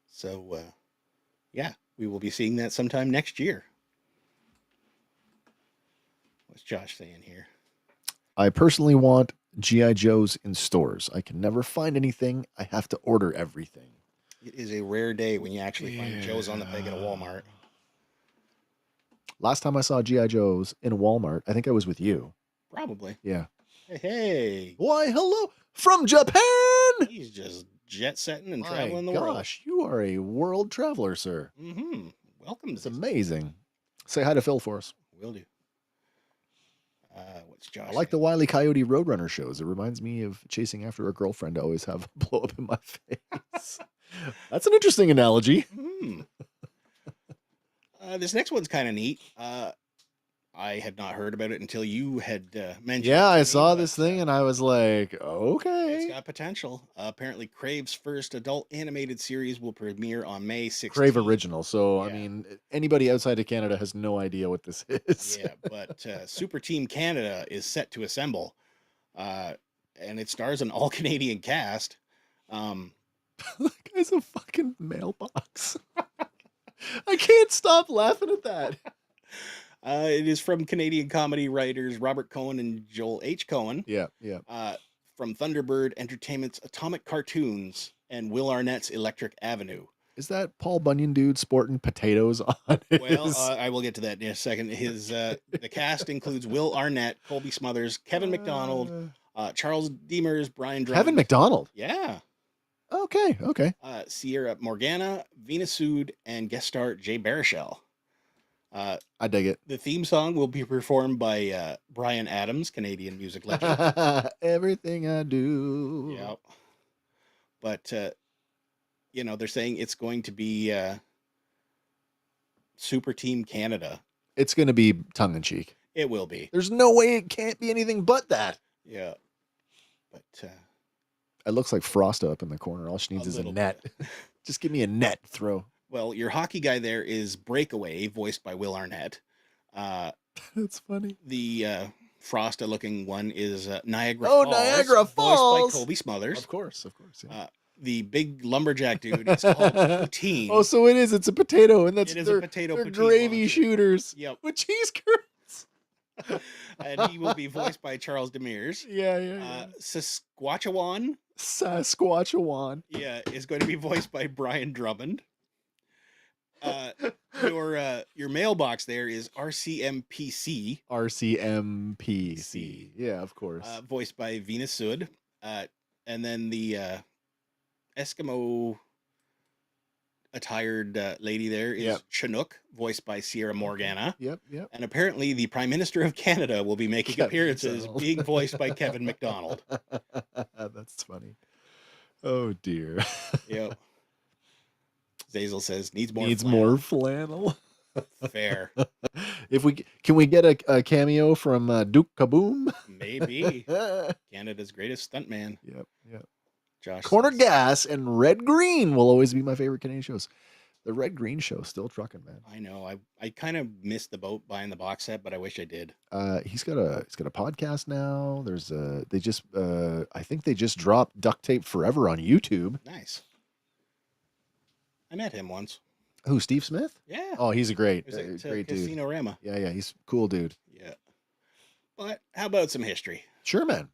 So, yeah, we will be seeing that sometime next year. What's Josh saying here? I personally want G.I. Joes in stores. I can never find anything. I have to order everything. It is a rare day when you actually find Joe's on the peg at a Walmart. Last time I saw G.I. Joe's in a Walmart, I think I was with you. Probably. Yeah. Hey. Why, hello from Japan! He's just jet setting and My traveling the world. gosh, you are a world traveler, sir. Mm-hmm. Welcome. It's amazing. Say hi to Phil for us. Will do. What's Josh? I like the Wile E. Coyote Roadrunner shows. It reminds me of chasing after a girlfriend to always have a blow up in my face. That's an interesting analogy. Mm-hmm. This next one's kind of neat. I had not heard about it until you had mentioned it. Yeah, to I me, saw but, this thing and I was like, It's okay. got potential. Apparently, Crave's first adult animated series will premiere on May 16th. Crave original. So, I Yeah. mean, anybody outside of Canada has no idea what this is. Yeah, but Super Team Canada is set to assemble. And it stars an all-Canadian cast. That guy's a fucking mailbox. I can't stop laughing at that. It is from Canadian comedy writers Robert Cohen and Joel H. Cohen. Yeah, yeah. From Thunderbird Entertainment's Atomic Cartoons and Will Arnett's Electric Avenue. Is that Paul Bunyan dude sporting potatoes on his... Well, I will get to that in a second. The cast includes Will Arnett, Colby Smothers, Kevin McDonald, Charles Demers, Brian Drummond. Kevin McDonald? Yeah. Okay. Sierra Morgana, Venus Sood, and guest star Jay Baruchel. I dig it. The theme song will be performed by Bryan Adams, Canadian music legend. Everything I do. Yeah. But, they're saying it's going to be Super Team Canada. It's going to be tongue-in-cheek. It will be. There's no way it can't be anything but that. Yeah. But it looks like Frosta up in the corner. All she needs is a net. Just give me a net throw. Well, your hockey guy there is Breakaway, voiced by Will Arnett. That's funny. The Frosta-looking one is Niagara Oh, Falls. Niagara Falls! Voiced by Colby Smothers. Of course. Yeah. The big lumberjack dude is called Poutine. Oh, so it is. It's a potato, and that's It is their, a potato their poutine gravy monster. shooters. Yep. With cheese curds. And he will be voiced by Charles Demers. Yeah. Saskatchewan. Sasquatchewan. Yeah, is going to be voiced by Brian Drummond. Your mailbox there is RCMPC. RCMPC. Yeah, of course. Voiced by Venus Sood. And then the Eskimo attired lady there is Chinook, voiced by Sierra Morgana. Yep. And apparently the Prime Minister of Canada will be making Kevin appearances, McDonald. being voiced by Kevin McDonald. That's funny. Oh dear. Yep. Zazel says needs More flannel. Fair. Can we get a cameo from Duke Kaboom? Maybe. Canada's greatest stuntman. Yep. Josh Corner says, Gas and Red Green will always be my favorite Canadian shows. The Red Green show still trucking, man. I know. I kind of missed the boat buying the box set, but I wish I did. He's got a podcast now. There's I think they just dropped Duct Tape Forever on YouTube. Nice. I met him once. Who, Steve Smith? Yeah. Oh, he's a great It was at great dude. Casino-rama. Yeah, he's a cool dude. Yeah. But how about some history? Sure, man.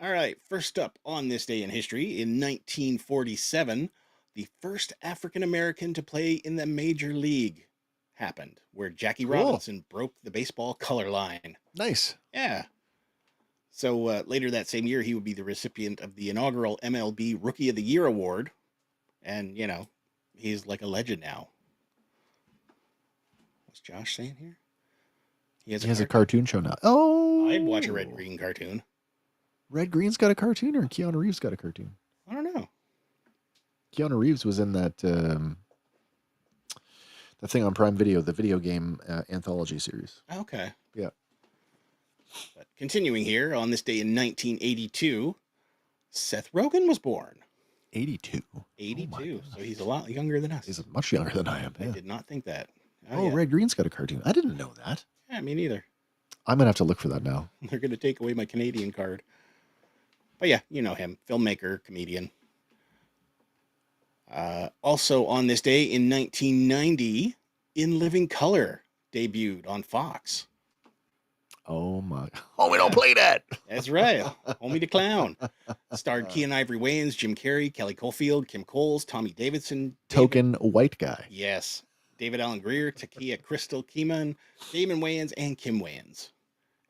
All right. First up on this day in history, in 1947, the first African American to play in the Major League happened, where Jackie Cool. Robinson broke the baseball color line. Nice. Yeah. So later that same year, he would be the recipient of the inaugural MLB Rookie of the Year award. And, he's like a legend now. What's Josh saying here? He has a cartoon show now. Oh, I'd watch a Red Green cartoon. Red Green's got a cartoon, or Keanu Reeves got a cartoon? I don't know. Keanu Reeves was in that The thing on Prime Video, the video game anthology series. Okay. Yeah. But continuing here, on this day in 1982, Seth Rogen was born. 82. 82. Oh So he's a lot younger than us. He's much younger than I am. I Yeah. did not think that. Oh, yeah. Red Green's got a cartoon. I didn't know that. Yeah, me neither. I'm going to have to look for that now. They're going to take away my Canadian card. But yeah, you know him. Filmmaker, comedian. Also on this day in 1990, In Living Color debuted on Fox. Oh my. Oh, we don't play that. That's right. Homie the Clown. Starred Kean Ivory Wayans, Jim Carrey, Kelly Caulfield, Kim Coles, Tommy Davidson. Token white guy. Yes. David Allen Greer, Takia Crystal Keeman, Damon Wayans, and Kim Wayans.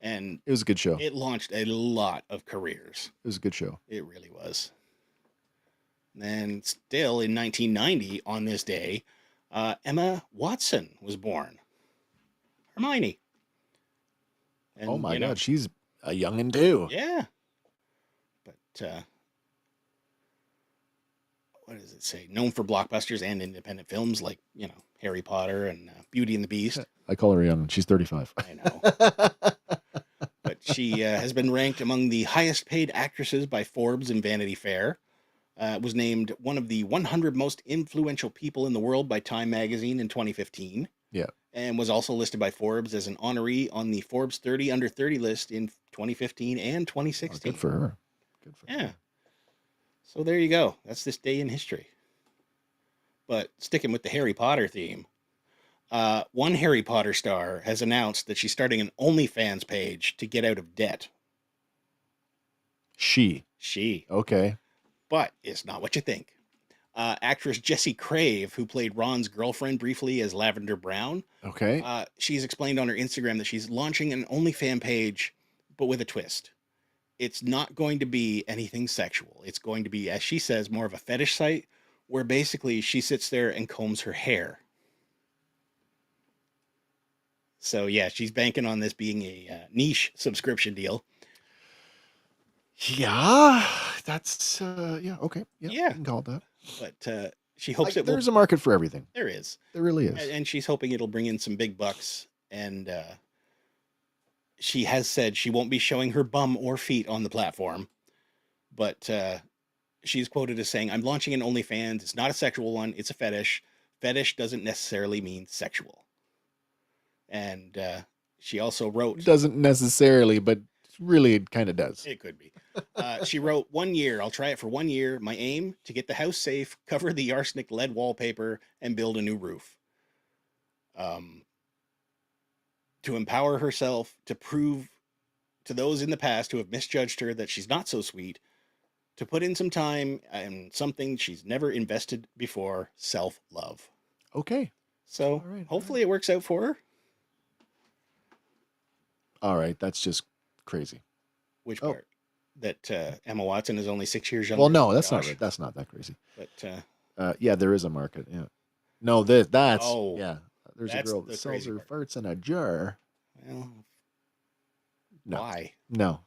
And It was a good show. it launched a lot of careers. It was a good show. It really was. And still in 1990, on this day, Emma Watson was born. Hermione. And, Oh my you know, God, she's a youngin' too. yeah. But what does it say? Known for blockbusters and independent films like, you know, Harry Potter and Beauty and the Beast. I call her young. She's 35. I know. But she has been ranked among the highest paid actresses by Forbes and Vanity Fair. Was named one of the 100 most influential people in the world by Time magazine in 2015. Yeah. And was also listed by Forbes as an honoree on the Forbes 30 under 30 list in 2015 and 2016. Good for her. Good for Yeah. her. So there you go. That's this day in history. But sticking with the Harry Potter theme, one Harry Potter star has announced that she's starting an OnlyFans page to get out of debt. She. But Okay. it's not what you think. Actress Jessie Crave, who played Ron's girlfriend briefly as Lavender Brown, Okay. she's explained on her Instagram that she's launching an OnlyFans page, but with a twist. It's not going to be anything sexual. It's going to be, as she says, more of a fetish site where basically she sits there and combs her hair. So yeah, she's banking on this being a niche subscription deal. Yeah. That's, yeah. Okay. Yeah. Yeah. You can call it that. But she hopes it will. There's a market for everything. There is. There really is. And she's hoping it'll bring in some big bucks. And she has said she won't be showing her bum or feet on the platform. But she's quoted as saying, "I'm launching an OnlyFans. It's not a sexual one. It's a fetish. Fetish doesn't necessarily mean sexual." And she also wrote... Doesn't necessarily, but really it kind of does. It could be. She wrote, 1 year. I'll try it for 1 year. My aim, to get the house safe, cover the arsenic lead wallpaper, and build a new roof. To empower herself, to prove to those in the past who have misjudged her that she's not so sweet, to put in some time and something she's never invested before, self-love. Okay. So All right, hopefully it works out for her. All right. That's just crazy. Which Oh. part? That Emma Watson is only 6 years younger. Well, no, than that's not Josh. right. That's not that crazy. But Yeah, there is a market. Yeah. No, that's Oh, yeah. There's a that's girl the that sells crazy her part. farts in a jar. well, No. why? No.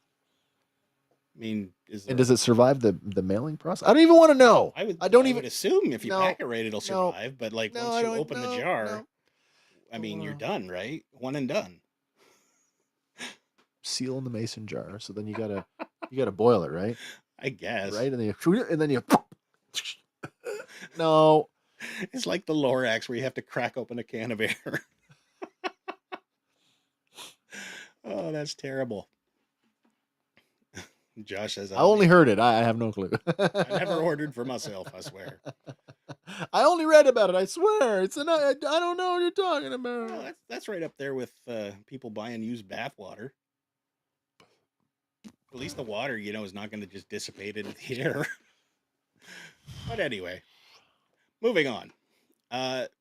I mean, is there... And does it survive the mailing process? I don't even want to know. I don't would even assume if you No. pack it right, it'll No. survive. But like No, once I you don't- open the no, jar, no. I mean, you're Uh. done, right? One and done. seal in the mason jar. So then you gotta boil it, right? I guess. Right, and then you. No. It's like the Lorax where you have to crack open a can of air. Oh, that's terrible. Josh says, I only heard it. I have no clue. I never ordered for myself, I swear. I only read about it. I swear. I don't know what you're talking about. Well, that's right up there with people buying used bath water. At least the water, is not going to just dissipate into the air. But anyway, moving on.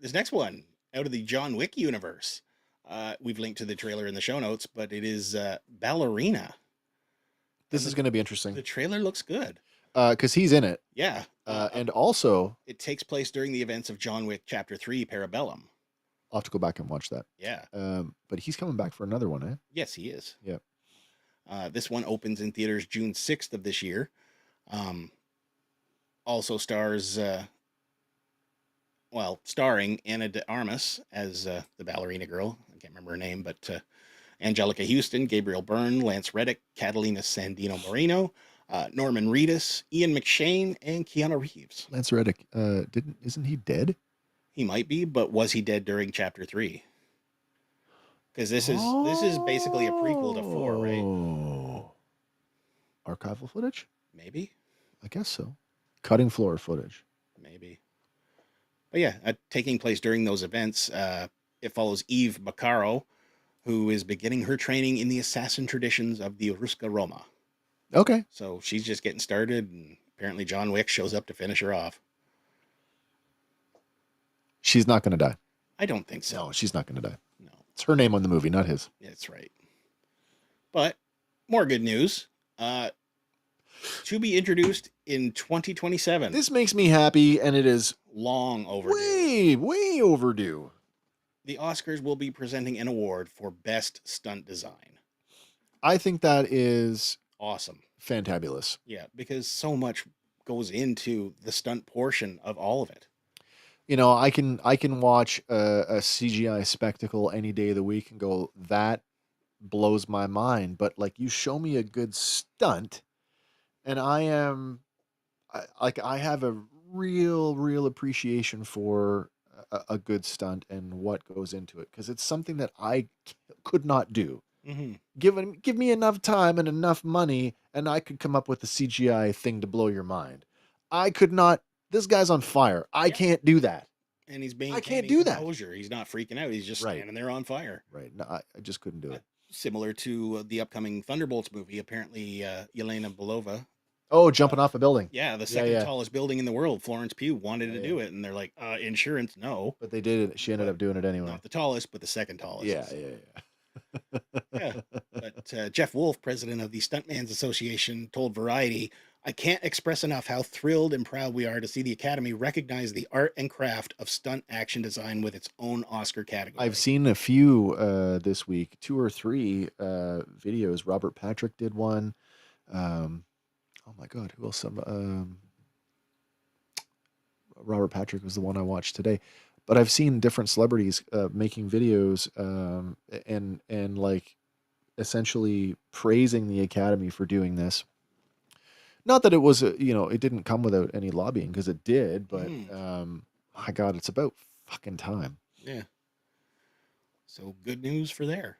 This next one, out of the John Wick universe. We've linked to the trailer in the show notes, but it is Ballerina. This is going to be interesting. The trailer looks good. Because he's in it. Yeah. And also, it takes place during the events of John Wick Chapter 3, Parabellum. I'll have to go back and watch that. Yeah. But he's coming back for another one, eh? Yes, he is. Yeah. This one opens in theaters June 6th of this year. Also stars well, starring Anna de Armas as the ballerina girl. I can't remember her name, but Angelica Houston, Gabriel Byrne, Lance Reddick, Catalina Sandino Moreno, Norman Reedus, Ian McShane, and Keanu Reeves. Lance Reddick, isn't he dead? He might be, but was he dead during Chapter 3? Because this is basically a prequel to 4, right? Oh. Archival footage? Maybe, I guess so. Cutting floor footage. maybe. But yeah, taking place during those events, it follows Eve Maccaro, who is beginning her training in the assassin traditions of the Ruska Roma. Okay. So she's just getting started, and apparently John Wick shows up to finish her off. She's not going to die. I don't think so. No, she's not going to die. No, It's her name on the movie, not his. that's right. But more good news. To be introduced in 2027. This makes me happy, and it is Long overdue. way overdue. The Oscars will be presenting an award for Best Stunt Design. I think that is Awesome. fantabulous. Yeah, because so much goes into the stunt portion of all of it. You know, I can watch a CGI spectacle any day of the week and go, that blows my mind. But like, you show me a good stunt, and I have a real appreciation for a good stunt and what goes into it, because it's something that I could not do. Mm-hmm. Give me enough time and enough money, and I could come up with a CGI thing to blow your mind. I could not. This guy's on fire. I can't do that. And he's being I can't do that. composure. He's not freaking out. He's just Right. standing there on fire. Right. No, I just couldn't do it. Similar to the upcoming Thunderbolts movie. Apparently, Yelena Belova. Oh, jumping off a building. Yeah, the second yeah. tallest building in the world. Florence Pugh wanted to Yeah, do it, and they're like, insurance, no. But they did it. She ended up doing it anyway. Not the tallest, but the second tallest. Yeah. Yeah. But Jeff Wolf, president of the Stuntman's Association, told Variety, "I can't express enough how thrilled and proud we are to see the Academy recognize the art and craft of stunt action design with its own Oscar category." I've seen a few this week, 2 or 3 videos. Robert Patrick did one. Oh my God, who else? Robert Patrick was the one I watched today. But I've seen different celebrities making videos and like essentially praising the Academy for doing this. Not that it was, it didn't come without any lobbying, because it did, but my God, it's about fucking time. Yeah. So good news for there.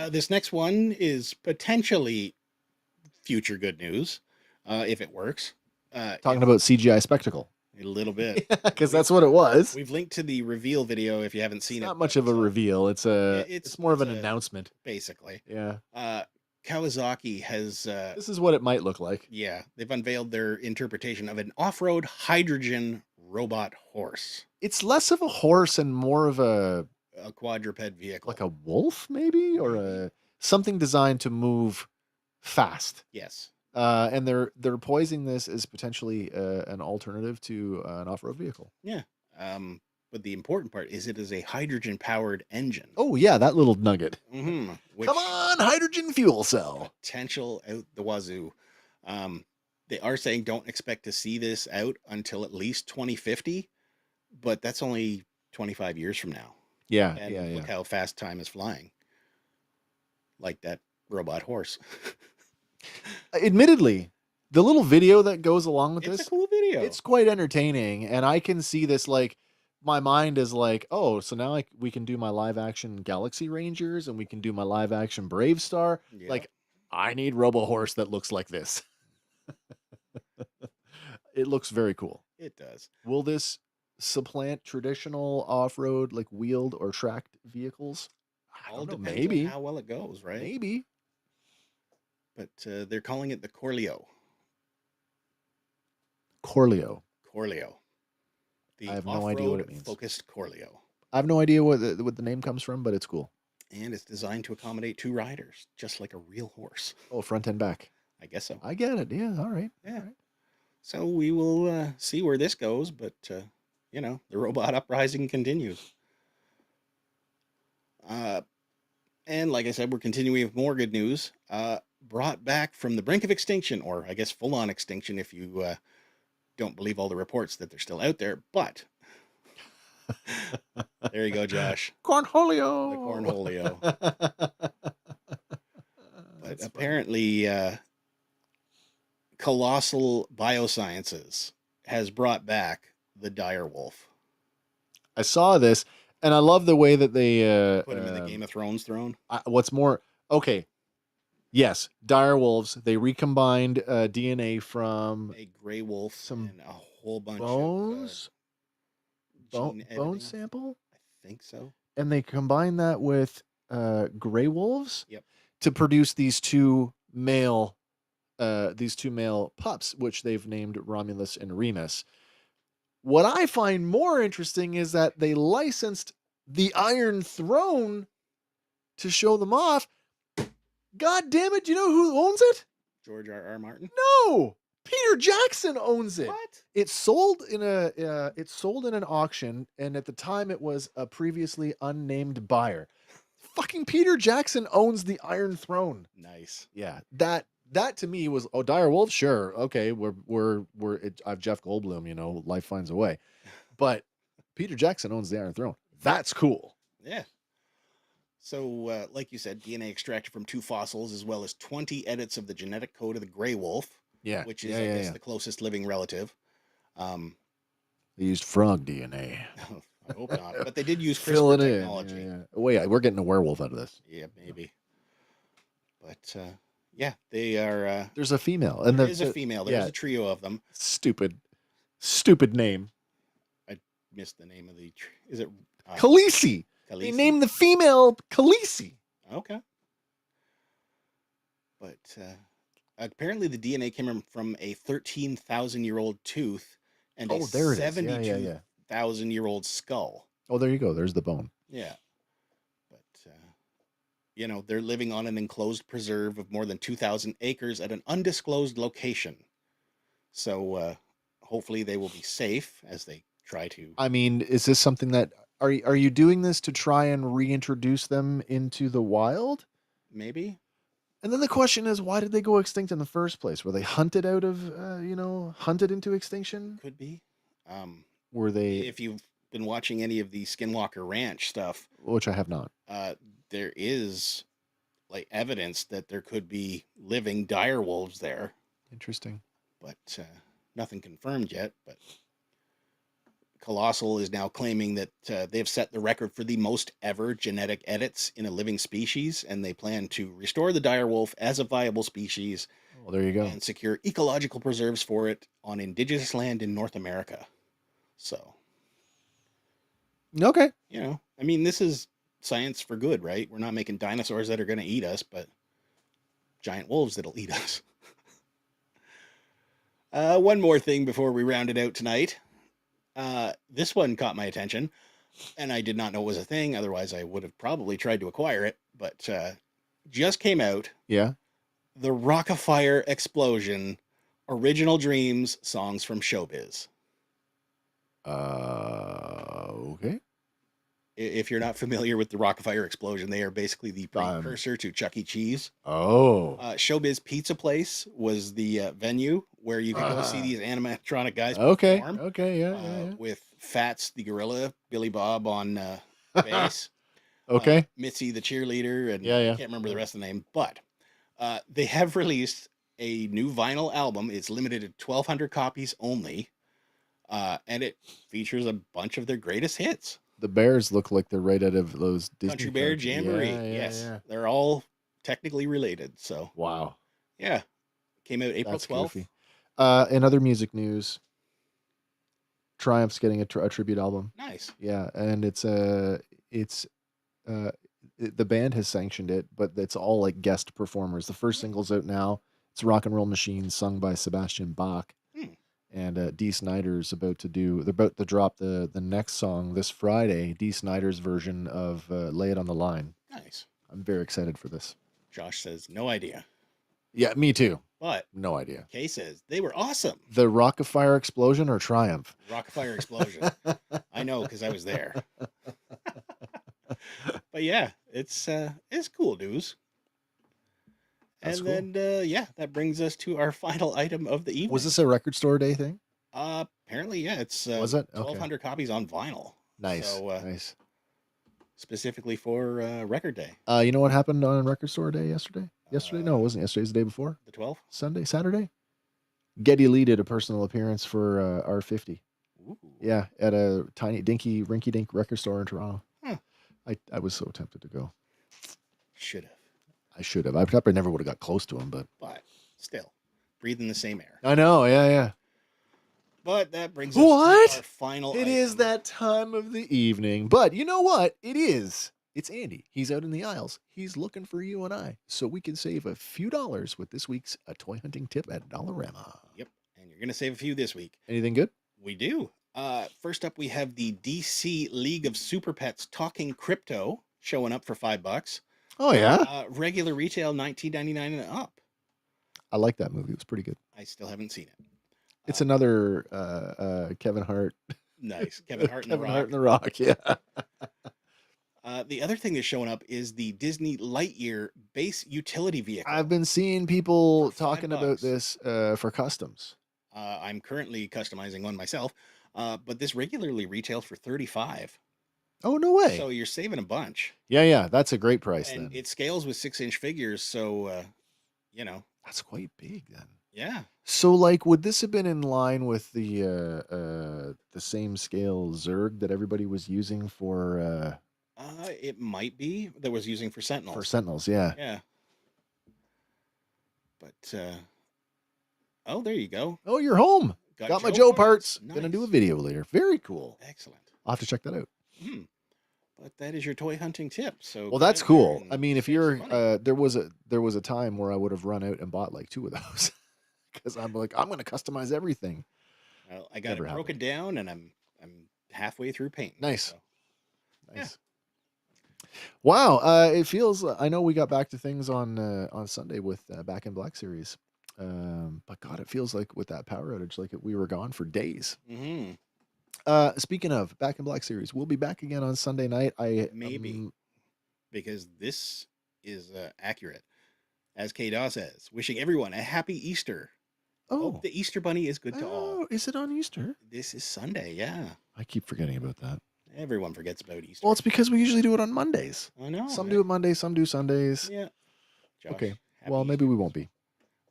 This next one is potentially future good news, if it works. Talking about CGI spectacle. A little bit. Because that's what it was. We've linked to the reveal video if you haven't seen It's it. not much of a reveal. It's more of an announcement. Basically. Yeah. Kawasaki has... this is what it might look like. Yeah. They've unveiled their interpretation of an off-road hydrogen robot horse. It's less of a horse and more of a quadruped vehicle. like a wolf, maybe, or something designed to move fast. Yes. And they're poising this as potentially an alternative to an off-road vehicle. Yeah. But the important part is it is a hydrogen-powered engine. Oh yeah, that little nugget. Mm-hmm. Come on, hydrogen fuel cell. Potential out the wazoo. They are saying don't expect to see this out until at least 2050, but that's only 25 years from now. Yeah, And look how fast time is flying. Like that robot horse. Admittedly, the little video that goes along with It's this, a cool video. it's quite entertaining, and I can see this, like, my mind is like, oh, so now we can do my live action Galaxy Rangers, and we can do my live action Brave Star. Yeah. Like, I need Robo Horse that looks like this. It looks very cool. It does. Will this supplant traditional off-road, like wheeled or tracked vehicles? I All don't know. depends Maybe. on how well it goes, right? Maybe. But they're calling it the Corleo. Corleo. Corleo. The I have no idea what it off-road means. focused Corleo. I have no idea what the name comes from, but it's cool. And it's designed to accommodate 2 riders, just like a real horse. Oh, front and back. I guess so. I get it. Yeah. All right. Yeah. So we will see where this goes, but the robot uprising continues. And like I said, we're continuing with more good news. Brought back from the brink of extinction, or I guess full-on extinction if you don't believe all the reports that they're still out there. But There you go, Josh. Cornholio. The cornholio. But That's apparently, Colossal Biosciences has brought back the dire wolf. I saw this, and I love the way that they Put him in the Game of Thrones throne. what's more, okay, yes, dire wolves. They recombined DNA from A gray wolf some and a whole bunch bones, of gene bone editing. sample, I think so. and they combined that with gray wolves Yep. to produce these two male pups, which they've named Romulus and Remus. What I find more interesting is that they licensed the Iron Throne to show them off. God damn it, do you know who owns it? George R.R. Martin. No, Peter Jackson owns it. What? It sold in an auction, and at the time it was a previously unnamed buyer. Fucking Peter Jackson owns the Iron Throne. Nice. Yeah, that to me was, oh, dire wolf, sure, okay, I've Jeff Goldblum, you know, life finds a way, but Peter Jackson owns the Iron Throne. That's cool. Yeah. So, like you said, DNA extracted from 2 fossils, as well as 20 edits of the genetic code of the gray wolf, Yeah, which is, I guess, the closest living relative. They used frog DNA. I hope not, but they did use Fill CRISPR it technology. in. Yeah. Wait, we're getting a werewolf out of this. Yeah, maybe. But yeah, they are. There's a female, And there is a female. There's a trio of them. Stupid name. I missed the name of the. Is it Khaleesi? They named the female Khaleesi. Okay. But apparently, the DNA came from a 13,000-year-old tooth and a 72,000-year-old skull. Oh, there you go. There's the bone. Yeah. But, you know, they're living on an enclosed preserve of more than 2,000 acres at an undisclosed location. So hopefully they will be safe as they try to. I mean, is this something that, are you doing this to try and reintroduce them into the wild? Maybe. And then the question is, why did they go extinct in the first place? Were they hunted out of, hunted into extinction? Could be. Were they? If you've been watching any of the Skinwalker Ranch stuff, Which I have not. there is like evidence that there could be living dire wolves there. Interesting. But nothing confirmed yet. But Colossal is now claiming that they've set the record for the most ever genetic edits in a living species, and they plan to restore the dire wolf as a viable species. Well, there you go. And secure ecological preserves for it on indigenous land in North America. So, okay. you know, I mean, this is science for good, right? We're not making dinosaurs that are going to eat us, but giant wolves that'll eat us. One more thing before we round it out tonight. This one caught my attention, and I did not know it was a thing. Otherwise, I would have probably tried to acquire it. But just came out. Yeah. The Rock-afire Explosion, Original Dreams Songs from Showbiz. Okay. If you're not familiar with the Rock-afire Explosion, they are basically the precursor to Chuck E. Cheese. Oh. Showbiz Pizza Place was the venue where you could go see these animatronic guys Okay. perform. Okay. Yeah. With Fats the gorilla, Billy Bob on bass. Okay. Mitzi the cheerleader, and Yeah. I can't remember the rest of the name, but they have released a new vinyl album. It's limited to 1,200 copies only, and it features a bunch of their greatest hits. The bears look like they're right out of those Disney Country Bear cartoons. Jamboree. Yeah, Yes, yeah. they're all technically related. So Wow. yeah, came out April That's 12th. goofy. In other music news, Triumph's getting a tribute album. Nice. Yeah, and the band has sanctioned it, but it's all like guest performers. The first single's out now. It's Rock and Roll Machine, sung by Sebastian Bach. And Dee Snider's they're about to drop the next song this Friday, Dee Snider's version of Lay It on the Line. Nice. I'm very excited for this. Josh says, no idea. Yeah, me too. But no idea. Kay says, they were awesome. The Rock-afire Explosion or Triumph? Rock-afire Explosion. I know, because I was there. But yeah, it's cool news. That's and then, yeah, that brings us to our final item of the evening. Was this a record store day thing? Apparently, yeah. It's Was it? Okay. 1,200 copies on vinyl. Nice, So, nice. specifically for Record Day. You know what happened on Record Store Day yesterday? Yesterday? No, it wasn't yesterday. It was the day before. The 12th? Sunday, Saturday. Geddy Lee did a personal appearance for R50. Ooh. Yeah, at a tiny, dinky, rinky-dink record store in Toronto. Huh. I was so tempted to go. Should have. I should have. I probably never would have got close to him, but still, breathing the same air. I know. Yeah. But that brings us What? to our final It item. is that time of the evening. But you know what? It is. It's Andy. He's out in the aisles. He's looking for you and I, so we can save a few dollars with this week's toy hunting tip at Dollarama. Yep, and you're going to save a few this week. Anything good? We do. First up, we have the DC League of Super Pets Talking Crypto showing up for $5. Oh yeah. Regular retail $19.99 and up. I like that movie. It was pretty good. I still haven't seen it. It's another Kevin Hart. Nice. Kevin Hart and the Kevin Rock. Hart and the Rock. Yeah. The other thing that's showing up is the Disney Lightyear base utility vehicle. I've been seeing people For talking about $5. this for customs. I'm currently customizing one myself, but this regularly retails for $35. Oh no way. So you're saving a bunch. Yeah. That's a great price And then. it scales with 6-inch figures, so That's quite big then. yeah. So like, would this have been in line with the same scale Zerg that everybody was using for It might be that was using for Sentinels. Sentinels? Yeah. Yeah. But oh, there you go. Oh, you're home. Got my Joe parts. Nice. Gonna do a video later. Very cool. Excellent. I'll have to check that out. But that is your toy hunting tip. So Well, go that's out there cool. and I mean, if save you're some money. there was a time where I would have run out and bought like 2 of those because I'm like, I'm gonna customize everything. Well, I got never it broken down, and I'm halfway through painting. Nice. So, Nice. Wow. It feels. I know we got back to things on Sunday with Back in Black series, but God, it feels like with that power outage, like we were gone for days. mm-hmm. Speaking of Back in Black series, we'll be back again on Sunday night. Maybe. Because this is accurate. As K-Daw says, wishing everyone a happy Easter. Hope the Easter Bunny is good to all. Oh, is it on Easter? This is Sunday, yeah. I keep forgetting about that. Everyone forgets about Easter. Well, it's because we usually do it on Mondays. I know. Some do it Mondays, some do Sundays. Yeah. Josh, Okay. happy Well, maybe Easter. we won't be.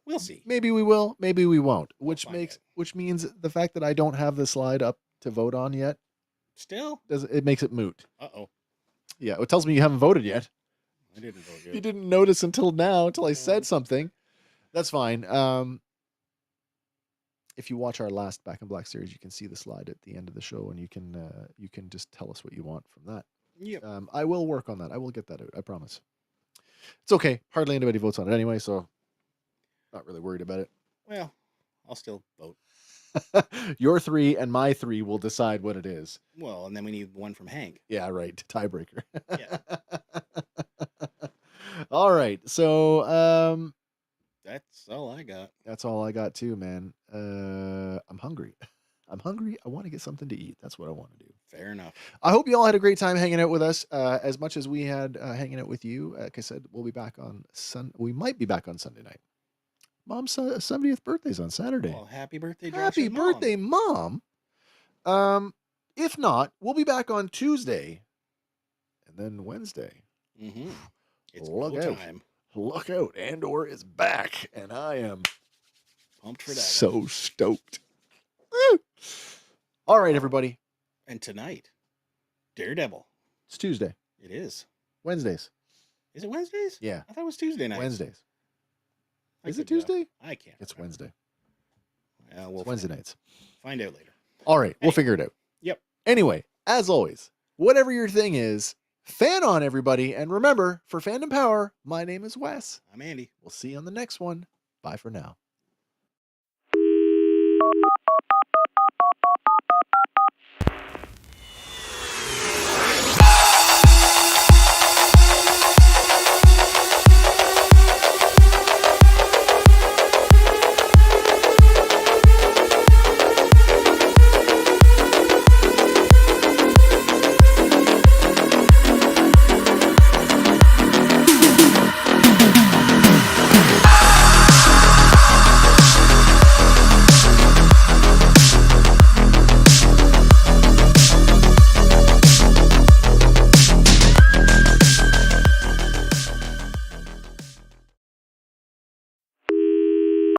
We'll see. Maybe we will. Maybe we won't. Which find out. which means the fact that I don't have the slide up to vote on yet Still? it makes it moot. Uh-oh. Yeah, it tells me you haven't voted yet. I didn't vote You yet. didn't notice until now, until I said something. That's fine. If you watch our last Back in Black series, you can see the slide at the end of the show, and you can just tell us what you want from that. Yep. I will work on that. I will get that out. I promise. It's okay. Hardly anybody votes on it anyway, so not really worried about it. Well, I'll still vote. Your 3 and my 3 will decide what it is. Well, and then we need one from Hank. Yeah, right. Tiebreaker. Yeah. All right. So That's all I got. that's all I got too, man. I'm hungry. I'm hungry. I want to get something to eat. That's what I want to do. Fair enough. I hope you all had a great time hanging out with us, as much as we had hanging out with you. Like I said, we'll be back on We might be back on Sunday night. Mom's 70th birthday's on Saturday. Well, happy birthday, Josh's Happy mom. birthday, Mom. If not, we'll be back on Tuesday and then Wednesday. Mm-hmm. It's Look go out. time. Look out, Andor is back, and I am Pumped for that. so stoked. Woo! All right, everybody. And tonight, Daredevil. It's Tuesday. It is. Wednesdays. Is it Wednesdays? Yeah. I thought it was Tuesday night. Wednesdays. I Is it could be off. Tuesday? I can't. It's remember. Wednesday. We'll It's Wednesday nights. find out later. All right. We'll Hey. figure it out. Yep. Anyway, as always, whatever your thing is, fan on, everybody. And remember, for Fandom Power, my name is Wes. I'm Andy. We'll see you on the next one. Bye for now.